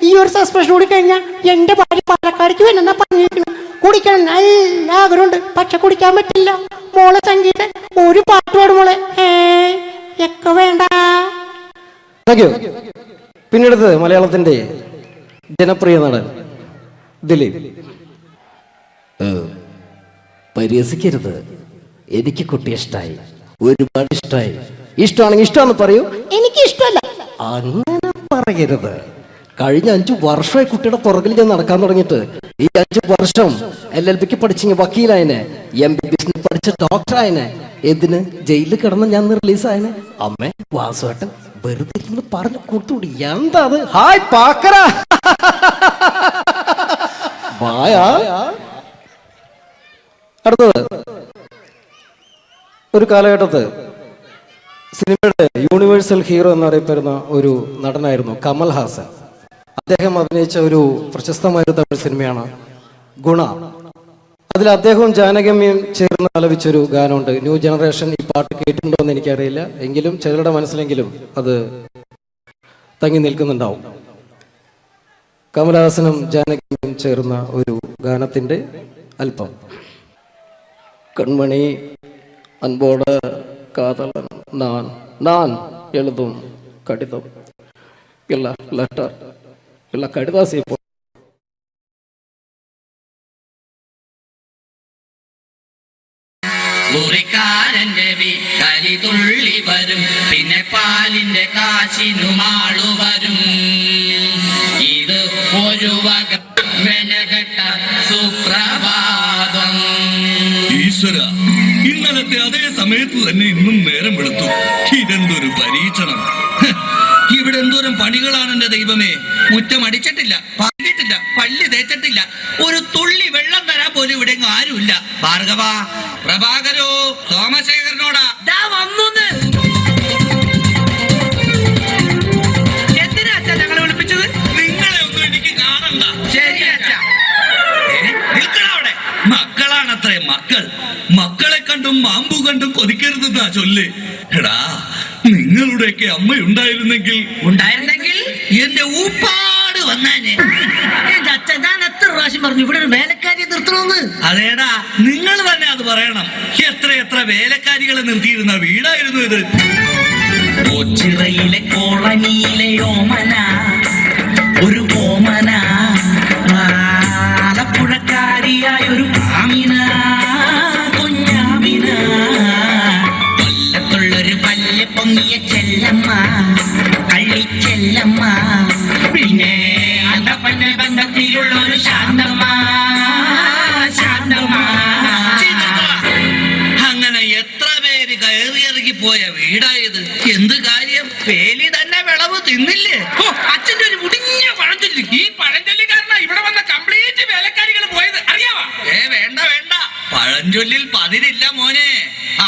ഈ ഒരു സസ്പെൻഷൻ കൂടി കഴിഞ്ഞാൽ എന്റെ ഭാര്യ പാലക്കാടേക്ക് വരുന്ന പറഞ്ഞിരിക്കുന്നു. കുടിക്കണം നല്ല ആഗ്രഹമുണ്ട്, പക്ഷെ കുടിക്കാൻ പറ്റില്ല. മോളെ സംഗീത ഒരു പാട്ട് പാടും മോളെ. ഒക്കെ വേണ്ട. പിന്നീട് മലയാളത്തിന്റെ ജനപ്രിയ നടൻ ദിലീപ്. പരിഹസിക്കരുത്, എനിക്ക് കുട്ടി ഇഷ്ടമായി, ഒരുപാട് ഇഷ്ടമായി. ഇഷ്ടമാണെങ്കിൽ ഇഷ്ടമാണെന്ന് പറയൂ. എനിക്ക് ഇഷ്ടമല്ല അങ്ങനെ പറയരുത്. കഴിഞ്ഞ 5 വർഷമായി കുട്ടിയുടെ പുറകിൽ ഞാൻ നടക്കാൻ തുടങ്ങിയിട്ട്. ഈ 5 വർഷം LLBക്ക് പഠിച്ചെങ്കിൽ വക്കീലായനെ, MBBS പഠിച്ച ഡോക്ടറായനെ, എന്തിന് ജയിലിൽ കിടന്ന് ഞാൻ റിലീസായനെ. അമ്മേ വാസുവേട്ടൻ വെറുതെ പറഞ്ഞു കൊടുത്തുകൂടി. എന്താ അത്? ഹായ് പാക്കറ, അടുത്തത് ഒരു കാലഘട്ടത്ത് സിനിമയുടെ യൂണിവേഴ്സൽ ഹീറോ എന്നറിയപ്പെടുന്ന ഒരു നടനായിരുന്നു കമൽ ഹാസൻ. അദ്ദേഹം അഭിനയിച്ച ഒരു പ്രശസ്തമായ തമിഴ് സിനിമയാണ് ഗുണ. അതിൽ അദ്ദേഹവും ജാനകമ്യയും ചേർന്ന് ആലപിച്ചൊരു ഗാനമുണ്ട്. ന്യൂ ജനറേഷൻ ഈ പാട്ട് കേട്ടിട്ടുണ്ടോ എന്ന് എനിക്കറിയില്ല, എങ്കിലും ചിലരുടെ മനസ്സിലെങ്കിലും അത് തങ്ങി നിൽക്കുന്നുണ്ടാവും. കമൽഹാസനും ജാനകിയും ചേർന്ന ഒരു ഗാനത്തിന്റെ അല്പം. കൺമണി അൻപോട് കാതലൻ நான் எழுதும் கடிதம் இல்ல லெட்டர் இல்ல கடிதாசி കുറിക്കാരന്റെ വീട്ടലി തുള്ളി വരും, പിന്നെ പാലിന്റെ കാശിനുമാളു വരും. ഇത് ഒരു വക വെലകെട്ട സുപ്രഭാതം. ഈശ്വര, ഇന്നലത്തെ അതേ സമയത്ത് തന്നെ ഇന്നും നേരം വെളുത്തു. ഇതെന്തൊരു പരീക്ഷണം! ഇവിടെ എന്തോരം പണികളാണ് എന്റെ ദൈവമേ. മുറ്റം അടിച്ചിട്ടില്ല, പറഞ്ഞിട്ടില്ല, പള്ളി തേച്ചിട്ടില്ല, ഒരു തുള്ളി വെള്ളം തരാൻ പോലും ഇവിടെ ആരുമില്ല. ഭാർഗവ, പ്രഭാകരോ, സോമശേഖരനോടാ വന്നു. എന്തിനാ അച്ഛാ ഞങ്ങളെ വിളിപ്പിച്ചത്? നിങ്ങളെ ഒന്നും എനിക്ക് കാണണ്ട. ശരി അച്ഛാ. നിൽക്കണ അവിടെ. മക്കളാണത്രേ മക്കൾ. മക്കളെ കണ്ടും മാമ്പു കണ്ടും കൊതിക്കരുതെന്നാ ചൊല്ല്. എടാ, നിങ്ങളുടെയൊക്കെ അമ്മയുണ്ടായിരുന്നെങ്കിൽ എന്റെ ഊപ്പാട് വന്നേനെ. എന്റെ അച്ഛൻ ഞാൻ എത്ര പ്രാവശ്യം പറഞ്ഞു ഇവിടെ ഒരു വേലക്കാരിയെ നിർത്തണമെന്ന്. അതേടാ, നിങ്ങൾ തന്നെ അത് പറയണം. എത്ര എത്ര വേലക്കാരികളെ നിർത്തിയിരുന്ന വീടായിരുന്നു ഇത്. കൊച്ചിറയിലെ കോളനിയിലെ ഓമന, ഒരു ഓമന, ആലപ്പുഴക്കാരിയായ ഒരു ആമിന, കുഞ്ഞാമിന, കൊല്ലത്തുള്ളൊരു പല്ല് പൊങ്ങിയ ചെല്ലമ്മ, കള്ളിച്ചെല്ലമ്മ, പിന്നെ അന്തപ്പന്റെ ബന്ധത്തിലുള്ള ഒരു ശാന്തമ്മ, ശാന്തമ്മ. അങ്ങനെ എത്ര പേര് കയറിയിറങ്ങി പോയ വീടായത്. എന്ത് കാര്യം, വേലി തന്നെ വിളവ് തിന്നില്ലേ? അച്ഛന്റെ ഒരു മുടിഞ്ഞ പഴഞ്ചൊല്ലി. ഈ പഴഞ്ചൊല്ലി കാരണം ഇവിടെ വന്ന കംപ്ലീറ്റ് വേലക്കാരികൾ പോയത് അറിയാവാ? വേണ്ട വേണ്ട, പഴഞ്ചൊല്ലിൽ പതിരില്ല മോനെ. ആ,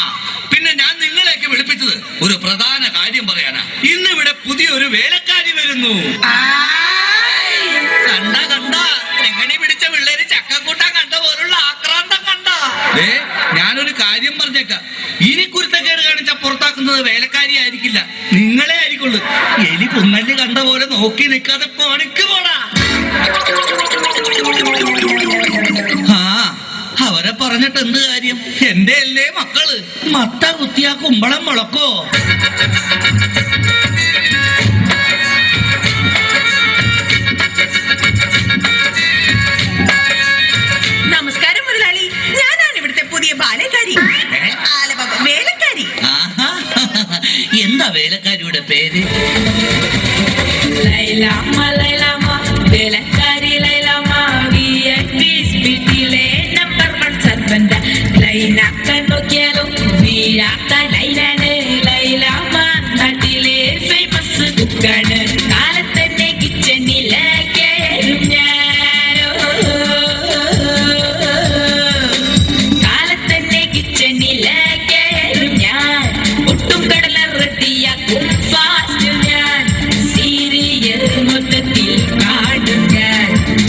പിന്നെ ഞാൻ നിങ്ങളെയൊക്കെ വിളിപ്പിച്ചത് ഒരു പ്രധാന കാര്യം പറയാനാ. ഇന്നിവിടെ പുതിയൊരു വേലക്കാരി വരുന്നു. കണ്ട കണ്ട, എങ്ങനെ പിടിച്ച പിള്ളേര് ചക്കക്കൂട്ടാൻ കണ്ട പോലുള്ള ആക്രാന്തം കണ്ട. ഞാനൊരു കാര്യം പറഞ്ഞേക്കാം, ഇനി കുരുത്തക്കേട് കാണിച്ച പുറത്താക്കുന്നത് വേലക്കാരി ആയിരിക്കില്ല, നിങ്ങളെ ആയിരിക്കുള്ളൂ. എലി പുന്നല് കണ്ട പോലെ നോക്കി നിൽക്കാതെ പണിക്ക് പോടാ. ആ, അവരെ പറഞ്ഞിട്ട് എന്ത് കാര്യം? എന്റെ അല്ലേ മക്കള്. മത്ത കുത്തിയാ കുമ്പളം മുളക്കോ? നമസ്കാരം മുതലാളി, ഞാനാണ് ഇവിടുത്തെ പുതിയ ബാലക്കാരി, വേലക്കാരി. എന്താ വേലക്കാരിയുടെ പേര്? ലൈലാമ്മ, ലൈലാമ്മ, വേലക്കാരി ലൈലാമ്മ, VIP സ്പീഡിലെ നമ്പർ 1 സർവന്റ. ലൈനാക്കാൻ നോക്കിയാലും വീഴാത്ത ലൈലാണ് ലൈലാമ്മ, നാട്ടിലെ ഫേമസ് കുക്കാണ്. കാലത്തന്നെ കിച്ചണിലേക്കും ഞാനോ, കാലത്തന്നെ കിച്ചണിലേക്കും ഞാൻ. ഒട്ടും കടല റെഡിയാക്കും ഫാസ്റ്റ് ഞാൻ. സീരിയൽ മൊത്തത്തിൽ കാടും ഞാൻ.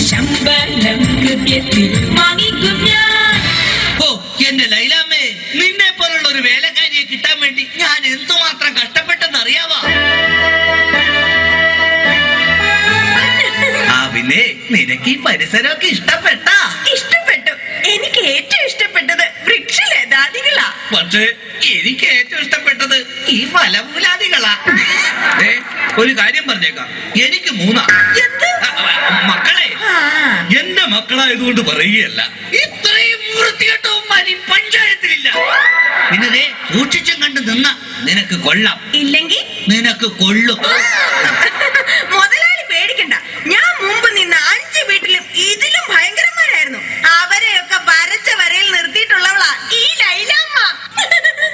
ശമ്പളം കൃത്യത്തിൽ വാങ്ങിക്കും ഞാൻ. ഓ എന്റെ ലൈലാമ്മേ, നിന്നെ പോലുള്ള ഒരു വേലക്കാരിയെ കിട്ടാൻ വേണ്ടി ഞാൻ എന്തുമാത്രം കഷ്ടപ്പെട്ടെന്ന് അറിയാവാ? ആ പിന്നെ, നിനക്ക് ഈ പരിസരമൊക്കെ ഇഷ്ടപ്പെട്ടാ? ഇഷ്ടപ്പെട്ടു. എനിക്ക് ഏറ്റവും ഇഷ്ടപ്പെട്ടത് വൃക്ഷലതാദികളാ. പക്ഷേ എനിക്ക് ഏറ്റവും ഇഷ്ടപ്പെട്ടത് ഈ ഫലമൂലാദികളാ. ഒരു കാര്യം പറഞ്ഞേക്കാം, എനിക്ക് 3 മക്കളെ. എന്റെ മക്കളായതുകൊണ്ട് പറയുകയല്ല, ഇത്രയും വൃത്തികെട്ടവന്മാർ ഈ പഞ്ചായത്തിലില്ല. പിന്നെ സൂക്ഷിച്ചും കണ്ട് നിന്ന നിനക്ക് കൊള്ളാം, ഇല്ലെങ്കിൽ നിനക്ക് കൊള്ളും. മുതലാളി പേടിക്കണ്ട, ഞാൻ മുമ്പ് നിന്ന 5 വീട്ടിലും ഇതിലും ഭയങ്കരന്മാരായിരുന്നു. അവരെയൊക്കെ വരച്ച വരയിൽ നിർത്തിയിട്ടുള്ളവളാ ഈ ലൈലാമ്മ.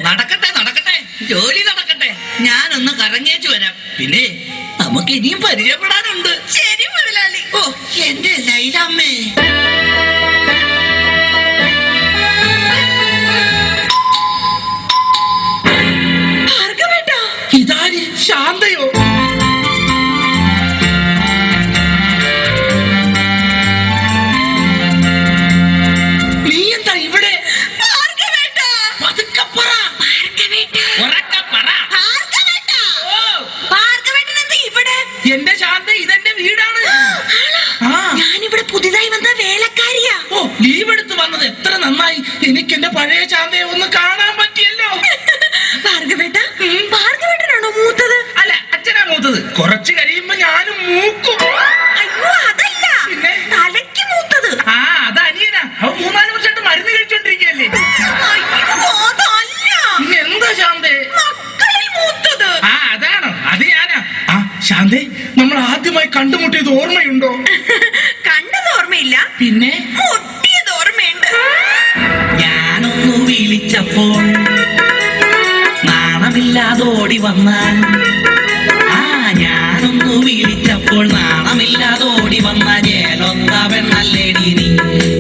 നടക്കട്ടെ നടക്കട്ടെ, ജോലി നടക്കട്ടെ. ഞാനൊന്ന് കറങ്ങിയേച്ചു വരാം. പിന്നെ നമുക്ക് ഇനിയും പരിചയപ്പെടാനുണ്ട്. ശരി മുതലാളി. ഓ എന്റെ ലൈലാമ്മേ. ഭാർഗവേട്ടാ, ഇതാര്? ശാന്തയോ? നീ എന്താ ഇവിടെ? ഭാർഗവേട്ടാ, പതുക്കെ പറ. ഉറക്കെ പറ. ഭാർഗവേട്ടൻ എന്താ ഇവിടെ? എന്റെ ശാന്ത, ഇതെന്റെ വീടാണ്. ഞാനിവിടെ പുതിയതായി വന്ന വേലക്കാരിയാ. ഓ, ലീവ് എടുത്ത് വന്നത് എത്ര നന്നായി. എനിക്ക് എന്റെ പഴയ ശാന്തയെ ഒന്ന് കാണാൻ പറ്റിയല്ലോ. ഭാർഗവേട്ടാ, ഭാർഗവേട്ടനാണോ മൂത്തത്? അല്ല, അച്ഛനാ മൂത്തത്. കുറച്ച് കഴിയുമ്പോ ഞാനും മൂക്കും. അയ്യോ, അതല്ല, പിന്നെ തലയ്ക്ക് മൂത്തത്. അത് അനിയനാ. അവൻ 3-4 വർഷമായിട്ട് മരുന്ന് കഴിച്ചോണ്ടിരിക്കല്ലേ. അയ്യോ, കണ്ടുമുട്ടിയത് ഓർമ്മയുണ്ടോ? കണ്ടത് ഓർമ്മയില്ല, പിന്നെ മുട്ടിയത് ഓർമ്മയുണ്ട്. ഞാനൊന്നു വിളിച്ചപ്പോൾ നാണമില്ലാതോടി വന്നാൽ, ഞാനൊന്നു വിളിച്ചപ്പോൾ നാണമില്ലാതോടി വന്ന ജേലൊത്ത പെണ്ണല്ലേടി നീ,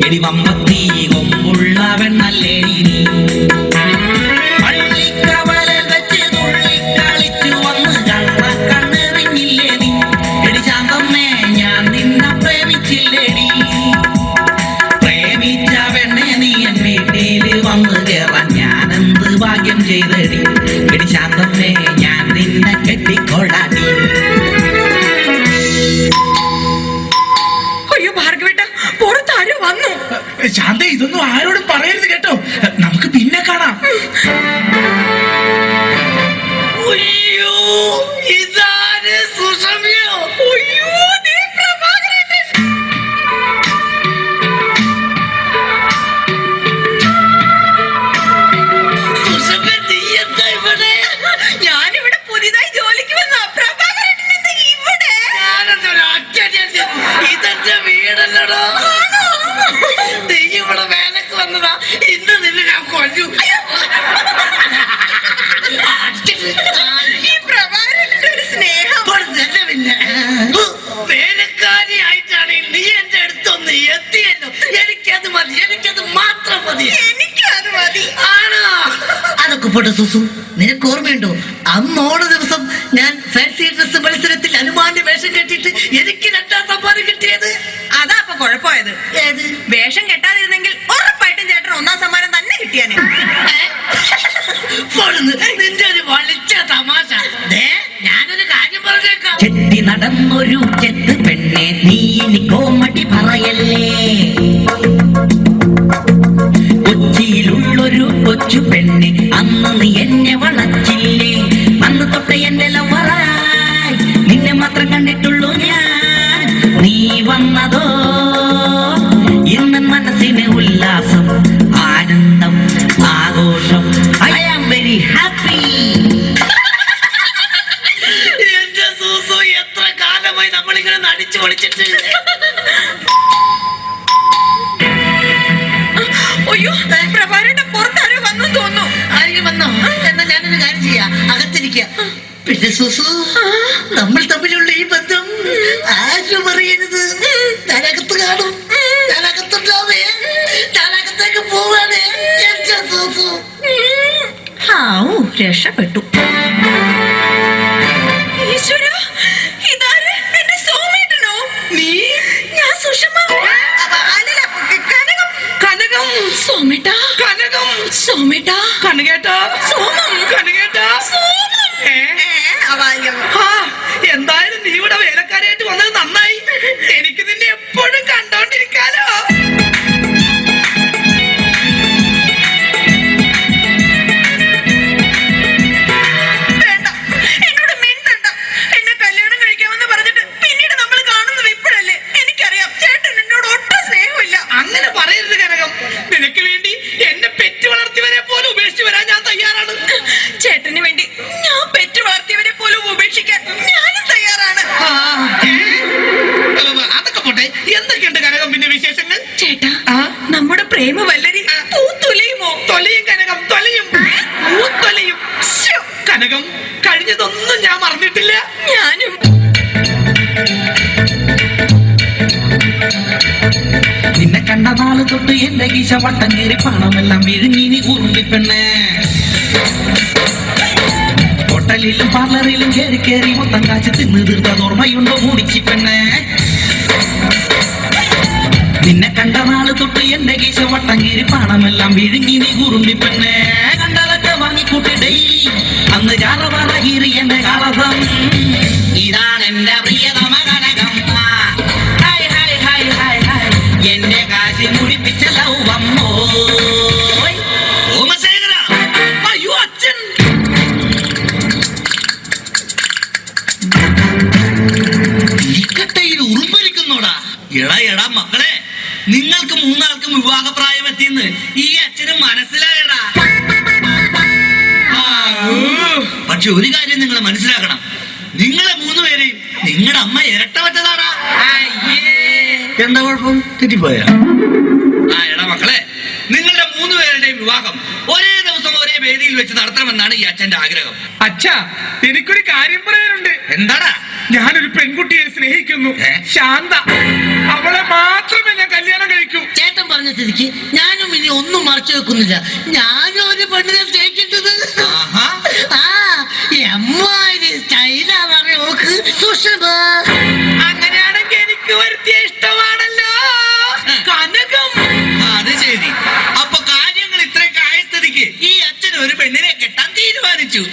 എടി വമ്പത്തി കൊമ്പുള്ള പെണ്ണല്ലേടി നീ. പള്ളിക്കവലൽ വെച്ച് തുള്ളിക്കളിച്ചു വന്ന് കണ്ണെറിഞ്ഞില്ലേ നീ, എടി ശാന്തമ്മേ ഞാൻ നിന്നെ പ്രേമിച്ചില്ലേടി. പ്രേമിച്ച പെണ്ണെ നീ എൻ വീട്ടിൽ വന്ന് കേറാൻ ഞാൻ എന്ത് ഭാഗ്യം ചെയ്തടി, എടി ശാന്തമ്മേ ഞാൻ നിന്നെ കെട്ടിക്കൊള്ളാടി. അയ്യോ ഭാർഗവേട്ട, പുറത്താരോ വന്നു. ശാന്ത ഇതൊന്നും ആരോടും പറയരുത് കേട്ടോ, നമുക്ക് പിന്നെ കാണാം. അയ്യോ ഇതാര് സുഷമ്യോ? അയ്യോ ദേ പ്രഭാകരേട്ടൻ. സുഷമ്യ നീ എന്താ ഇവിടെ? ഞാനിവിടെ പുതിയതായി ജോലിക്ക് വന്ന പ്രഭാകരേട്ടൻ എന്താ ഇവിടെ? ഇതെന്റെ വീടല്ലടോ, നീ ഇവിടെ വേലക്ക് വന്നതാ, ഇന്ന് നിന്നെ ഞാൻ കൊല്ലു. ഈ പ്രഭാകരേട്ടന്റെ ഒരു സ്നേഹം. പിന്നെ വേലക്കാരിയായിട്ടാണെങ്കിൽ നീ എന്റെ അടുത്തൊന്ന് എത്തിയല്ലോ, എനിക്കത് മതി, എനിക്കത് മാത്രം മതി. എനിക്കത് മതി. ആണോ? അതൊക്കെ പോട്ടെ സുസു, നിനക്ക് ഓർമ്മയുണ്ടോ അന്ന് ഓണ ദിവസം ഞാൻ ഫാൻസി ഡ്രസ് മത്സരത്തിൽ അനുമാന്റെ വേഷം കെട്ടിയിട്ട് എനിക്ക് 2ാം സമ്മാനം കിട്ടിയത്? അതാ അപ്പൊ കുഴപ്പമായത്. ഏത്? വേഷം കെട്ടാതിരുന്നെങ്കിൽ ഉറപ്പായിട്ടും ചേട്ടൻ 1ാം സമ്മാനം തന്നെ കിട്ടിയാനെ. നിന്റെ ഒരു വളിച്ച തമാശ. ഞാനൊരു കാര്യം പറഞ്ഞേക്കാം. ചെത്തി നടന്നൊരു ചെത്ത് പെണ്ണെ നീ ഇനി കോമഡി പറയല്ലേ, കൊച്ചിയിലുള്ളൊരു കൊച്ചു പെണ്ണെ അന്ന് നീ എന്നെ വളച്ചില്ലേ, അന്ന് തൊട്ട എന്റെ ലവറായി നിന്നെ മാത്രം കണ്ടിട്ടുള്ളൂ ഞാൻ. നീ വന്നതോ ഇന്ന് മനസ്സിന് ഉല്ലാസം, ആനന്ദം, ആഘോഷം. I am very happy. എന്റെ സൂസു, എത്ര കാലമായി നമ്മളിങ്ങനെ നടിച്ചു പൊളിച്ചിട്ട്. അയ്യോ പ്രഭാകരേട്ടൻ പുറത്താരോ വന്നു തോന്നുന്നു. ആരെങ്കിലും വന്നോ? എന്നാ ഞാനൊരു കാര്യം ചെയ്യാം, അകത്തിരിക്കുക. പിന്നെ സുസു, നമ്മൾ തമ്മിലുള്ള ഈ ബന്ധം ആരും അറിയരുത്. ഞാനകത്ത് കാണും, ഞാനകത്തുണ്ടാവേ, ഞാനകത്തേക്ക് പോവാണ് എന്റെ സുസു. രക്ഷപ്പെട്ടു. ഈശ്വര, ഇതാര്? എന്റെ സോമേട്ടനോ? നീ? ഞാൻ സുഷമ. അല്ലല്ല, കനകം. കനകം. സോമേട്ടാ. കനകം. സോമേട്ടാ. കനകേട്ടാ. സോമം. കനകേട്ടാ. സോമം. എന്തായാലും നീ ഇവിടെ വേലക്കാരായിട്ട് വന്നത് നന്നായി, എനിക്ക് നിന്നെ എപ്പോഴും കണ്ടോണ്ടിരിക്കാലോ. വേണ്ട, എന്നോട് മിണ്ടണ്ട. എന്നെ കല്യാണം കഴിക്കാമെന്ന് പറഞ്ഞിട്ട് പിന്നീട് നമ്മൾ കാണുന്നത് ഇപ്പോഴല്ലേ. എനിക്കറിയാം ചേട്ടൻ എന്നോട് ഒട്ടും സ്നേഹമില്ല. അങ്ങനെ പറയരുത് കനകം, നിനക്ക് വേണ്ടി എന്നെ പെറ്റ് വളർത്തിയവരെ പോലും ഉപേക്ഷിച്ച് വരാൻ ഞാൻ തയ്യാറാണ്. ചേട്ടന് വേണ്ടി ഞാൻ പെറ്റ് വളർത്തിയവരെ പോലും ഉപേക്ഷിക്കാൻ ഞാനും തയ്യാറാണ്. അതൊക്കെ പോട്ടെ, എന്തൊക്കെയുണ്ട് കനകം പിന്നെ വിശേഷങ്ങൾ? ചേട്ടാ, നമ്മുടെ പ്രേമ വല്ലരി പൂത്തൊലിയുമോ? തൊലയും കനകം, തൊലയും, പൂത്തൊലയും. കനകം, കഴിഞ്ഞതൊന്നും ഞാൻ മറന്നിട്ടില്ല. ഞാനും. നിന്നെ കണ്ട നാള് തൊട്ട് എന്റെ കീശ വട്ടം കീറി പണമെല്ലാം വിഴുങ്ങി ഉറുമ്പിപ്പെണ്ണേ. ഹോട്ടലിലും പാർലറിലും കയറി കയറി മൊത്തം കാശ് തിന്ന് തീർത്തത് ഓർമ്മയുണ്ടോ മൂടിച്ചിപ്പെണ്ണേ? നിന്നെ കണ്ട നാള് തൊട്ട് എന്റെ കീശ വട്ടം കീറി പണമെല്ലാം വിഴുങ്ങി നീ ഉറുമ്പിപ്പെണ്ണേ. കണ്ടാലൊക്കെ വാങ്ങിക്കൂട്ടി ഡെയിലി അന്ന് ചാറവാറ കീറി എന്റെ കളസം. ഇതാണ് എന്റെ പ്രിയതമ Kanakam. Hi hi hi hi hi, എന്റെ കാശി മുടിപ്പിച്ച ലൗവമ്മോ. അയ്യോ അച്ഛൻ. ഇക്കട്ടയിൽ ഉറുമ്പലിക്കുന്നോടാ. എടാ എടാ മക്കളെ, നിങ്ങൾക്ക് 3 ആൾക്കും വിവാഹപ്രായം എത്തിയെന്ന് ഈ അച്ഛന് മനസ്സിലായടാ. പക്ഷെ ഒരു കാര്യം നിങ്ങൾ മനസ്സിലാക്കണം, നിങ്ങളെ 3 പേരെയും നിങ്ങളുടെ അമ്മ ഇരട്ട വെച്ചതാടാ. എന്താ കുഴപ്പം? തെറ്റിപ്പോയ? എടാ മക്കളെ, നിങ്ങളുടെ 3 പേരുടെയും വിവാഹം ഒരേ ദിവസം ഒരേ വേദിയിൽ വെച്ച് നടത്തണമെന്നാണ് ഈ അച്ഛന്റെ ആഗ്രഹം. അച്ഛാ, എനിക്കൊരു കാര്യം പറയാനുണ്ട്. എന്താടാ? ഞാനൊരു പെൺകുട്ടിയെ സ്നേഹിക്കുന്നു, ശാന്ത. അവളെ മാത്രമേ ഞാൻ കല്യാണം കഴിക്കൂ. ചേട്ടൻ പറഞ്ഞ സ്ഥിതിക്ക് ഞാനും ഇനി ഒന്നും മറച്ചു വെക്കുന്നില്ല. ഞാനും ഒരു പെണ്ണിനെ സ്നേഹിക്കുന്നത്. അങ്ങനെയാണെങ്കിൽ എനിക്ക് വരുത്തിയ ഇഷ്ടമാണല്ലോ കനകം. അത് ശരി. അപ്പൊ കാര്യങ്ങൾ ഇത്രയൊക്കെ ആയ സ്ഥിതിക്ക് ഈ അച്ഛൻ ഒരു പെണ്ണിനെ കെട്ടാൻ തീരുമാനിച്ചു.